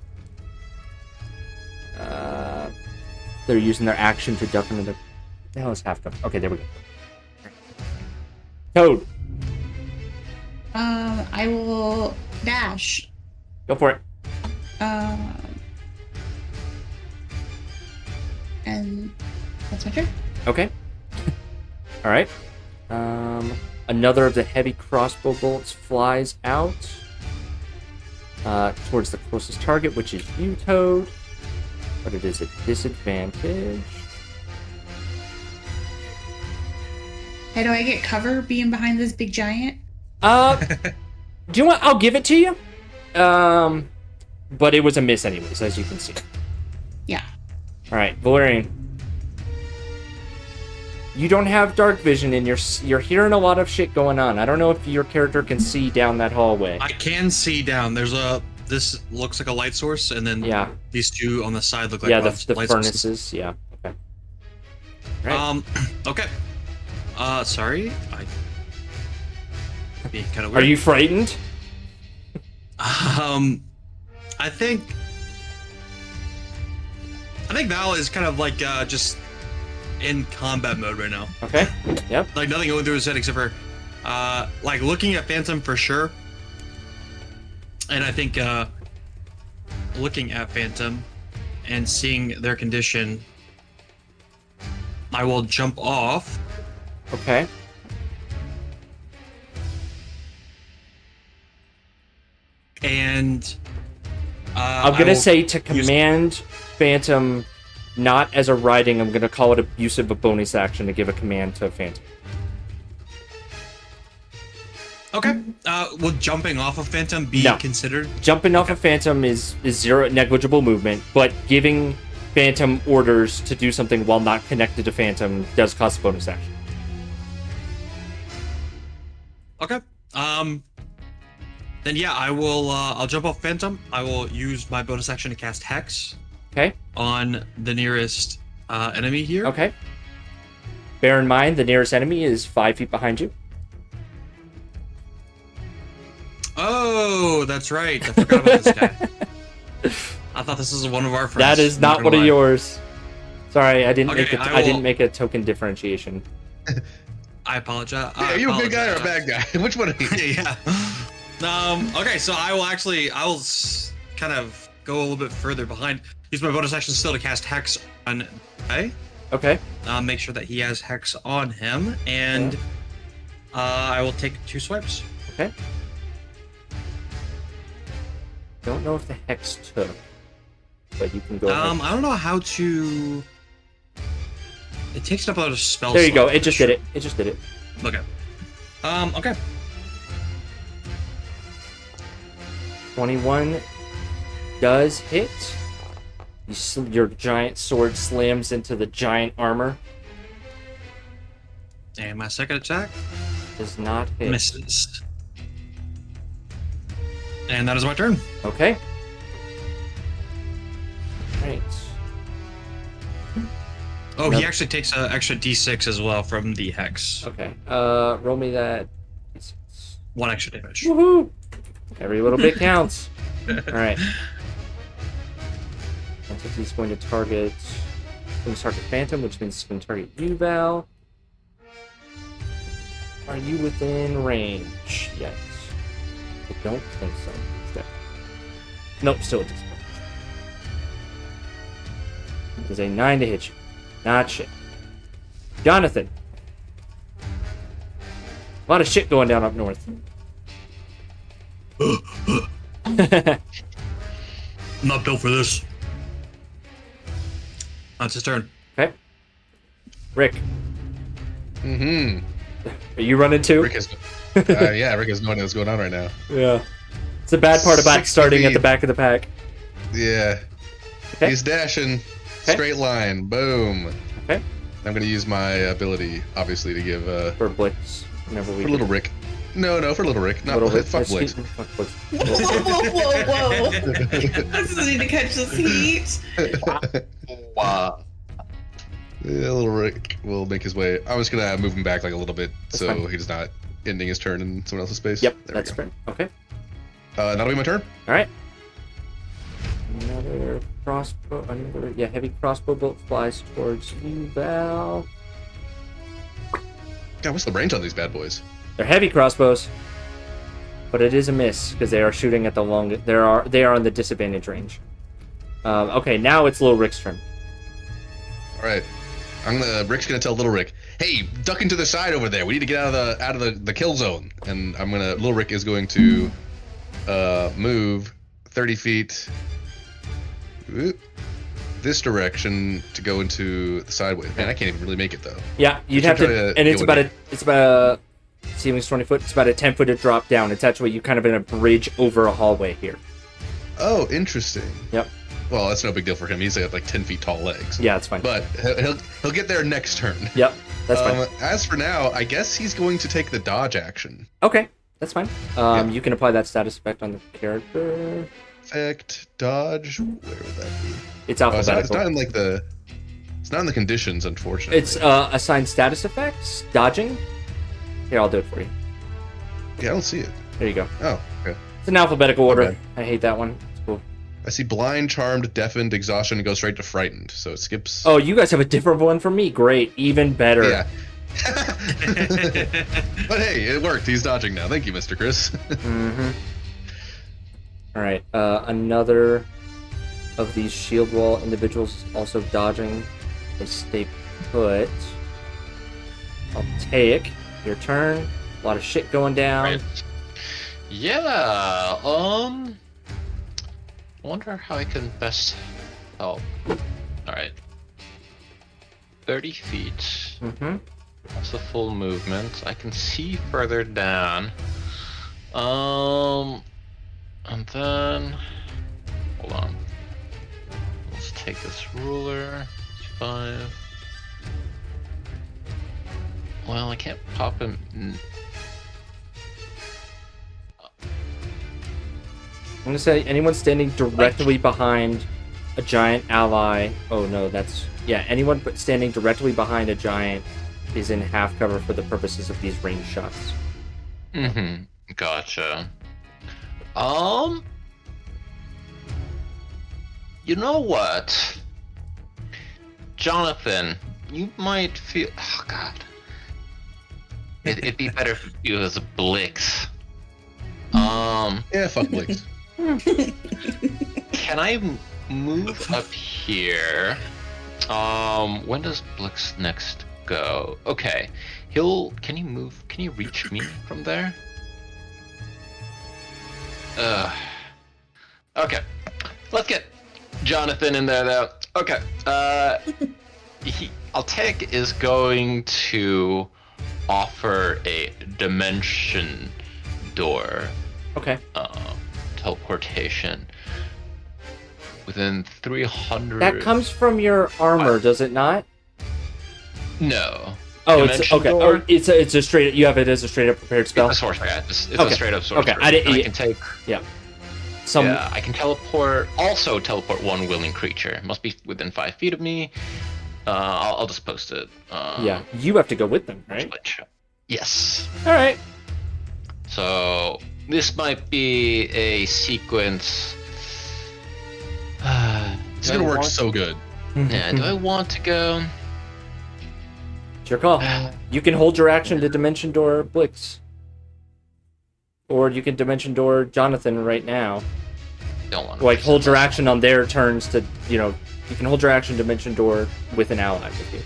They're using their action to duck into the... What the hell is half cover? Okay, there we go. Toad, I will dash. go for it. And that's my turn. Okay. All right. Another of the heavy crossbow bolts flies out towards the closest target, which is you, Toad. But it is a disadvantage. Hey, do I get cover being behind this big giant? Do you want? I'll give it to you. But it was a miss anyways, as you can see. Yeah. All right, Valerian. You don't have dark vision, and you're hearing a lot of shit going on. I don't know if your character can see down that hallway. I can see down. This looks like a light source, and then Yeah. these two on the side look like Yeah, the light furnaces. sources. Yeah. Okay. Right. Okay. Sorry. Be kind of Are weird. you frightened? I think Val is kind of like just in combat mode right now. Okay. Yep. Like nothing going through his head except for like looking at Phantom for sure. And I think looking at Phantom and seeing their condition, I will jump off. Okay. And I'm I gonna will say to use- command Phantom, not as a riding. I'm gonna call it use of a bonus action to give a command to Phantom. Okay. Will jumping off of Phantom be No. considered? Jumping off of Phantom is zero negligible movement, but giving Phantom orders to do something while not connected to Phantom does cost a bonus action. Okay. Then yeah, I will. I'll jump off Phantom. I will use my bonus action to cast Hex Okay. on the nearest enemy here. Okay. Bear in mind the nearest enemy is 5 feet behind you. Oh, that's right. I forgot about this guy. I thought this was one of our friends. That is not one of yours. Sorry, I didn't Okay, make I I didn't will- make a token differentiation. I apologize. Yeah, are you a good guy or a bad guy? Which one are you? Yeah. Okay, so I will kind of go a little bit further behind. Use my bonus action still to cast Hex on Guy. Okay. Make sure that he has Hex on him, and I will take 2 swipes. Okay. Don't know if the hex took, but you can go ahead. I don't know how to. It takes up a spell. There you go. slot, It just sure. did it. It just did it. Okay. Okay. 21 does hit. Your giant sword slams into the giant armor. And my second attack Does not hit. misses. And that is my turn. Okay. Right. Oh, Nope. he actually takes an extra D6 as well from the Hex. Okay. Roll me that. 1 extra damage. Woohoo! Every little bit counts. All right. Entity's going to target Phantom, which means it's going to target you, Val. Are you within range yet? I don't think so. Nope, still at disadvantage. Is a 9 to hit you. Not shit. Jonathan. A lot of shit going down up north. I'm not built for this. That's his turn. Okay. Rick, Mm-hmm. are you running too? Rick is. Yeah, Rick has no idea what's going on right now. Yeah. It's the bad part about 60 starting at the feet. back of the pack. Yeah. Okay. He's dashing. Okay. Straight line. Boom. Okay. I'm gonna use my ability, obviously, to give For Blitz. Whenever we for little Rick. No, for little Rick. Not Little Rick. fuck Blitz. Fuck Blitz. Whoa. I just need to catch this heat. Wow. Yeah, little Rick will make his way. I was gonna move him back like a little bit That's so fine. he's not ending his turn in someone else's space. Yep, There that's we go. fair. Okay. That'll be my turn. All right. Another crossbow. Heavy crossbow bolt flies towards you, Val. God, what's the range on these bad boys? They're heavy crossbows, but it is a miss because they are shooting at the long. They are on the disadvantage range. Okay, now it's Little Rick's turn. All right, Rick's gonna tell little Rick, "Hey, duck into the side over there. We need to get out of the kill zone." And little Rick is going to move 30 feet this direction to go into the sideways. Man, I can't even really make it though. Yeah, you'd I have should to, try to and it's deal about with a ceiling's 20 foot. It's about a 10 foot drop down. It's actually you kind of in a bridge over a hallway here. Oh, interesting. Yep. Well, that's no big deal for him. He's got like 10 feet tall legs. Yeah, it's fine. But he'll get there next turn. Yep, that's fine. As for now, I guess he's going to take the dodge action. Okay, that's fine. Yeah. You can apply that status effect on the character. Effect dodge. Where would that be? It's Oh, it's alphabetical. not in like the. It's not in the conditions, unfortunately. It's assigned status effects. Dodging. Here, I'll do it for you. Yeah, I don't see it. There you go. Oh, okay. It's in alphabetical order. Okay. I hate that one. It's cool. I see blind, charmed, deafened, exhaustion, and goes straight to frightened. So it skips. Oh, you guys have a different one from me. Great, even better. Yeah. But hey, it worked. He's dodging now. Thank you, Mr. Chris. Mm-hmm. All right. Another of these shield wall individuals is also dodging. They stay put. I'll take your turn. A lot of shit going down. Right. Yeah. I wonder how I can best help. All right. 30 feet. Mm-hmm. That's the full movement. I can see further down. And then hold on. Let's take this ruler. 5. Well, I can't pop him. I'm gonna say anyone standing directly behind a giant ally. Oh no, that's anyone standing directly behind a giant is in half cover for the purposes of these range shots. Mm-hmm. Gotcha. You know what? Jonathan, you might feel. Oh, God. It'd be better if you was a Blix. Yeah, fuck Blix. Can I move up here? When does Blix next go? Okay. Can he move? Can he reach me from there? Okay. Let's get Jonathan in there, though. Okay. Altek is going to offer a dimension door Okay. teleportation within 300. That comes from your armor, does it not? No. Oh, it's Dimension okay. door? Oh, it's a straight. You have it as a straight up prepared spell. It's a sorcery. Yeah, it's Okay. a straight up sorcery. Okay, I didn't- And I can take. Some. Yeah, I can teleport. Also teleport one willing creature. Must be within 5 feet of me. I'll just post it. Yeah, you have to go with them, right? Yes. All right. So this might be a sequence. It's gonna work so good. Yeah. Do I want to go? It's your call. You can hold your action to Dimension Door Blix. Or you can Dimension Door Jonathan right now. Don't want to. Like, hold your action on their turns to, You can hold your action Dimension Door with an ally with you.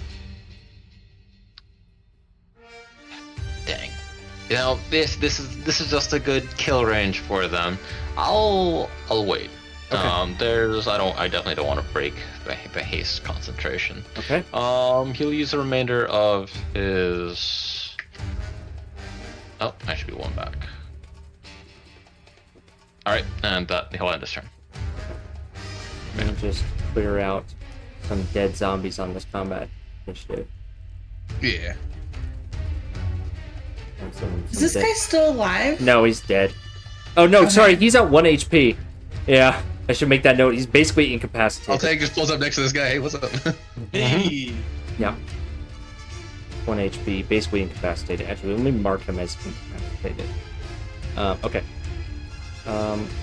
Dang. You know, this is just a good kill range for them. I'll wait. Okay. I definitely don't want to break the haste concentration. Okay. He'll use the remainder of his. Oh, I should be one back. All right, and he'll end his turn. I'm gonna just clear out some dead zombies on this combat initiative. Yeah. And some Is this dead- guy still alive? No, he's dead. Oh no, Okay. sorry, he's at 1 HP. Yeah, I should make that note. He's basically I'll incapacitated. take just pulls up next to this guy. Hey, what's up? Hey. Yeah. 1 HP, basically incapacitated. Actually, let me mark him as incapacitated. Okay.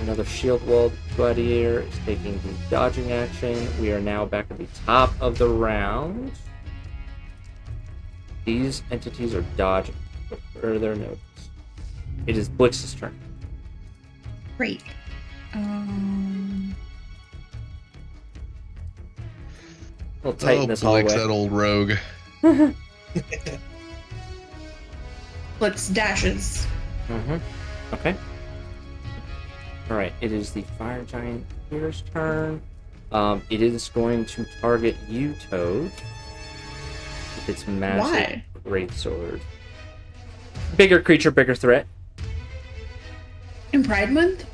Another shield wall gladiator is taking the dodging action. We are now back at the top of the round. These entities are dodging. Where are their notes? It is Blix's turn. Great. We'll tighten this Blix, hallway. that old rogue. Blitz dashes. Okay. Alright, it is the fire giant here's turn. It is going to target you, Toad. With its massive Why? greatsword. Bigger creature, bigger threat. In Pride Month?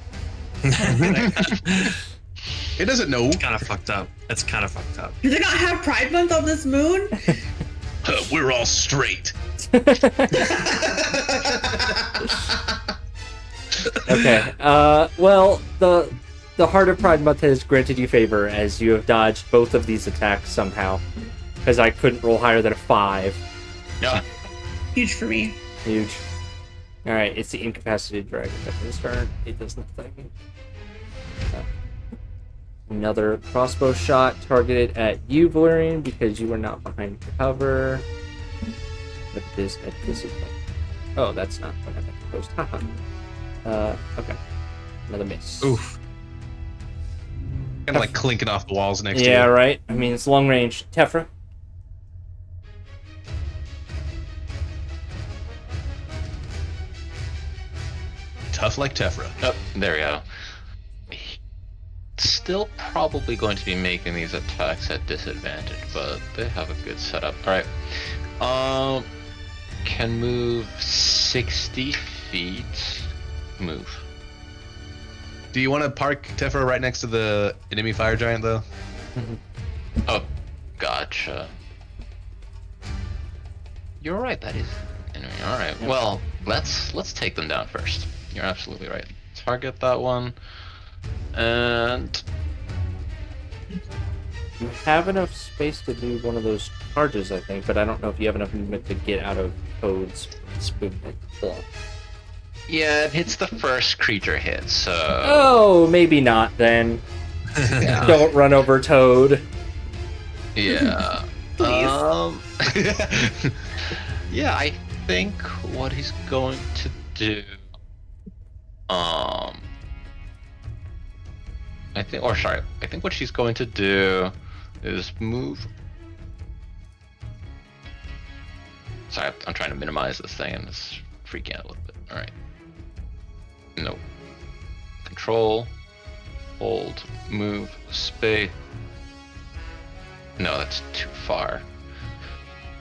It doesn't know. Kind of fucked up. It's kind of fucked up. Do they not have Pride Month on this moon? We're all straight. Okay. Well, the Heart of Pride Month has granted you favor as you have dodged both of these attacks somehow. Because I couldn't roll higher than a 5. Yeah. Huge for me. Huge. Alright, it's the incapacitated dragon that's turn. It does nothing. Another crossbow shot targeted at you, Valerian, because you were not behind cover. But this at disadvantage. Oh, that's not what I meant to post. Haha. Okay. Another miss. Oof. Kind of like clinking off the walls next to Yeah, you. right. I mean, it's long range. Tefra. Tough like Tefra. Oh, there we go. Still probably going to be making these attacks at disadvantage, but they have a good setup. Alright. Can move 60 feet. Move. Do you want to park Tefra right next to the enemy fire giant, though? Oh, gotcha. You're right, that is enemy. Alright, well, let's take them down first. You're absolutely right. Target that one. And You have enough space to do one of those charges, I think, but I don't know if you have enough movement to get out of Toad's movement. yeah, it hits the first creature hit, so Oh, maybe not then. yeah. Don't run over Toad. Yeah. Please. Yeah, I think what he's going to do. I think what she's going to do is move. Sorry, I'm trying to minimize this thing and it's freaking out a little bit. All right. No. Control. Hold. Move. Space. No, that's too far.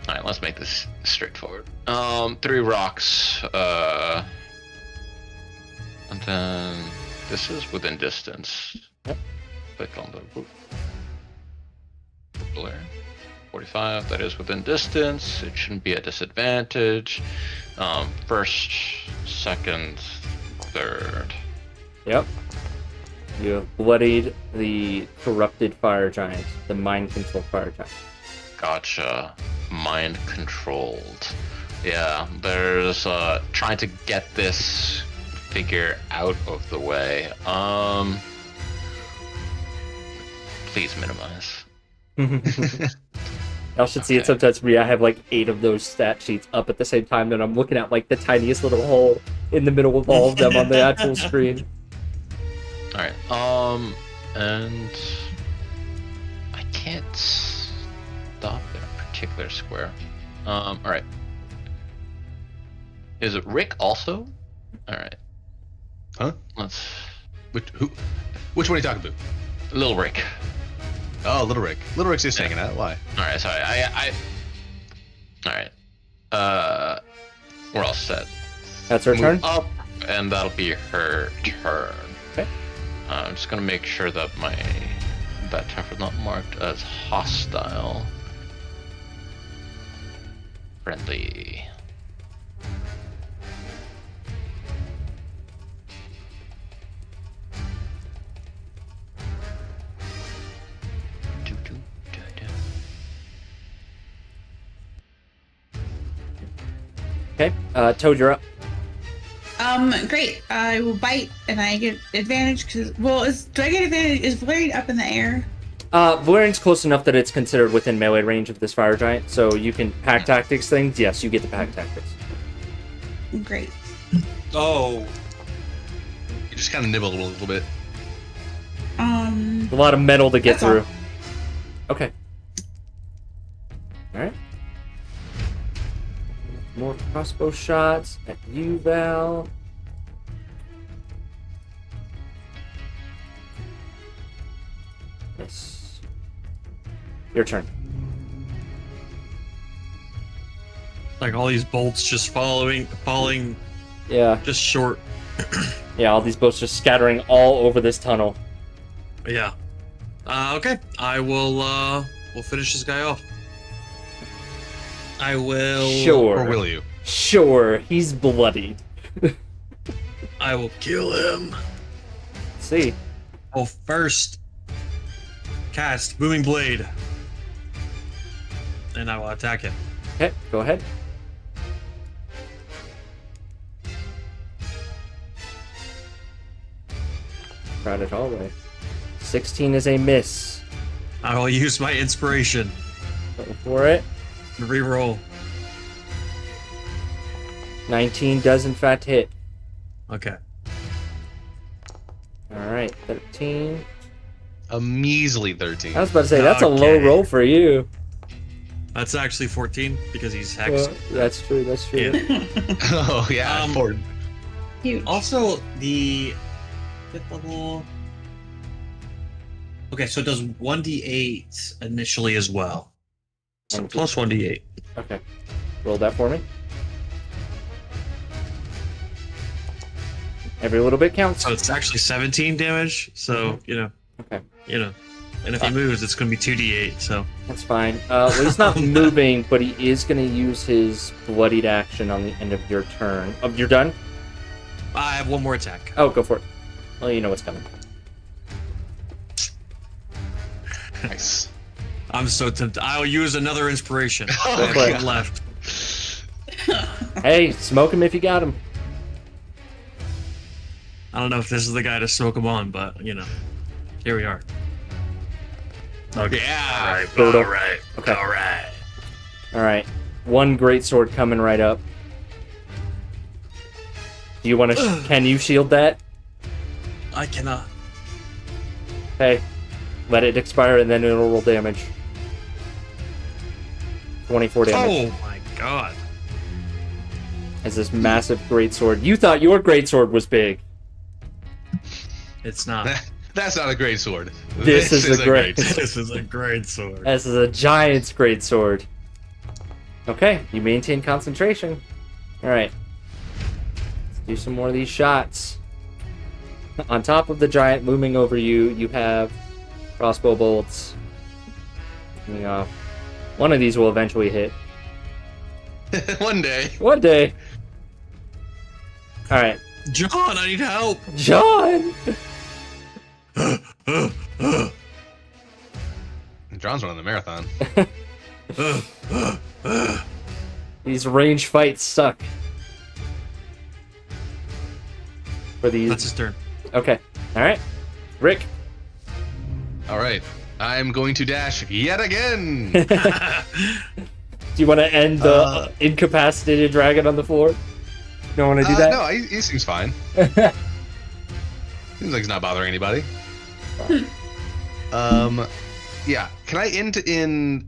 All right, let's make this straightforward. 3 rocks. And then this is within distance. Yep. Click on the roof. Blur. 45. That is within distance. It shouldn't be a disadvantage. First, second, third. Yep. You have bloodied the corrupted fire giant, the mind control fire giant. Gotcha. Mind controlled. Yeah, there's trying to get this figure out of the way. Please minimize. Y'all should see it sometimes for me. I have like 8 of those stat sheets up at the same time, and I'm looking at like the tiniest little hole in the middle of all of them on the actual screen. Alright, and I can't stop in a particular square. All right. Is it Rick also? All right. Huh? Let's. Which one are you talking about? Little Rick. Oh, Little Rick. Little Rick's just hanging out. Why? All right. Sorry. All right. We're all set. That's her turn. Move up, and that'll be her turn. Okay. I'm just gonna make sure that that tower is not marked as hostile. Friendly. Okay. Toad, you're up. Great. I will bite, and I get advantage because. Do I get advantage? Is Valerian up in the air? Valerian's close enough that it's considered within melee range of this fire giant, so you can pack tactics things. Yes, you get the pack tactics. Great. Oh. You just kind of nibble a little bit. A lot of metal to get That's all. through. Okay. All right. More crossbow shots at you, Val. Yes. Your turn. Like all these bolts just falling Yeah. just short. Yeah, all these boats just scattering all over this tunnel. Yeah. Okay. I will we'll finish this guy off. I will Sure. Or will you? Sure, he's bloodied. I will kill him. Let's see. Oh, first cast Booming Blade. And I will attack him. Okay, go ahead. Crowded hallway. 16 is a miss. I will use my inspiration. Go for it. Reroll. 19 does in fact hit. Okay. Alright, 13. A measly 13. I was about to say, that's a low Okay. roll for you. That's actually 14 because he's hexed. Well, that's true, that's true. Yeah. Oh, yeah. Important. Huge. Also, the fifth level. Okay, so it does 1d8 initially as well. So Okay. plus 1d8. Okay. Roll that for me. Every little bit counts. So it's actually 17 damage. So, Okay. And if he moves, it's going to be 2d8. So That's fine. Well, he's not moving, but he is going to use his bloodied action on the end of your turn. Oh, you're done? I have one more attack. Oh, go for it. Well, you know what's coming. Nice. I'm so tempted. I'll use another inspiration. Oh, for it. God. Left. Hey, smoke him if you got him. I don't know if this is the guy to smoke him on, but here we are. Okay. Yeah. All right. Brutal. All right. Okay. All right. All right. One great sword coming right up. Do you want to? Can you shield that? I cannot. Hey, let it expire and then it'll roll damage. 24 damage. Oh my god. As this massive great sword. You thought your great sword was big. It's not. That's not a great sword. This is a great- This is a great sword. This is a giant's great sword. Okay, you maintain concentration. Alright. Let's do some more of these shots. On top of the giant looming over you, you have crossbow bolts. Coming off. One of these will eventually hit. One day. One day. Alright. John, I need help. John! John's running the marathon. These range fights suck. For these. That's his turn. Okay. Alright. Rick. All right. I'm going to dash yet again. Do you want to end the incapacitated dragon on the floor? You don't want to do that? No, he seems fine. Seems like he's not bothering anybody. Yeah. Can I end in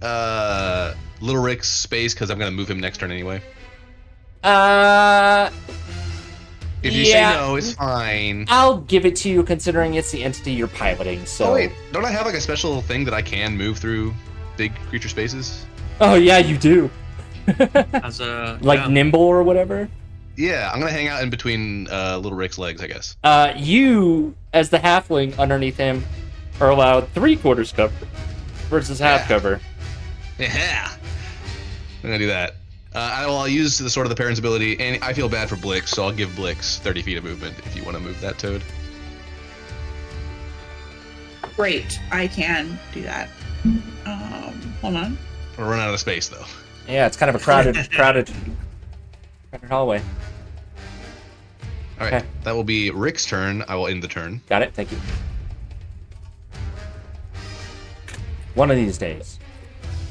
Little Rick's space because I'm gonna move him next turn anyway? If you say no, it's fine. I'll give it to you considering it's the entity you're piloting. So. Oh wait, don't I have like a special thing that I can move through big creature spaces? Oh yeah, you do. As a Nimble or whatever. Yeah, I'm gonna hang out in between Little Rick's legs, I guess. You, as the halfling underneath him, are allowed 3/4 cover versus half cover. Yeah. I'm gonna do that. I'll use the Sword of the Parents ability, and I feel bad for Blix, so I'll give Blix 30 feet of movement if you want to move that, Toad. Great, I can do that. Hold on. We'll run out of space, though. Yeah, it's kind of a crowded hallway. All right, Okay. that will be Rick's turn. I will end the turn. Got it. Thank you. One of these days.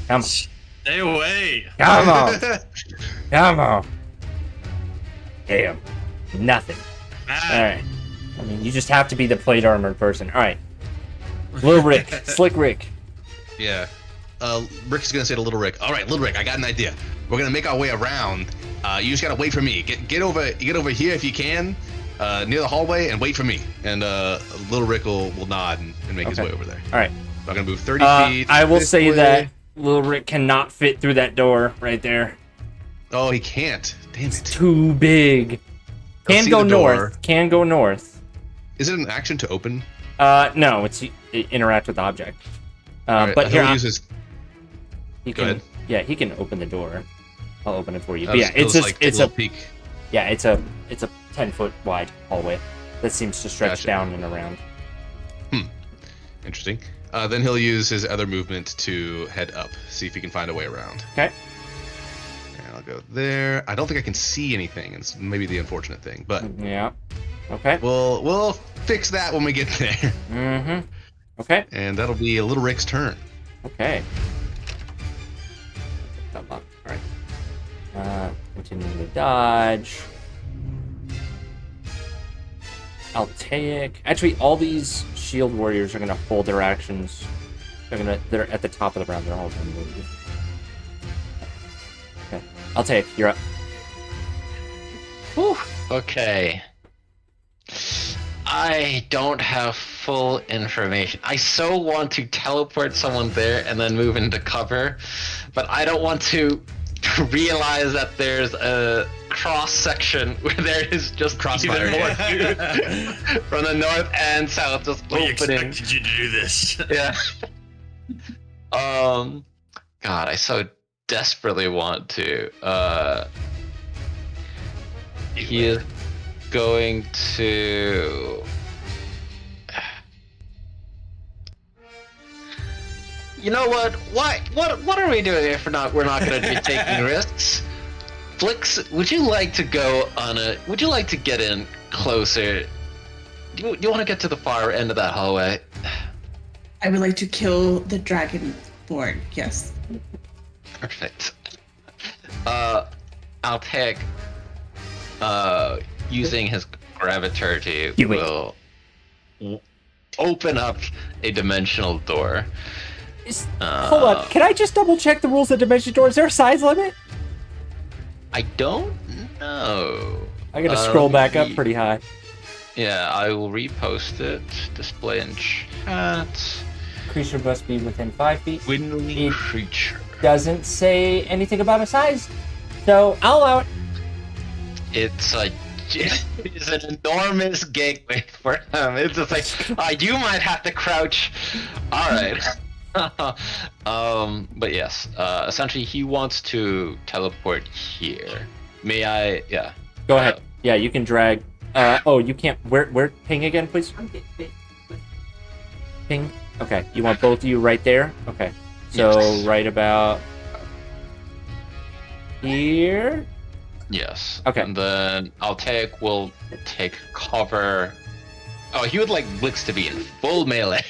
Come on. Stay away. Come on. Come on. Damn. Nothing. All right. I mean, you just have to be the plate armored person. All right. Little Rick. Slick Rick. Yeah. Rick's gonna say to Little Rick, "All right, Little Rick, I got an idea. We're gonna make our way around. You just gotta wait for me. Get over here if you can, near the hallway, and wait for me." And Little Rick will nod and make his way over there. All right. I'm gonna move 30 feet. I will this say way. that Little Rick cannot fit through that door right there. Oh, he can't. Damn It's it. too big. I'll Can see go the door. north. Can go north. Is it an action to open? No, it interact with the object. All right, But here, he'll use his. he Go can. ahead. Yeah, he can open the door. I'll open it for you. I'll But yeah, just- it's he'll just just, take it's a a little peek. yeah, it's a 10-foot wide hallway that seems to stretch Gotcha. down and around. Interesting. Then he'll use his other movement to head up, see if he can find a way around. Okay. And I'll go there. I don't think I can see anything. It's maybe the unfortunate thing, but Yeah. Okay. we'll fix that when we get there. Mm-hmm. Okay. And that'll be Little Rick's turn. Okay. All right. Continuing to dodge. Altaic. Actually, all these shield warriors are gonna hold their actions. They're at the top of the round. They're all gonna move. Okay. Altaic, you're up. Whew. Okay. I don't have full information. I so want to teleport someone there and then move into cover, but I don't want to realize that there's a cross section where there is just Crossfire. even more dudes from the north and south just We opening. expected you to do this. Yeah. God, I so desperately want to. He is going to. You know what? Why? What are we doing if we're not going to be taking risks? Flix, would you like to go on a? Would you like to get in closer? Do you want to get to the far end of that hallway? I would like to kill the dragonborn. Yes. Perfect. I'll take. Using his graviturity You wait. will open up a dimensional door. Hold on. Can I just double check the rules of Dimension Door? Is there a size limit? I don't know. I gotta scroll let me back up re- pretty high. Yeah, I will repost it. Display in chat. Creature must be within 5 feet. Windy It creature. doesn't say anything about a size, so I'll allow it. It's an enormous gateway for him. It's just like, you might have to crouch. All right. But yes, essentially he wants to teleport here. May I? Yeah. Go ahead. Yeah, you can drag. Oh, you can't. Where? Ping again, please. Ping. Okay. You want both of you right there? Okay. So Yes. right about here. Yes. Okay. And then will take cover. Oh, he would like Blix to be in full melee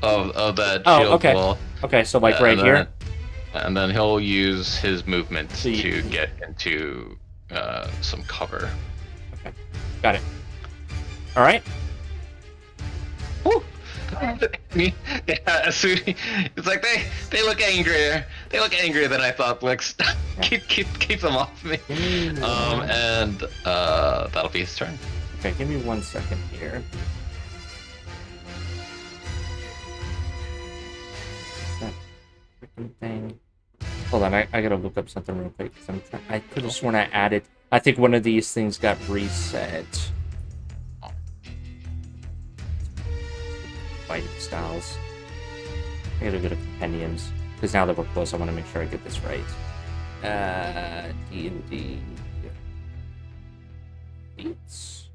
of that Oh, shield okay. wall. Okay, so like right And here. then- And then he'll use his movement So you- to get into some cover. Got it. All right. Woo. Yeah, as soon, it's like they look angrier. They look angrier than I thought. Blix, keep them off me. And that'll be his turn. Okay, give me 1 second here. That freaking thing. Hold on, I gotta look up something real quick because I could have sworn I added. I think one of these things got reset. Fighting styles. I gotta go to compendiums because now that we're close, I want to make sure I get this right. D&D beats.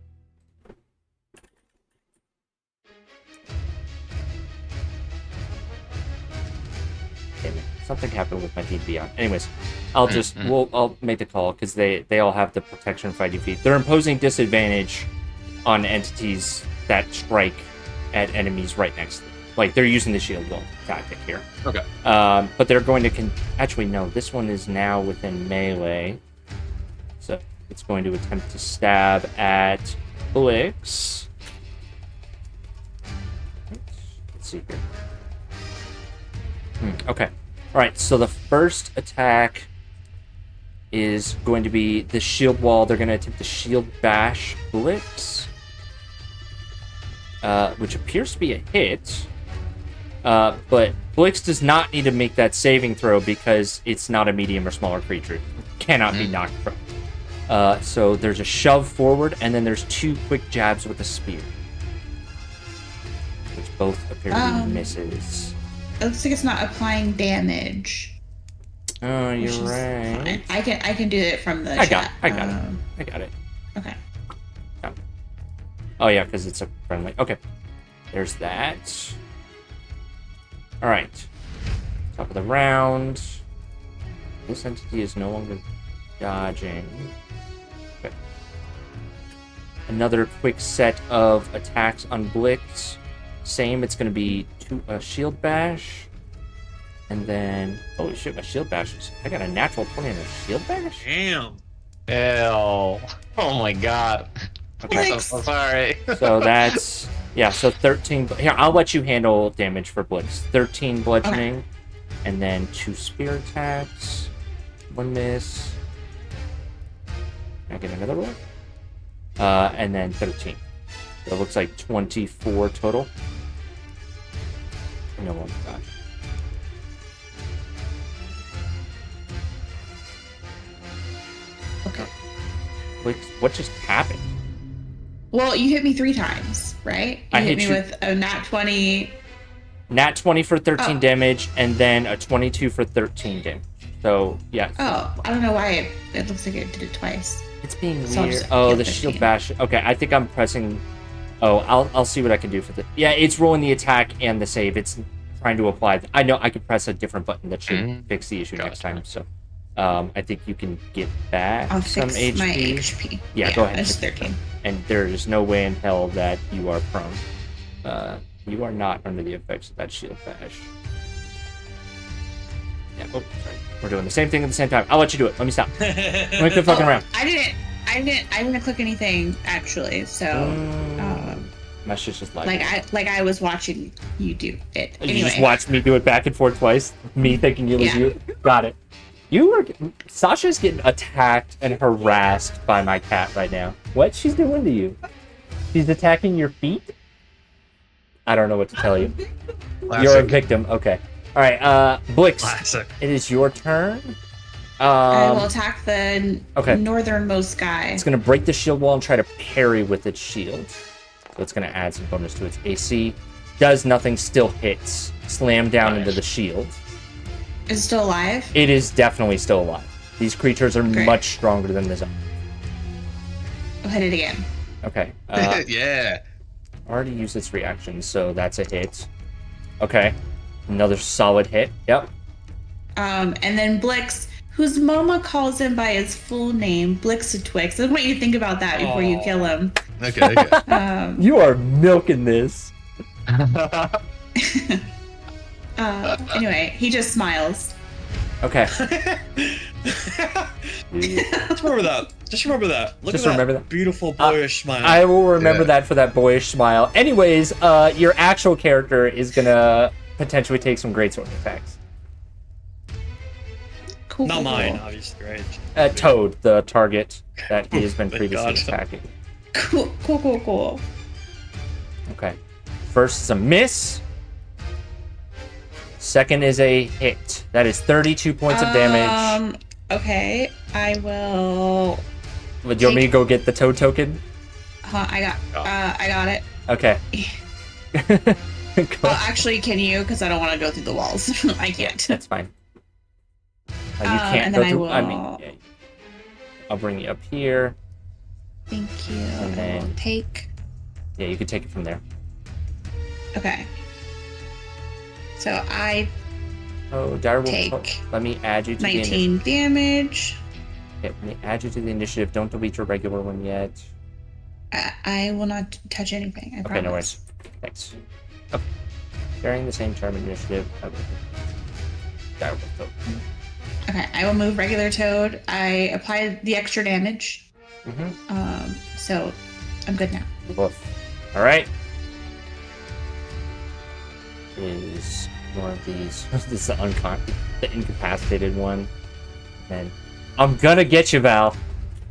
Damn it. Something happened with my D&D on. Anyways, I'll make the call because they all have the protection fighting feat. They're imposing disadvantage on entities that strike at enemies right next to them. Like, they're using the shield wall tactic here. Okay. But they're going to... Actually, no. This one is now within melee. So it's going to attempt to stab at Blix. Let's see here. Okay. All right. So the first attack is going to be the shield wall. They're going to attempt to shield bash Blix. Which appears to be a hit. But Blix does not need to make that saving throw because it's not a medium or smaller creature. It cannot be knocked from. So there's a shove forward, and then there's 2 quick jabs with a spear. Which both appear to be misses. It looks like it's not applying damage. Oh, you're right. Fine. I can do it from the I chat. got it. Okay. Oh, yeah, because it's a friendly. Okay. There's that. All right. Top of the round. This entity is no longer dodging. Okay. Another quick set of attacks on Blix. Same, it's going to be shield bash. And then... Holy shit, my shield bash is... I got a natural 20 on a shield bash? Damn. Hell. Oh my god. Okay. I'm so sorry. So that's... Yeah, so 13... Here, I'll let you handle damage for Blitz. 13 bludgeoning. Okay. And then 2 spear attacks. 1 miss. Can I get another roll? And then 13. So it looks like 24 total. No one got. Okay. What just happened? Well, you hit me 3 times, right? You hit me with a nat 20. Nat 20 for 13 damage, and then a 22 for 13 damage. So, yeah. Oh, I don't know why it looks like it did it twice. It's being weird. Oh, the 15. Shield bash. Okay, I think I'm pressing... Oh, I'll see what I can do for the... Yeah, it's rolling the attack and the save. It's trying to apply... I know I could press a different button that should fix the issue next time, so... I think you can get back some HP. My HP. Yeah, go ahead. It's 13. And there is no way in hell that you are prone. You are not under the effects of that shield bash. Yeah, oh, sorry. We're doing the same thing at the same time. I'll let you do it. Let me stop. Let me quit fucking around. I didn't click anything actually, so my shit's just like I was watching you do it. Anyway. You just watched me do it back and forth twice. Me thinking it was you. Got it. Sasha's getting attacked and harassed by my cat right now. What she's doing to you? She's attacking your feet? I don't know what to tell you. Classic. You're a victim. Okay. All right. Blix. Classic. It is your turn. I will attack the northernmost guy. It's going to break the shield wall and try to parry with its shield. So it's going to add some bonus to its AC. Does nothing, still hits. Slam down into the shield. Is it still alive? It is definitely still alive. These creatures are much stronger than this. I'll hit it again. Okay. Yeah. Already used its reaction, so that's a hit. Okay. Another solid hit. Yep. And then Blix, whose Mama calls him by his full name, Blixitwix. I want you to think about that before you kill him. Okay. You are milking this. Anyway, he just smiles. Okay. Just remember that. Just remember that. Look Just at remember that that. beautiful boyish smile. I will remember Yeah. that for that boyish smile. Anyways, your actual character is gonna potentially take some greatsword attacks. Cool. Not cool, mine, cool. obviously, right? Toad, the target that he has been Thank previously God. attacking. Cool. Okay. First is a miss. Second is a hit. That is 32 points of damage. Okay, I will. Do you want me to go get the toad token? I got it. Okay. Well, actually, can you? Because I don't want to go through the walls. I can't. That's fine. You can't and go then I through. will. I mean, yeah. I'll bring you up here. Thank you. And I then- will take. Yeah, you can take it from there. Okay. So I Oh, Dire will take let me add you to the 19 damage. Okay, let me add you to the initiative. Don't delete your regular one yet. I will not touch anything. I Okay, promise. no worries. Thanks. Okay. During the same term initiative, I will. Dire will vote. Okay, I will move regular Toad. I applied the extra damage. Mm-hmm. So I'm good now. Woof. All right. Is one of these? This is the incapacitated one. And I'm gonna get you, Val.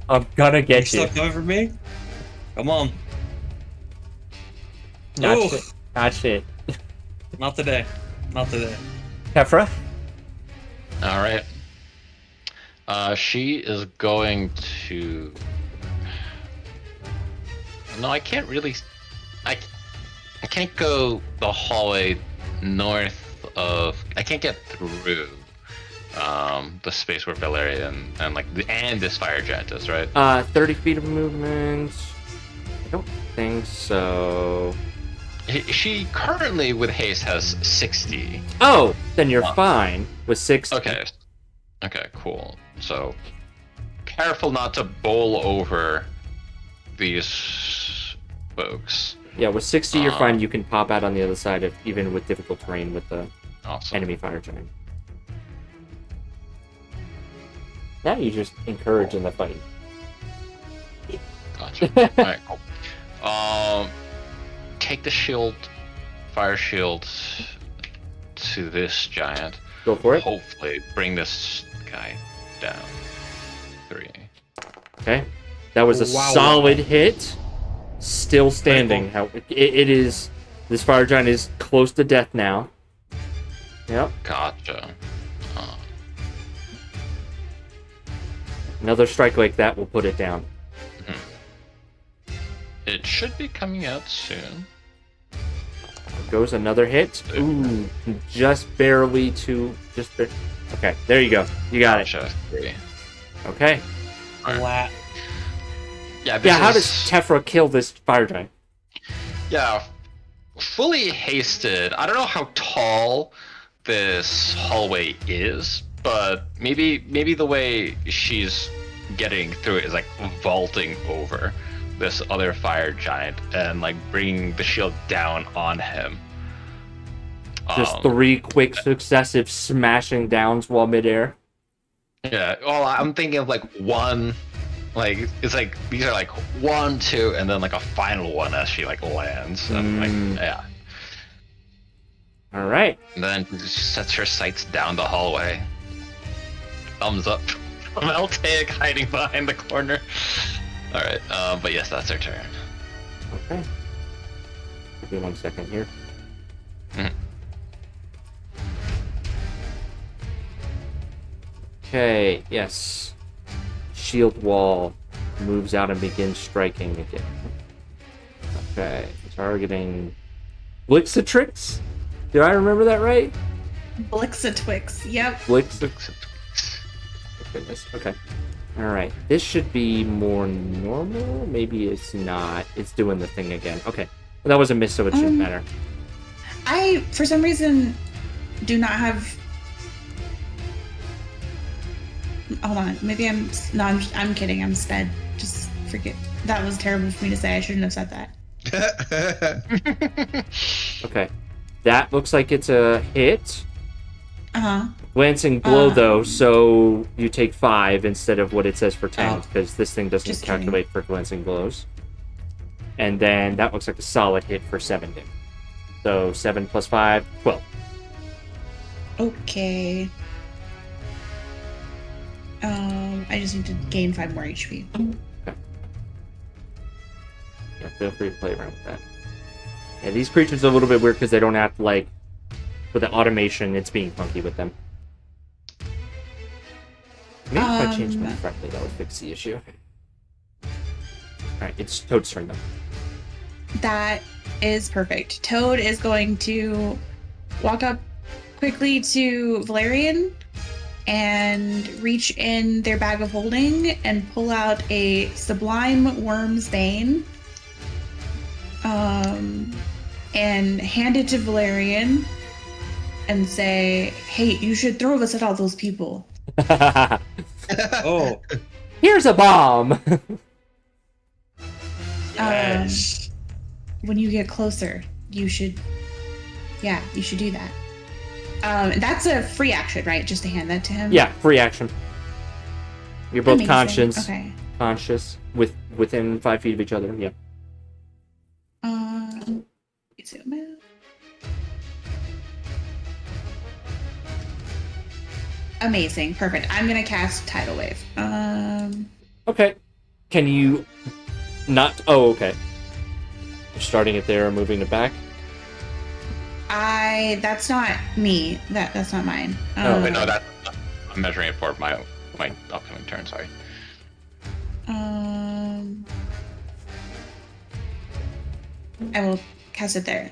I'm gonna You get you. still coming for me? Come on. Not Ooh. shit. Not shit. Not today. Not today. Kefra. All right. She is going to. No, I can't really. I can't go the hallway north of. I can't get through the space where Valerian and this fire giant is, right? 30 feet of movement. I don't think so. She currently with haste has 60. Oh, then you're fine with 60. Okay. Okay, cool. So careful not to bowl over these folks. Yeah, with 60 you're fine. You can pop out on the other side of even with difficult terrain with the Awesome. enemy fire giant. Now you just encourage in the fight. Gotcha. Alright, cool. Take the shield, fire shield to this giant. Go for it. Hopefully bring this guy down. 3. Okay. That was a Wow. solid hit. Still standing. How it is. This fire giant is close to death now. Yep. Gotcha. Another strike like that will put it down. It should be coming out soon. Goes another hit. Ooh, just barely to Okay, there you go. You got it. Gotcha. 3. Okay. Flat. Yeah, Yeah, how does Tefra kill this fire giant? Yeah, fully hasted. I don't know how tall this hallway is, but maybe the way she's getting through it is like vaulting over this other fire giant and like bringing the shield down on him. Just 3 quick successive smashing downs while midair. Yeah, well, I'm thinking of like one, like it's like these are like 1, 2, and then like a final one as she like lands, and like yeah. All right. And then she sets her sights down the hallway. Thumbs up from Altaic hiding behind the corner. Alright, but yes, that's her turn. Okay. Give me 1 second here. Mhm. Okay, yes. Shield wall moves out and begins striking again. Okay, targeting Blixatrix? Do I remember that right? Blixatwix. Yep. Blix. Goodness. Okay. All right. This should be more normal. Maybe it's not. It's doing the thing again. Okay. Well, that was a miss, so it shouldn't matter. I, for some reason, do not have. Hold on. Maybe I'm. No, I'm kidding. I'm sped. Just forget. That was terrible for me to say. I shouldn't have said that. Okay. That looks like it's a hit. Glancing blow, though, so you take 5 instead of what it says for 10, Oh. because this thing doesn't Just kidding. calculate for glancing blows. And then that looks like a solid hit for 7 damage. So 7 plus 5, 12. Okay. I just need to gain 5 more HP. Yeah, feel free to play around with that. Yeah, these creatures are a little bit weird because they don't act like... For the automation, it's being funky with them. Maybe if I change my friendly, that would fix the issue. Alright, it's Toad's turn, though. That is perfect. Toad is going to walk up quickly to Valerian and reach in their bag of holding and pull out a Sublime Worm's Bane and hand it to Valerian and say, hey, you should throw this at all those people. Oh, Here's a bomb! yes. When you get closer, you should do that. That's a free action, right? Just to hand that to him? Yeah, free action. You're both Amazing. Okay. conscious, within 5 feet of each other, yeah. Zoom in. Amazing. Perfect. I'm going to cast Tidal Wave. Okay. Can you not... Oh, okay. You're starting it there and moving it back? That's not me. That's not mine. Oh, Wait, no, I'm measuring it for my upcoming turn, sorry. I will cast it there.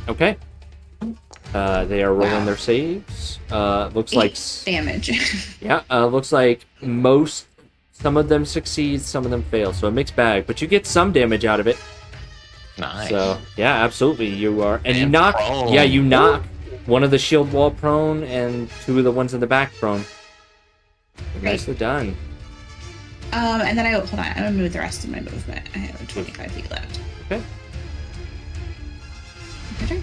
Okay. They are rolling Wow. their saves. Looks like... damage. Yeah, looks like some of them succeed, some of them fail. So a mixed bag, but you get some damage out of it. Nice. So yeah, absolutely, you are, and you And knock. prone. Yeah, you knock one of the shield wall prone, and 2 of the ones in the back prone. Nicely done. And then hold on. I'm gonna move the rest of my movement. I have 25 feet left. Okay. Okay.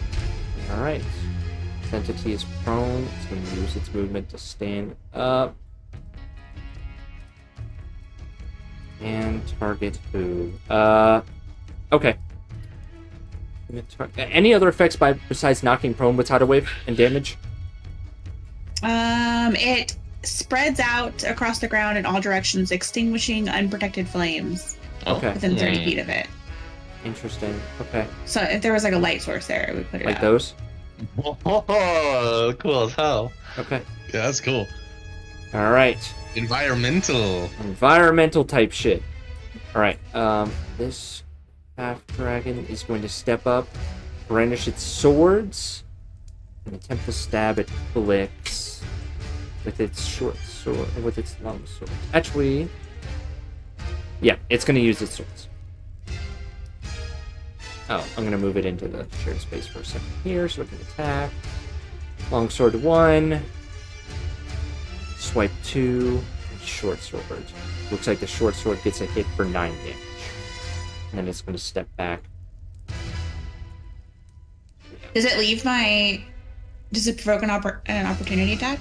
All right. This entity is prone. It's going to use its movement to stand up. And target who? Okay. Any other effects besides knocking prone with Tidal Wave and damage? It spreads out across the ground in all directions, extinguishing unprotected flames Okay. within 30 feet of it. Interesting. Okay. So if there was like a light source there, it would put it Like out. those? Oh, cool as hell. Okay. Yeah, that's cool. All right. Environmental. Environmental type shit. All right. This half dragon is going to step up, brandish its swords, and attempt to stab at Blix with its short sword, with its long sword. Actually, yeah, it's going to use its swords. Oh, I'm going to move it into the shared space for a second here so it can attack. Long sword 1, swipe 2, and short sword. Looks like the short sword gets a hit for 9 damage. And then it's going to step back. Does it leave my? Does it provoke an opportunity attack?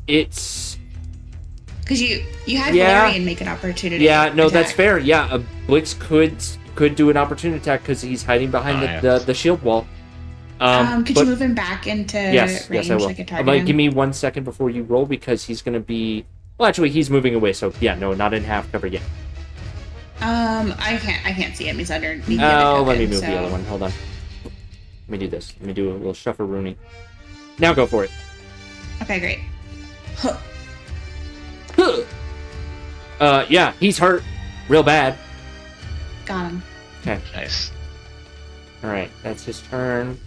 It's... Because you had Yeah. Valerian make an opportunity. Yeah, no, that's attack. fair. Yeah, a Blix could do an opportunity attack because he's hiding behind the shield wall. Could but- you move him back into Yes, range? yes, I will. So I could target But him? give me 1 second before you roll because he's going to be... Well, actually, he's moving away, so yeah, no, not in half cover yet. I can't see him. He's underneath the Oh, other let me token, move the so- other one. Hold on. Let me do this. Let me do a little shuffle Rooney. Now go for it. Okay, great. Huh. Yeah, he's hurt real bad. Got him. Okay. Nice. All right, that's his turn.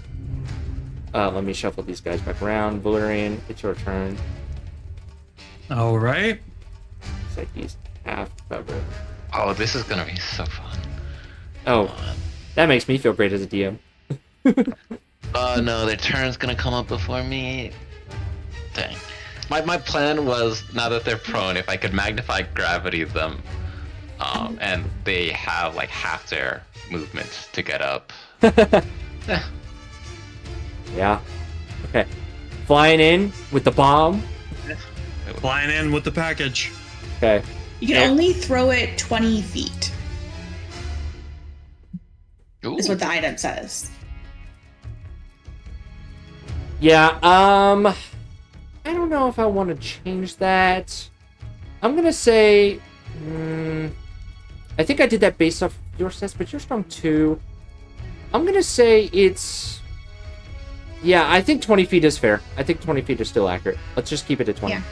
Let me shuffle these guys back around. Valerian, it's your turn. All right. Looks like he's half covered. Oh, this is gonna be so fun. Oh, that makes me feel great as a DM. Oh no, their turn's gonna come up before me. Dang. My plan was, now that they're prone, if I could magnify gravity them, and they have like half their movement to get up. Yeah. Okay. flying in with the bomb. Flying in with the package. Okay. You can only throw it 20 feet. Ooh. Is what the item says. Yeah, I don't know if I want to change that. I'm gonna say, I think I did that based off your stats, but you're strong too. I'm gonna say it's, yeah, I think 20 feet is fair. I think 20 feet is still accurate. Let's just keep it at 20. Yeah.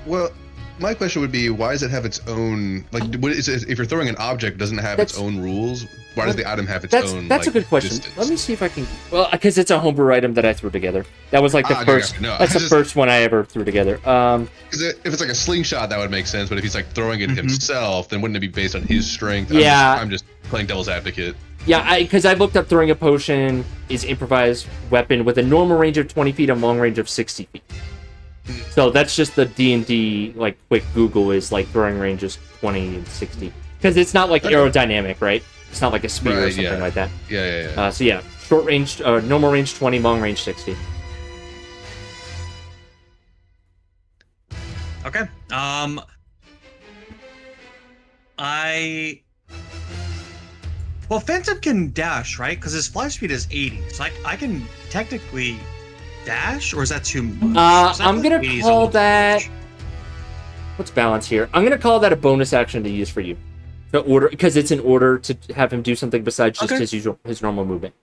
Well, my question would be, why does it have its own, like, what is it, if you're throwing an object, doesn't it have its own rules? Why does the item have its own, That's like, a good question. distance? Let me see if I can, well, because it's a homebrew item that I threw together. That was like the first, okay. No, that's the first one I ever threw together. 'Cause if it's like a slingshot, that would make sense, but if he's like throwing it himself, then wouldn't it be based on his strength? Yeah. I'm just playing devil's advocate. Yeah, because I looked up throwing a potion is improvised weapon with a normal range of 20 feet and long range of 60 feet. So that's just the D&D, like, quick Google is, like, throwing ranges 20 and 60. Because it's not, like, aerodynamic, right? It's not like a spear or something like that. Yeah. So, yeah, short range, normal range 20, long range 60. Okay. Well, Phantom can dash, right? Because his fly speed is 80. So I can technically dash, or is that too much? I'm going to call that... What's balance here? I'm going to call that a bonus action to use for you. To order, because it's in order to have him do something besides just his normal movement.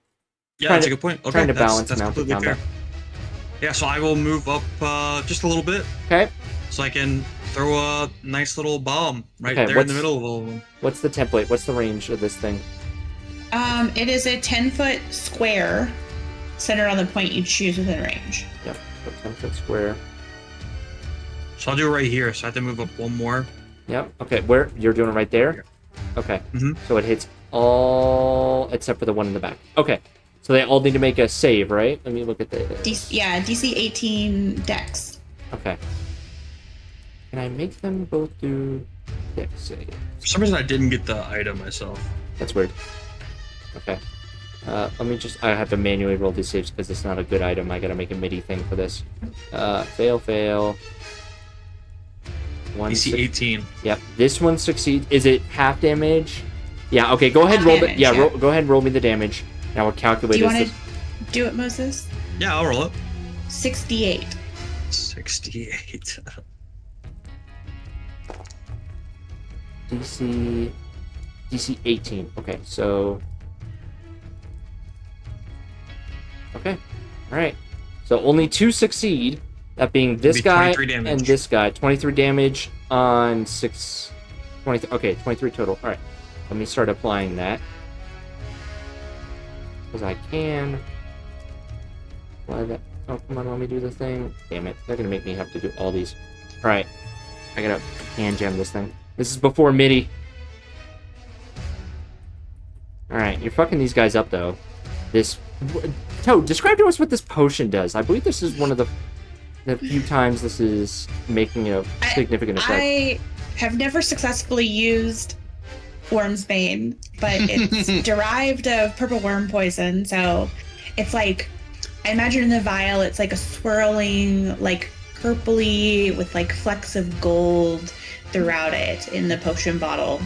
Yeah, that's a good point. Okay, Trying to balance that's him out for completely combat. fair. Yeah, so I will move up just a little bit, Okay. so I can throw a nice little bomb right Okay, there in the middle of all of them. What's the template? What's the range of this thing? It is a 10-foot square centered on the point you choose within range. Yep, 10-foot square. So I'll do it right here. So I have to move up one more. Yep. Okay, where you're doing it right there? Okay. Mhm. So it hits all except for the one in the back. Okay. So they all need to make a save, right? Let me look at the DC 18 dex. Okay. Can I make them both do dex save? For some reason, I didn't get the item myself. That's weird. Okay. Let me just... I have to manually roll these saves because it's not a good item. I gotta make a MIDI thing for this. Fail. DC 18. Yep. This one succeeds. Is it half damage? Yeah, okay. Go ahead and roll Damage, it. Yeah, yeah. Go ahead and roll me the damage. Now we'll calculate Do you this. want to do it, Moses? Yeah, I'll roll it. 68. 68. DC 18. Okay, so... Okay. Alright. So only 2 succeed. That being this guy 23 damage. and this guy. 23 damage on 6... 23, okay, 23 total. Alright. Let me start applying that. Because I can. Why that? Oh, come on, let me do the thing. Damn it. They're going to make me have to do all these. Alright. I gotta hand jam this thing. This is before MIDI. Alright, you're fucking these guys up, though. This... Toad, describe to us what this potion does. I believe this is one of the few times this is making a significant effect. I have never successfully used Worm's Bane, but it's derived of purple worm poison, so it's like, I imagine in the vial, it's like a swirling, like purpley with like flecks of gold throughout it in the potion bottle,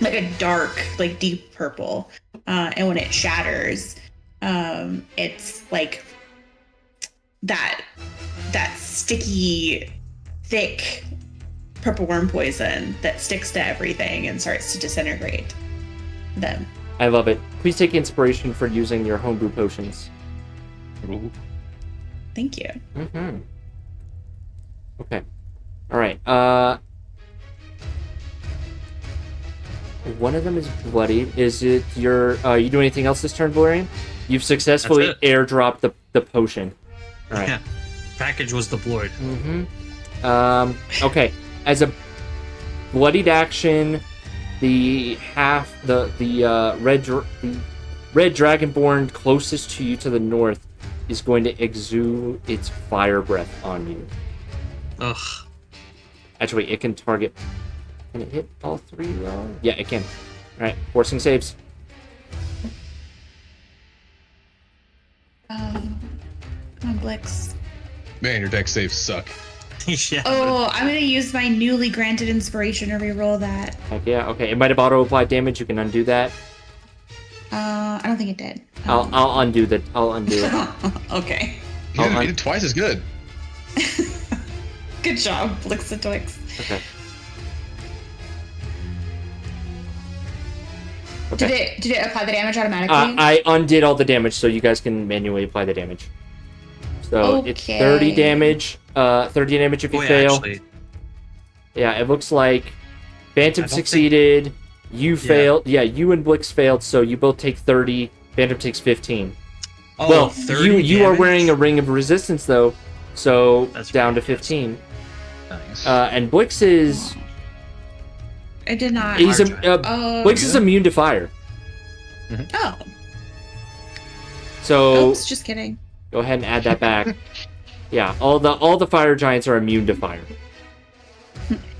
like a dark, like deep purple. And when it shatters, it's like that sticky, thick purple worm poison that sticks to everything and starts to disintegrate them. I love it. Please take inspiration for using your homebrew potions. Ooh. Thank you. Mm-hmm. Okay. Alright, one of them is bloodied. Is it your... you do anything else this turn, Valerian? You've successfully That's it. airdropped the potion. Alright. Yeah. Package was deployed. Mm-hmm. Okay. As a bloodied action, the red dragonborn closest to you to the north is going to exude its fire breath on you. Ugh. Actually, it can target... Can it hit all 3 though? Yeah, it can. Alright, forcing saves. Come on, Blix. Man, your deck saves suck. Yeah. Oh, I'm gonna use my newly granted inspiration to reroll that. Heck yeah. Okay, it might have auto-applied damage. You can undo that. I don't think it did. I'll undo that. I'll undo it. Okay. You did twice as good. Good job, Blixatwix. Okay. Okay. Did it apply the damage automatically? I undid all the damage, so you guys can manually apply the damage. So it's 30 damage. 30 damage if you fail. Actually, Yeah, it looks like Phantom I don't succeeded. You failed. Yeah, you and Blix failed, so you both take 30. Phantom takes 15. oh, Well, 30 you are damage? wearing a ring of resistance though, so That's down to right, yes. 15. Nice. And Blix is I did not. Blix is immune to fire. Oh. So Oops, just kidding. go ahead and add that back. Yeah, all the fire giants are immune to fire.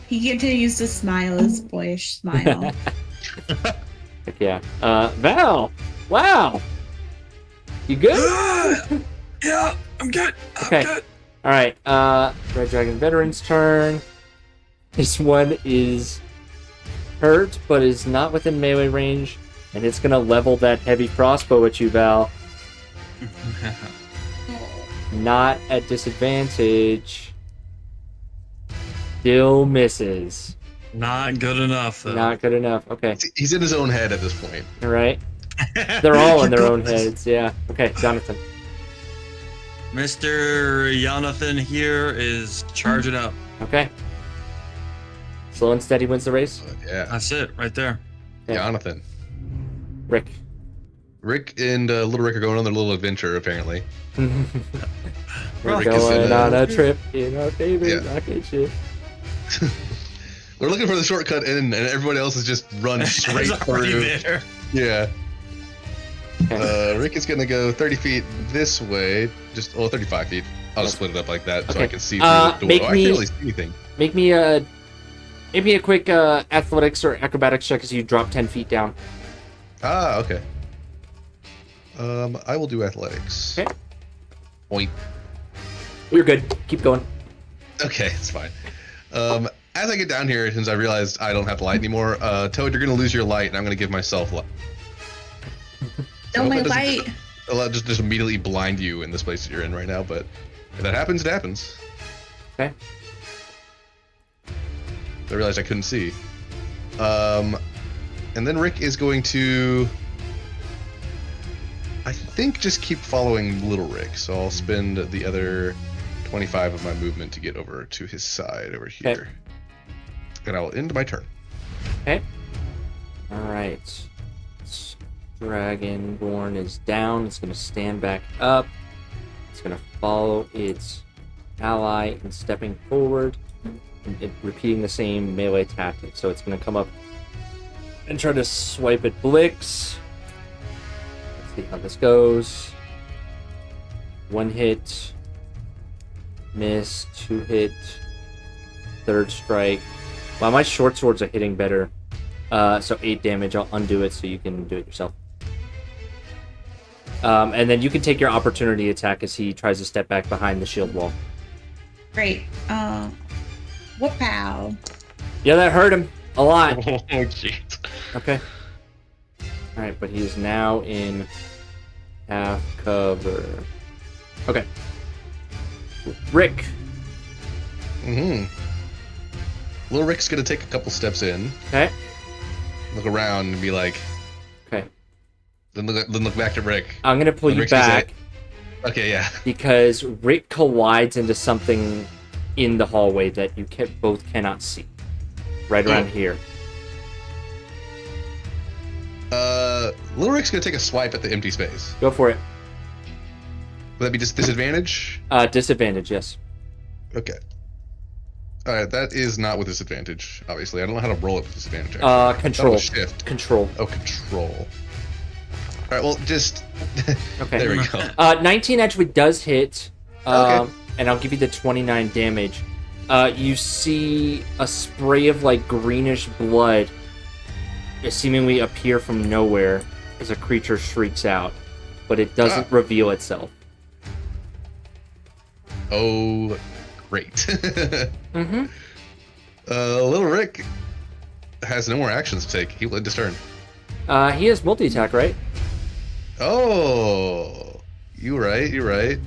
He continues to smile his boyish smile. Heck yeah. Val. Wow. You good? Yeah, I'm good. Okay. All right. Red Dragon Veteran's turn. This one is hurt, but is not within melee range, and it's gonna level that heavy crossbow at you, Val. Not at disadvantage. Still misses. Not good enough, though. Not good enough. Okay. He's in his own head at this point. All right. They're all in their own heads. Yeah. Okay, Jonathan. Mr. Jonathan here is charging up. Okay. Slow and steady wins the race. Yeah. That's it, right there. Yeah. Jonathan. Rick. Rick and Little Rick are going on their little adventure, apparently. We're Rick is going in on a trip in our favorite Yeah. rocket ship. We're looking for the shortcut in, and everybody else is just run straight It's already through. there. Yeah. Okay. Rick is gonna go 30 feet this way. 35 feet. I'll just split it up like that so Okay. I can see through the door. Make I me- can't really see anything. Make me a quick athletics or acrobatics check as you drop 10 feet down. Ah, okay. I will do athletics. Okay. Point. You're good. Keep going. Okay, it's fine. As I get down here, since I realized I don't have the light anymore, Toad, you're gonna lose your light, and I'm gonna give myself light. No, my that doesn't light. just immediately blind you in this place that you're in right now, but if that happens, it happens. Okay. I realized I couldn't see. And then Rick is going to, I think, just keep following Little Rick. So I'll spend the other 25 of my movement to get over to his side over here. Okay. And I will end my turn. Okay. All right. Dragonborn is down. It's going to stand back up. It's going to follow its ally and stepping forward and repeating the same melee tactic. So it's going to come up and try to swipe at Blix. Let's see how this goes. 1 hit. Miss. 2 hit. 3rd strike. Wow, my short swords are hitting better. So 8 damage. I'll undo it so you can do it yourself. And then you can take your opportunity attack as he tries to step back behind the shield wall. Great. Whoop-pow. Yeah, that hurt him a lot. Oh, jeez. Okay. Alright, but he is now in half cover. Okay. Rick. Little Rick's gonna take a couple steps in, Okay. look around, and be like, Okay. then look back to Rick. I'm going to pull you Rick's gonna say- back Okay, yeah. because Rick collides into something in the hallway that you both cannot see. Right around here. Little Rick's gonna take a swipe at the empty space. Go for it. Would that be just disadvantage? Disadvantage, yes. Okay. Alright, that is not with disadvantage, obviously. I don't know how to roll it with disadvantage. actually. Control. Oh, shift. Control. Oh, control. Alright, well, just... Okay. There we go. 19 actually does hit, Okay. and I'll give you the 29 damage. You see a spray of like greenish blood seemingly appear from nowhere as a creature shrieks out, but it doesn't reveal itself. Oh, great. Mm-hmm. Little Rick has no more actions to take. He will end his turn. He has multi-attack, right? Oh, you're right.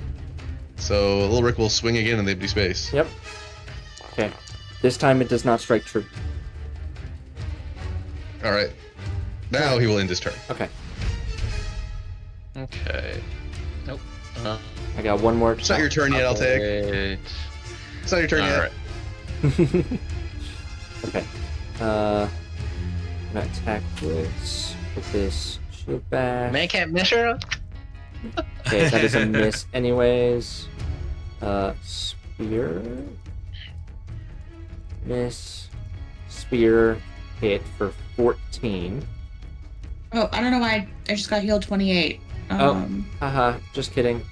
So Little Rick will swing again in the empty space. Yep. Okay. This time it does not strike true. All right. Now he will end his turn. Okay. Okay. Nope. I got one more. It's not your turn yet, I'll take. Wait. It's not your turn yet. Alright. Okay. I'm gonna attack this with this shield back. Man can't miss her. Okay, that is a miss anyways. Spear. Miss. Spear. Hit for 14. Oh, I don't know why I just got healed 28. Haha, just kidding.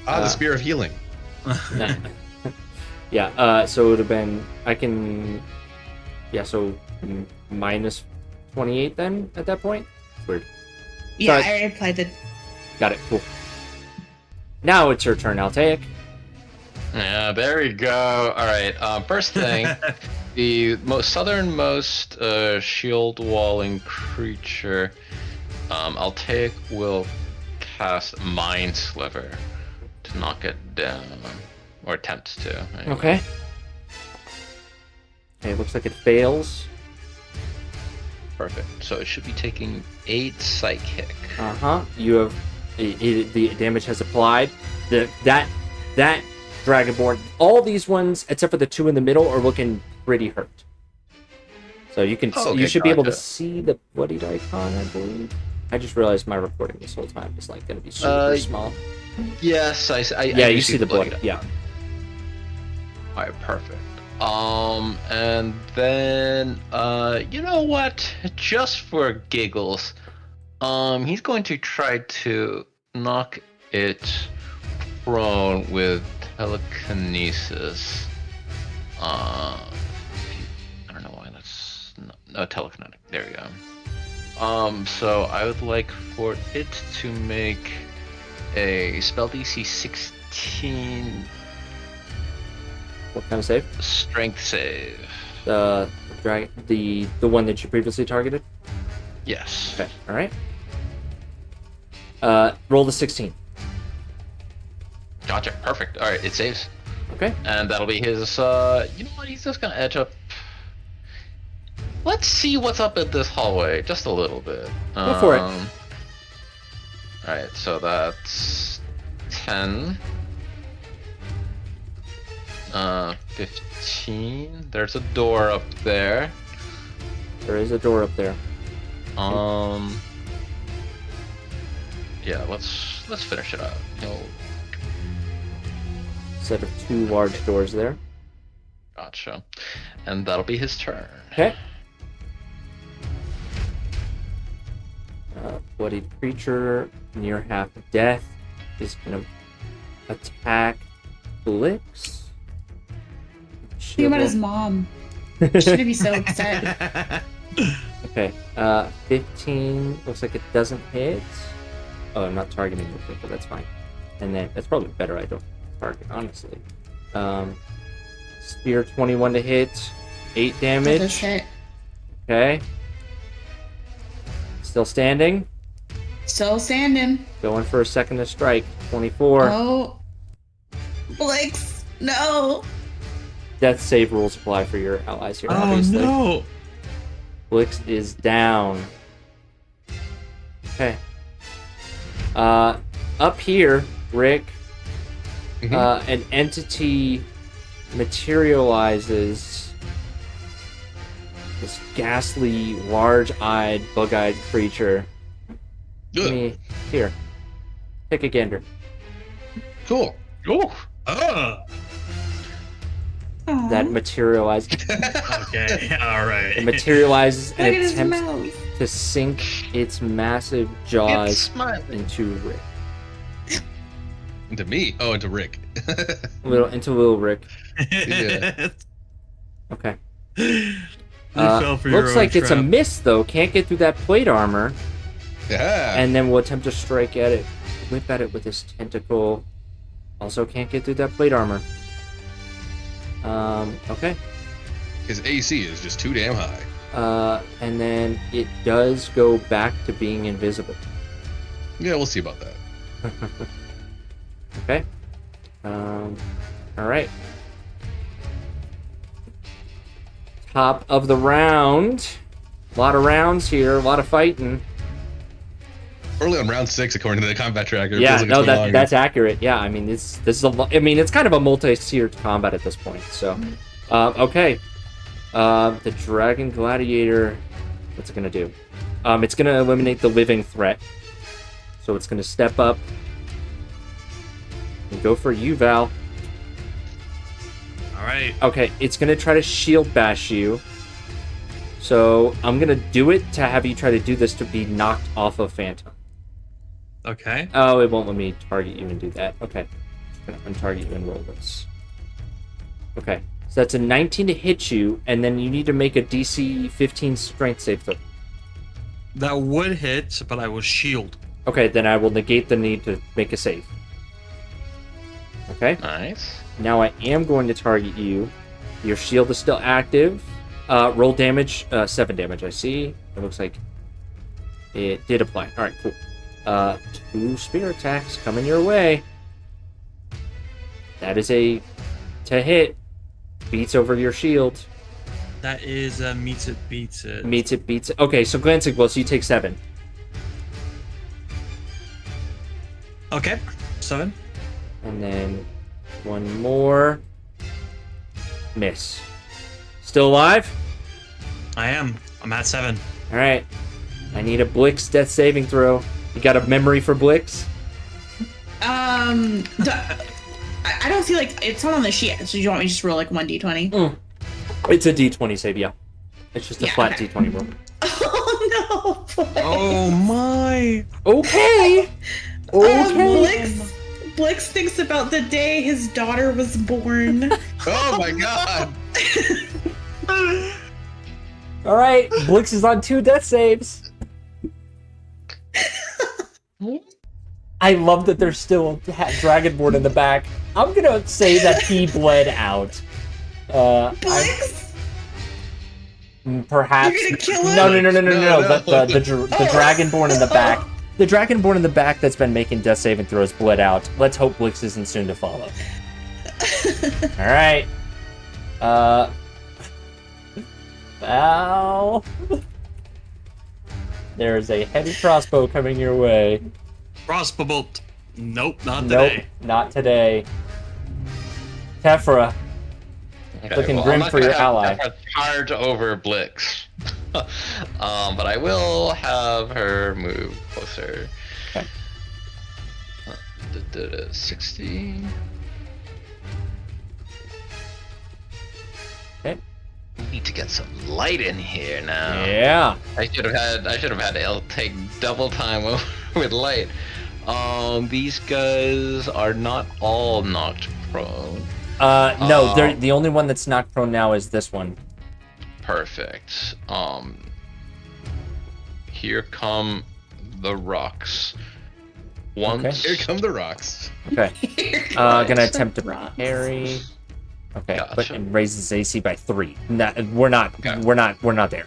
The Spear of Healing. Nah. Yeah, so it would have been, minus 28 then at that point? Weird. Yeah, Sorry. I already applied the. Got it, cool. Now it's your turn, Altaik. Yeah, there we go. Alright, first thing, the southernmost shield walling creature, Altaik will cast Mind Sliver to knock it down. Or attempts to. Anyway. Okay. Okay, looks like it fails. Perfect. So it should be taking 8 psychic. Uh-huh. You have the damage has applied. That Dragonborn, all these ones except for the 2 in the middle are looking pretty hurt. So you can Oh, okay, you should be able to gotcha. see the bloodied icon, I believe. I just realized my recording this whole time is like going to be super small. Yes, I Yeah, do you see the blood. blood. Yeah. Alright, perfect. And then, you know what? Just for giggles, he's going to try to knock it prone with telekinesis. I don't know why that's no telekinetic. There we go. So I would like for it to make a spell DC 16 What kind of save? strength save. The one that you previously targeted? Yes. Okay, alright. Roll the 16. Gotcha. Perfect. All right, it saves, Okay. and that'll be his. You know what? He's just gonna edge up. Let's see what's up in this hallway, just a little bit. Go for it. All right, so that's 10. 15. There's a door up there. There is a door up there. Yeah, let's finish it up. Set of 2 large doors there. Gotcha. And that'll be his turn. Okay. Bloodied creature near half death is gonna attack Blix. Think about his mom. She's gonna be so upset. Okay. 15 looks like it doesn't hit. Oh, I'm not targeting with it, but that's fine. And then that's probably better I don't target, honestly. Spear 21 to hit, 8 That does damage. hit. Okay. Still standing. Still standing. Going for a second to strike. 24. Oh. Blix. No. Death save rules apply for your allies here, Oh obviously. no! Blix is down. Okay. Up here, Rick, an entity materializes. This ghastly, large-eyed, bug-eyed creature. Give me here. Take a gander. Cool. Ooh. That materializes. Okay, alright. It materializes Look and at his attempts mouth. to sink its massive jaws It's smiling. into Rick. Into me? Oh, into Rick. Into little Rick. Yeah. Okay. You fell for your Looks own like it's a trap. miss though. Can't get through that plate armor, Yeah. and then we'll attempt to strike at it, whip at it with his tentacle. Also can't get through that plate armor. Okay. His AC is just too damn high. And then it does go back to being invisible. Yeah, we'll see about that. Okay. All right. Top of the round. A lot of rounds here. A lot of fighting. Early on round 6, according to the combat tracker. It Yeah, feels like no, it's been longer. that's accurate. Yeah, I mean, this is a. I mean, it's kind of a multi-tiered combat at this point. So, okay. The Dragon Gladiator. What's it gonna do? It's gonna eliminate the living threat. So it's gonna step up and go for you, Val. All right. Okay, it's gonna try to shield bash you. So I'm gonna do it to have you try to do this to be knocked off of Phantom. Okay. Oh, it won't let me target you and do that. Okay. I'm gonna untarget you and roll this. Okay. So that's a 19 to hit you, and then you need to make a DC 15 strength save throw. That would hit, but I will shield. Okay, then I will negate the need to make a save. Okay. Nice. Now I am going to target you. Your shield is still active. Roll damage, 7 damage, I see. It looks like it did apply. Alright, cool. 2 spear attacks coming your way. That is a to hit. Beats over your shield. That is meets it, beats it. Meets it, beats it. Okay, so glancing blow, so you take 7. Okay. 7. And then 1 more. Miss. Still alive? I am. I'm at 7. Alright. I need a Blix death saving throw. You got a memory for Blix? I don't see like it's not on the sheet. So you want me to just roll like 1d20? It's a d20 save, yeah. It's just a flat okay. d20 roll. Oh no! Oh my. Okay! Okay! Blix thinks about the day his daughter was born. Oh my god! Alright, Blix is on 2 death saves. I love that there's still a Dragonborn in the back. I'm gonna say that he bled out. Blix? Perhaps. You're gonna kill him? No. No. The Dragonborn in the back. The Dragonborn in the back that's been making death saving throws bled out. Let's hope Blix isn't soon to follow. Alright. Val. There's a heavy crossbow coming your way. Crossbow bolt. Nope, not Nope, today. not today. Tefra. Okay, Looking I'm grim not for gonna your have ally. Tefra charge over Blix. But I will have her move closer. Okay. 60. Okay. We need to get some light in here now. Yeah. I should have had L take double time with light. These guys are not all knocked prone. No, they're the only one that's knocked prone now is this one. Perfect. Here come the rocks. Once. Here come the rocks. Okay. Gonna attempt to parry. Okay, Gotcha. but it raises AC by 3. We're not Okay. there.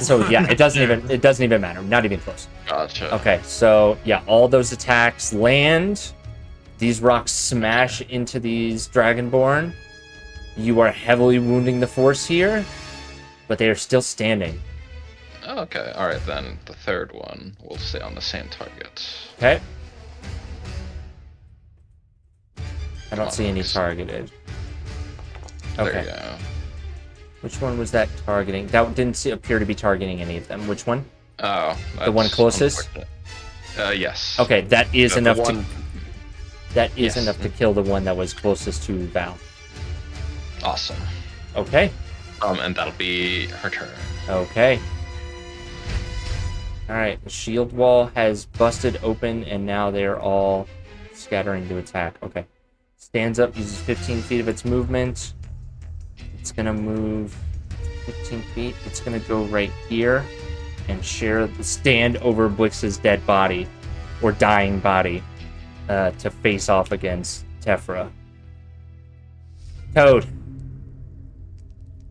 So yeah, it doesn't even matter. Not even close. Gotcha. Okay, so yeah, all those attacks land. These rocks smash into these Dragonborn. You are heavily wounding the force here, but they are still standing. Okay. All right then. The third one will stay on the same target. Okay. I don't on, see any rocks. targeted. There Okay. you go. Which one was that targeting? That didn't appear to be targeting any of them. Which one? Oh, The one that's closest? unfortunate. Yes. Okay, that is The enough one- to. That is Yes. enough to kill the one that was closest to Val. Awesome. Okay. And that'll be her turn. Okay. Alright, the shield wall has busted open and now they're all scattering to attack. Okay. Stands up, uses 15 feet of its movement. It's gonna move 15 feet. It's gonna go right here and stand over Blix's dead body. Or dying body. to face off against Tefra. Toad.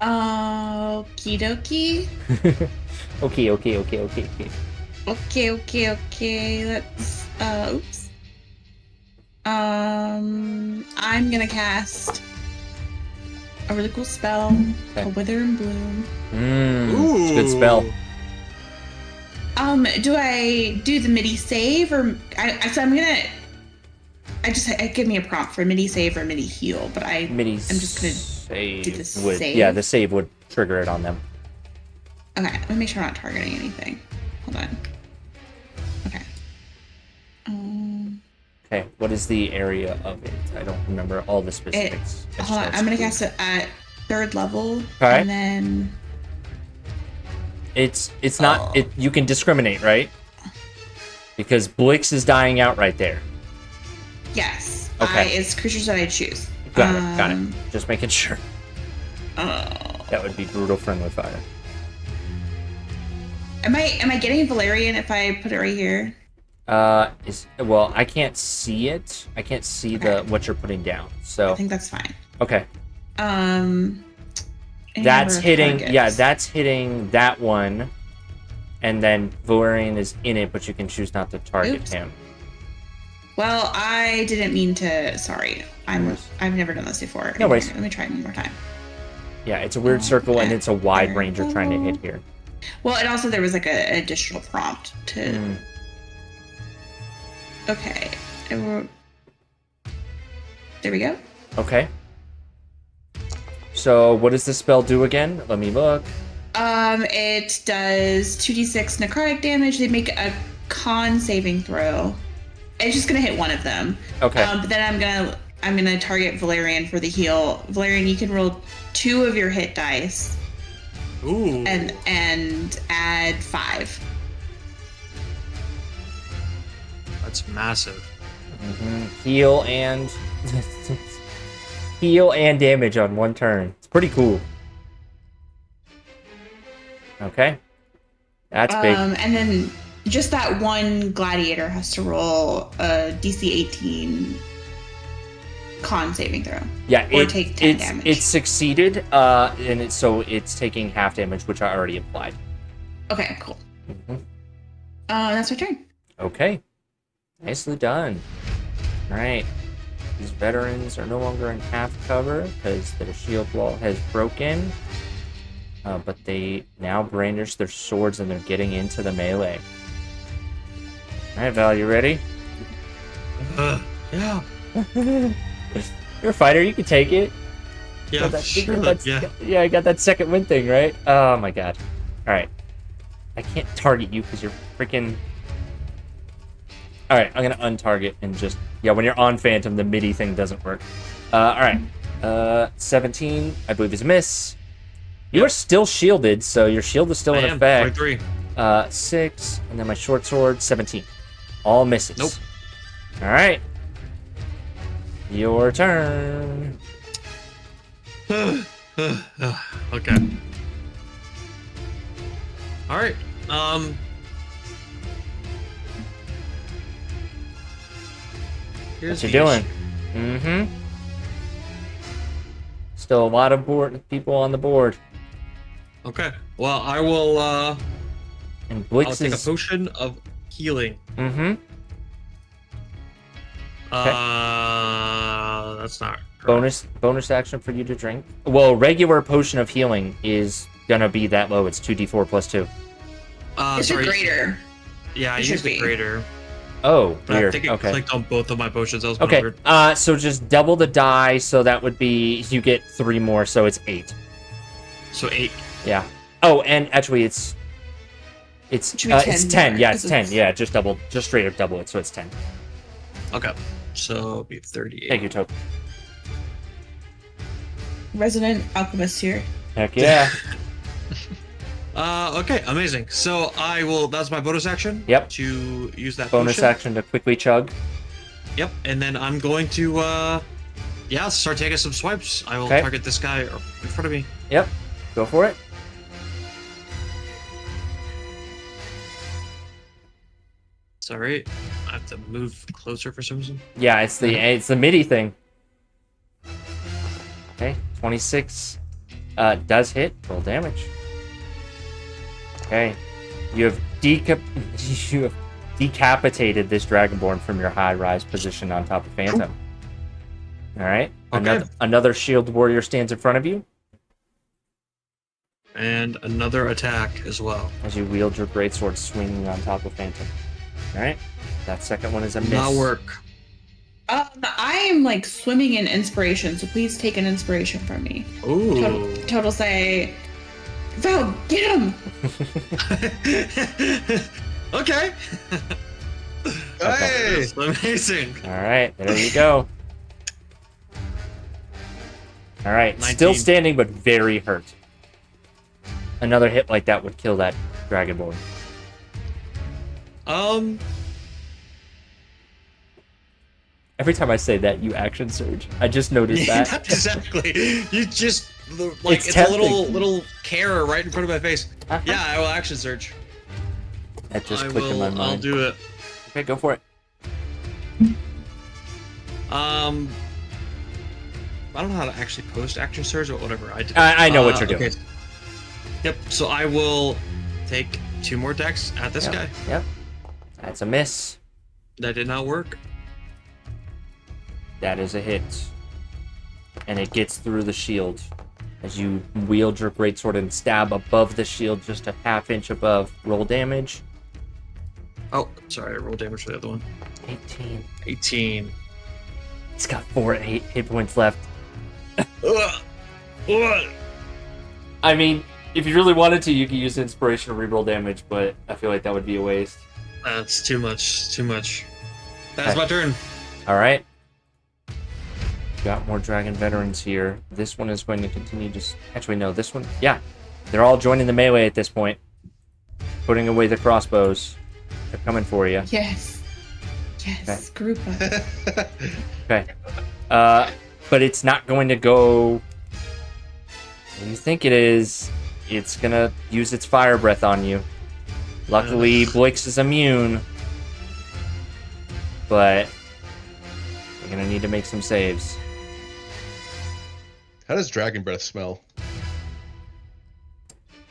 Okie dokie. Okay. Okay. Let's. Oops. I'm gonna cast a really cool spell called Wither and Bloom. It's a good spell. Do I do the MIDI save or so I'm gonna. Give me a prompt for MIDI save or MIDI heal, but I'm just gonna save do the save. Yeah, the save would trigger it on them. Okay, let me make sure I'm not targeting anything. Hold on. Okay. Okay, what is the area of it? I don't remember all the specifics. Hold on, I'm gonna cast it at 3rd level, Okay. and then it's not it. You can discriminate, right? Because Blix is dying out right there. yes, Okay. it's creatures that I choose. Got it. Just making sure. Oh. That would be brutal friendly fire. Am I getting Valerian if I put it right here? Well, I can't see it. I can't see what you're putting down. So I think that's fine. okay. Any That's number of hitting. targets. Yeah, that's hitting that one, and then Valerian is in it, but you can choose not to target Oops. him. Well, I didn't mean to. Sorry, I've never done this before. No worries. Let me try it one more time. Yeah, it's a weird circle, and it's a wide there range you're trying to hit here. Well, and also there was like an additional prompt to. Mm. Okay. There we go. Okay. So what does this spell do again? Let me look. It does 2d6 necrotic damage. They make a con saving throw. It's just gonna hit one of them. Okay. But then I'm gonna target Valerian for the heal. Valerian, you can roll 2 of your hit dice Ooh. and add 5. That's massive. Heal and heal and damage on one turn. It's pretty cool. Okay. That's big. And then just that one gladiator has to roll a DC 18 con saving throw. Yeah, or take 10 damage. It succeeded, and so it's taking half damage, which I already applied. Okay, cool. Mhm. That's my turn. Okay. Nicely done. All right. These veterans are no longer in half cover because their shield wall has broken. But they now brandish their swords and they're getting into the melee. All right, Val, you ready? Yeah. You're a fighter. You can take it. Yeah, sure. Yeah, I got that second win thing, right? Oh, my God. All right. I can't target you because you're freaking... All right, I'm going to untarget and just... Yeah, when you're on Phantom, the MIDI thing doesn't work. All right. 17, I believe, is a miss. You are still shielded, so your shield is still in effect. 23. 6, and then my short sword, 17. All misses. Nope. All right. Your turn. Okay. All right. Here's What you doing? Still a lot of people on the board. Okay. Well, I will. And I'll Blix take a is... potion of healing. That's not correct. Bonus action for you to drink. Well, regular potion of healing is gonna be that low. It's 2d4 plus 2. It's Sorry. a greater. Yeah, I It used should the be. greater. Oh, But I weird. think it Okay. clicked on both of my potions. That was kind Okay. of weird. So just double the die. So that would be you get 3 more. So it's 8. So 8. Yeah. Oh, and actually it's Should be 10 it's 10. more, Yeah, it's 'cause 10. it's- Yeah, just straight up double it. So it's 10. Okay. So it'll be 38. Thank you, Tope. Resident alchemist here. Heck yeah. Okay, amazing. So I will. That's my bonus action. Yep. To use that Bonus potion. action to quickly chug. Yep. And then I'm going to, start taking some swipes. I will Okay. target this guy in front of me. Yep. Go for it. Sorry. I have to move closer for some reason. Yeah, it's the MIDI thing. Okay, 26 does hit. Roll damage. Okay, you have decapitated this Dragonborn from your high-rise position on top of Phantom. All right, Okay. another shield warrior stands in front of you And another attack as well. as you wield your greatsword, swinging on top of Phantom. All right, that second one is a miss. Not work. I am like swimming in inspiration, so please take an inspiration from me. Ooh. Total say, Val, get him! Okay. Hey! That's amazing. All right, there you go. All right, 19. still standing, but very hurt. Another hit like that would kill that Dragonborn. Every time I say that, you action surge. I just noticed that. Exactly. You just like It's it's a tempting. little carrot right in front of my face. Uh-huh. Yeah, I will action search. That just I clicked in my will. mind. I'll do it. Okay, go for it. I don't know how to actually post action surge or whatever. I did. I know what you're doing. Okay. Yep. So I will take 2 more decks at this Yep, guy. Yep. That's a miss. That did not work. That is a hit. And it gets through the shield as you wield your greatsword and stab above the shield, just a half-inch above. Roll damage. Oh, sorry. I rolled damage for the other one. 18. 18. It's got 4 hit points left. Ugh. Ugh. I mean, if you really wanted to, you could use inspiration to reroll damage, but I feel like that would be a waste. That's too much. Too much. That's Okay. my turn. All right. Got more dragon veterans here. This one is going to continue to... Actually, no, this one... Yeah. They're all joining the melee at this point. Putting away the crossbows. They're coming for you. Yes. Yes, group up. Okay. But it's not going to go... What you think it is. It's going to use its fire breath on you. Luckily, Blix is immune. But... You're going to need to make some saves. How does dragon breath smell?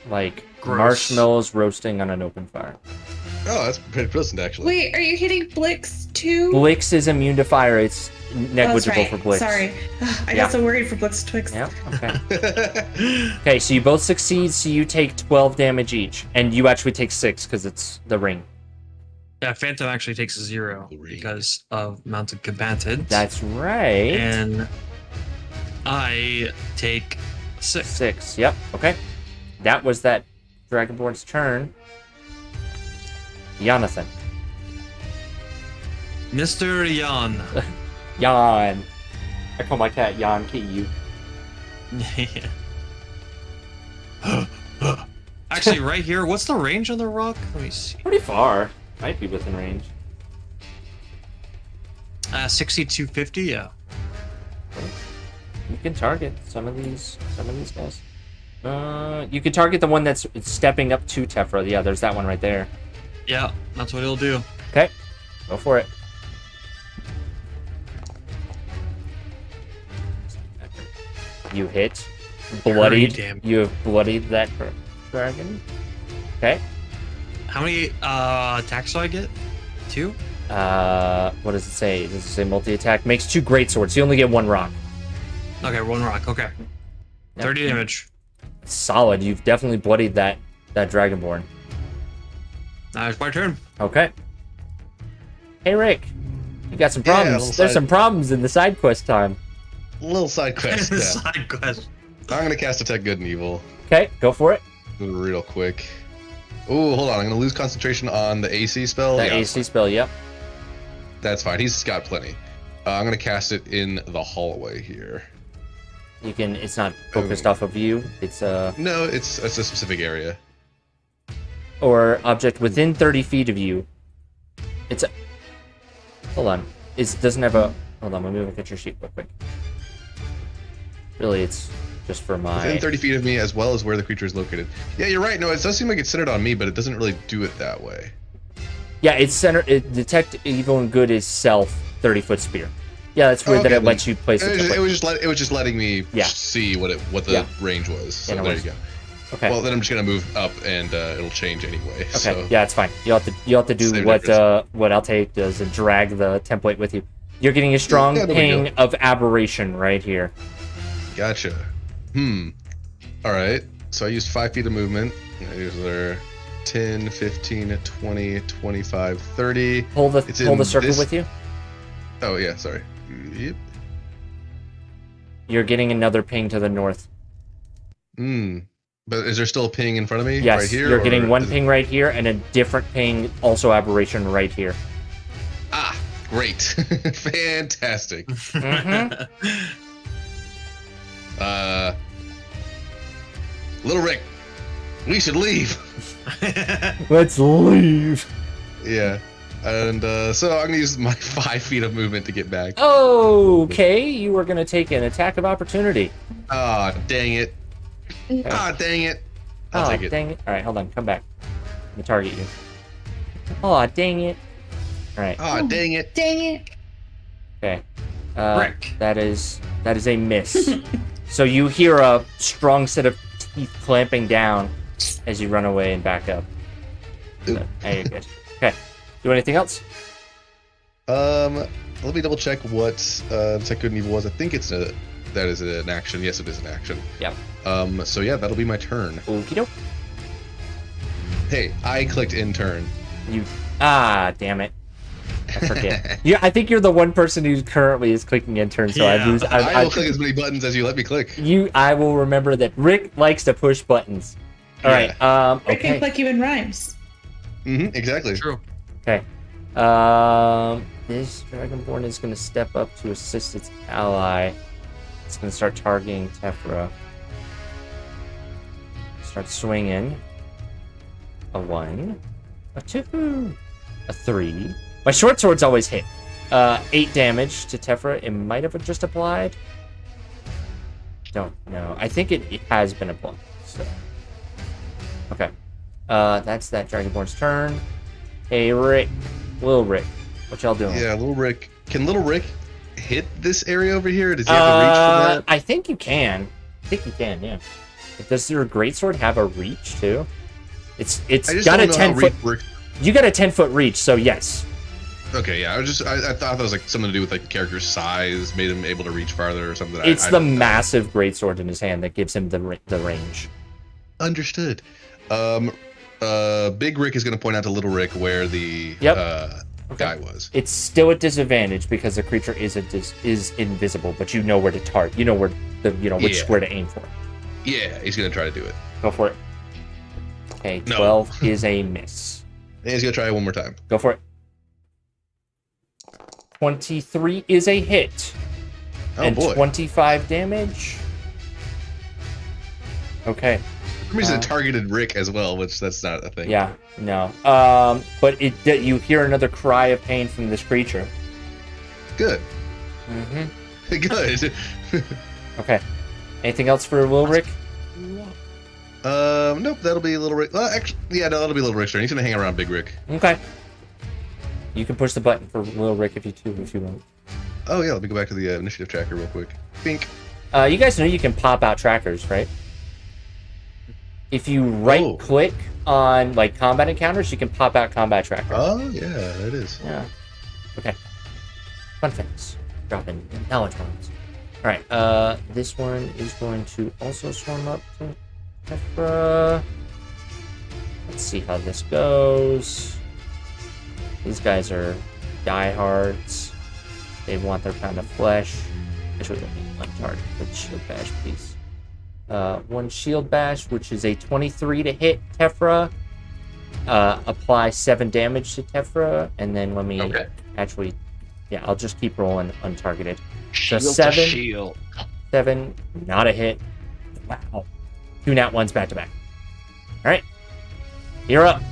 Like Gross. marshmallows roasting on an open fire. Oh, that's pretty pleasant, actually. Wait, are you hitting Blix too? Blix is immune to fire. It's Oh, that's negligible right. for Blix. Sorry. I Yeah. got so worried for Blix Twix. Yep. Okay. Okay. So you both succeed. So you take 12 damage each, and you actually take 6 because it's the ring. Yeah, Phantom actually takes a 0 because of mounted combatant. That's right. And I take 6. 6. Yep. Okay. That was that Dragonborn's turn. Jonathan. Mr. Yan. Jan. I call my cat Jan Kiyu. Actually, right here, what's the range on the rock? Let me see. Pretty far. Might be within range. 6250, yeah. You can target some of these guys. You can target the one that's stepping up to Tefra. Yeah, there's that one right there. Yeah, that's what he'll do. Okay, go for it. You hit. Bloodied. damn. You have bloodied that dragon. Okay. How many attacks do I get? 2? What does it say? Does it say multi-attack? Makes 2 greatswords. You only get 1 rock. Okay, 1 rock. Okay. Yep. 30 damage. Solid. You've definitely bloodied that Dragonborn. Now it's my turn. Okay. Hey Rick, you got some Yeah, problems. little There's side- some problems in the side quest time. Little side quest. Yeah. Side quest. I'm gonna cast Detect Good and Evil. Okay, go for it. Real quick. Oh, hold on. I'm gonna lose concentration on the AC spell. That Yeah, AC spell, yep. that's fine. He's got plenty. I'm gonna cast it in the hallway here. You can. It's not focused off of you. It's No, it's a specific area. or object within 30 feet of you. It's a. Hold on. It doesn't have a. Hold on. Let me look at your sheet real quick. Really, it's just for my. Within 30 feet of me, as well as where the creature is located. Yeah, you're right. No, it does seem like it's centered on me, but it doesn't really do it that way. Yeah, it's center. Detect evil and good is self 30-foot spear. Yeah, that's weird that it lets you place it. It was just letting me see what the range was. So Yeah, no there worries. you go. Okay. Well, then I'm just gonna move up, and it'll change anyway. Okay. So. Yeah, it's fine. You'll have to do Same what difference. what Altair does and drag the template with you. You're getting a strong there we ping of aberration right here. Gotcha. All right. So I used 5 feet of movement. These are 10, 15, 20, 25, 30. Hold the circle with you. Oh yeah, sorry. Yep. You're getting another ping to the north. But is there still a ping in front of me? Yes, right here, you're getting one ping right here and a different ping, also aberration, right here. Ah, great. Fantastic. Little Rick, we should leave. Let's leave. Yeah. And so I'm gonna use my 5 feet of movement to get back. Okay, you are gonna take an attack of opportunity. Ah, dang it. Ah, dang it. I'll take it. Dang it. All right, hold on. Come back. Let me target you. Oh, dang it. All right. Ah, dang it. Dang it. Okay. Rick. That is a miss. So you hear a strong set of teeth clamping down as you run away and back up. Oop. There you're good. Okay. Do anything else? Let me double check what Detect Good and Evil was. I think that is an action. Yes, it is an action. Yep. So yeah, that'll be my turn. Okie doke. Hey, I clicked in turn. Damn it. I forget. Yeah, I think you're the one person who currently is clicking in turn, so Yeah. I will click as many buttons as you let me click. I will remember that Rick likes to push buttons. All right. Rick can Okay. click you in rhymes. Exactly. True. Okay. This Dragonborn is going to step up to assist its ally. It's going to start targeting Tephra. Start swinging. A 1. A 2. A 3. My short swords always hit. 8 damage to Tephra. It might have just applied. Don't know. I think it has been applied. So. Okay. That's that Dragonborn's turn. Hey, Rick. Little Rick. What y'all doing? Yeah, Little Rick. Can Little Rick hit this area over here? Does he have a reach for that? I think you can. Yeah. Does your greatsword have a reach too? It's got a 10-foot. You got a 10-foot reach, so yes. Okay, yeah. I thought that was like something to do with like the character's size, made him able to reach farther or something. It's the massive greatsword in his hand that gives him the range. Understood. Big Rick is going to point out to Little Rick where the guy was. It's still at disadvantage because the creature is invisible, but you know where to target. You know where which square to aim for. Yeah, he's going to try to do it. Go for it. Okay, No. 12 is a miss. And he's going to try it one more time. Go for it. 23 is a hit. Oh, and boy. 25 damage. Okay. For some reason, it targeted Rick as well, which that's not a thing. Yeah, no. But you hear another cry of pain from this creature. Good. Mm-hmm. Good. Okay. Anything else for Will Rick? Nope, that'll be Little Rick. Well, actually, yeah, no, that'll be Little Rick's turn. He's gonna hang around Big Rick. Okay. You can push the button for Will Rick if you want. Oh yeah, let me go back to the initiative tracker real quick. Bink. You guys know you can pop out trackers, right? If you right-click on like combat encounters, you can pop out combat tracker. Oh yeah, there it is. Yeah. Okay. Fun facts. Dropping knowledge points. All right. This one is going to also swarm up to Tephra. Let's see how this goes. These guys are diehards. They want their pound of flesh. Actually, let me untarget with shield bash, please. 1 shield bash, which is a 23 to hit Tephra. Apply 7 damage to Tephra, and then let me actually, I'll just keep rolling untargeted. So Shield 7, to shield. 7, not a hit. Wow. 2 nat ones back to back. All right, you're up.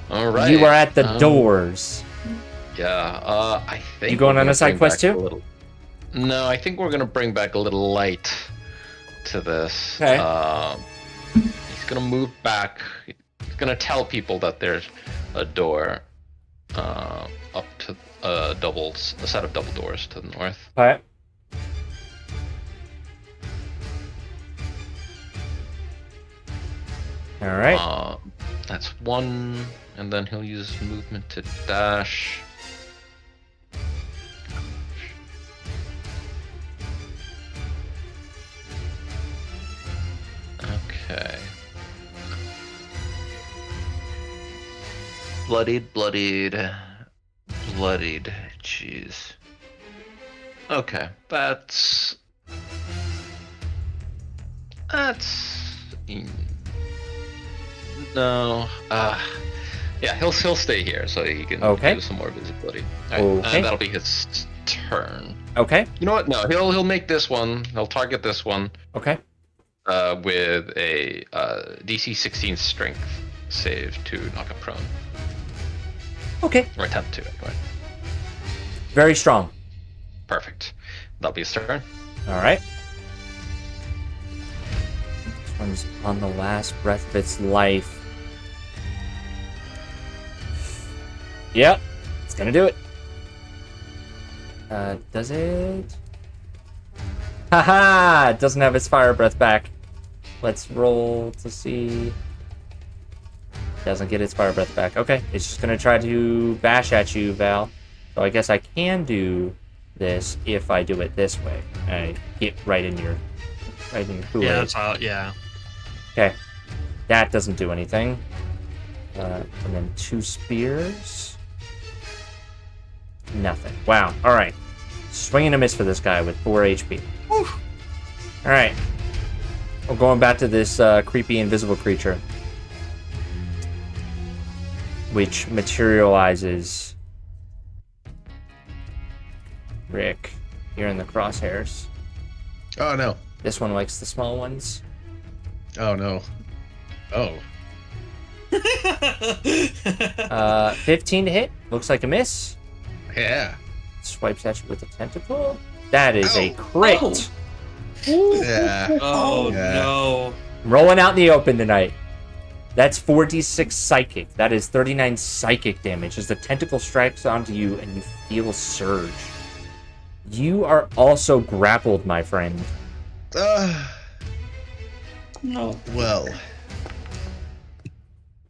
All right. You are at the doors. Yeah. I think. You going we're on a gonna side bring quest back too? a little- No, I think we're gonna bring back a little light to this. Okay. He's gonna move back. He's gonna tell people that there's a door up to a set of double doors to the north. Alright. Alright. That's one, and then he'll use movement to dash. Okay. Bloodied. Jeez. Okay, that's. No. Yeah, he'll stay here so he can do some more visibility. Right. Okay. And that'll be his turn. Okay. You know what? No, he'll make this one. He'll target this one. Okay. With a DC 16 strength save to knock him prone. Okay. Or attempt to, anyway. Very strong. Perfect. That'll be his turn. Alright. This one's on the last breath of its life. Yep. It's gonna do it. Does it? Haha! It doesn't have its fire breath back. Let's roll to see. Doesn't get its fire breath back. Okay, it's just gonna try to bash at you, Val. So I guess I can do this if I do it this way. I get right in your Kool-Aid. Yeah, that's how. Yeah. Okay, that doesn't do anything. And then 2 spears. Nothing. Wow. All right. Swing and a miss for this guy with 4 HP. All right. We're going back to this creepy invisible creature, which materializes Rick. You're in the crosshairs. Oh no. This one likes the small ones. Oh no. Oh. 15 to hit. Looks like a miss. Yeah. Swipes at you with a tentacle. That is a Ow. crit. Yeah. Oh Yeah. no. Rolling out in the open tonight. That's 4d6 psychic. That is 39 psychic damage as the tentacle strikes onto you and you feel a surge. You are also grappled, my friend. No. Well,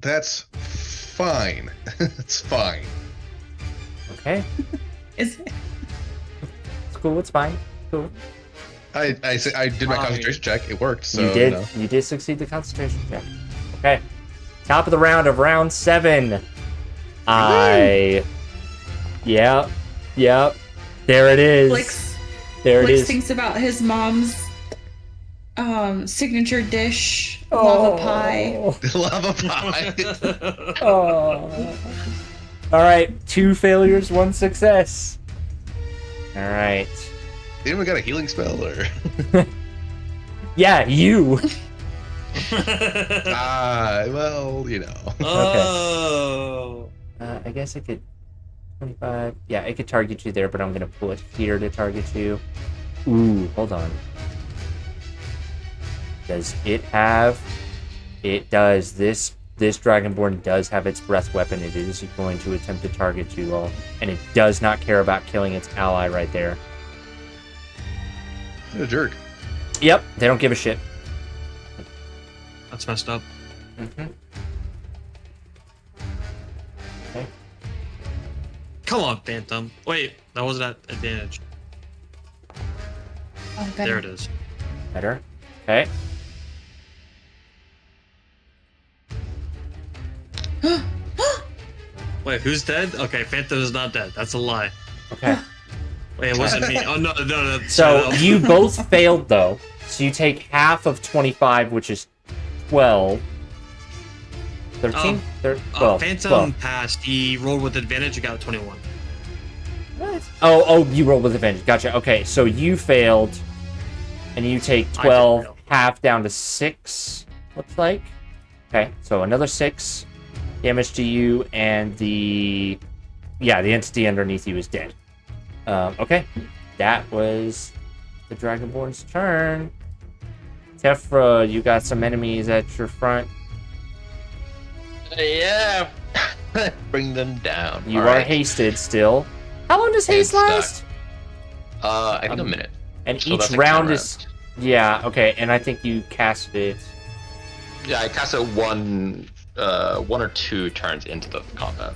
that's fine. It's fine. Okay. Is it? It's cool. It's fine. It's cool. I did my Fine. concentration check. It worked. So you did. know. You did succeed the concentration check. Okay. Top of the round of round 7. Yep. There it is. There it Blix is. thinks about his mom's signature dish, lava pie. Lava pie. Oh. All right. 2 failures, 1 success. All right. Anyone got a healing spell or? Yeah, you. Well, you know. Oh. I guess I could 25. Yeah, I could target you there, but I'm gonna pull it here to target you. Ooh, hold on. Does it have? It does. This Dragonborn does have its breath weapon. It is going to attempt to target you all, and it does not care about killing its ally right there. What a jerk. Yep, they don't give a shit. That's messed up. Mm-hmm. Okay. Come on, Phantom. Wait, that wasn't at advantage. Oh, There it is. Better. Okay. Wait, who's dead? Okay, Phantom is not dead. That's a lie. Okay. Wait, it wasn't me. Oh no. So you both failed though. So you take half of 25, which is 12. 13? 12. Phantom 12. passed. He rolled with advantage. He got a 21. What? Oh, you rolled with advantage. Gotcha. Okay, so you failed, and you take 12, fail. half down to 6, looks like. Okay, so another 6 damage to you, and the entity underneath you is dead. Okay, that was the Dragonborn's turn. Tefra, you got some enemies at your front. Yeah. Bring them down. You All are right. hasted still. How long does haste It's last? I think a minute. And So each that's like round 10 is... rounds. Yeah, okay, and I think you cast it... Yeah, I cast it one or two turns into the combat.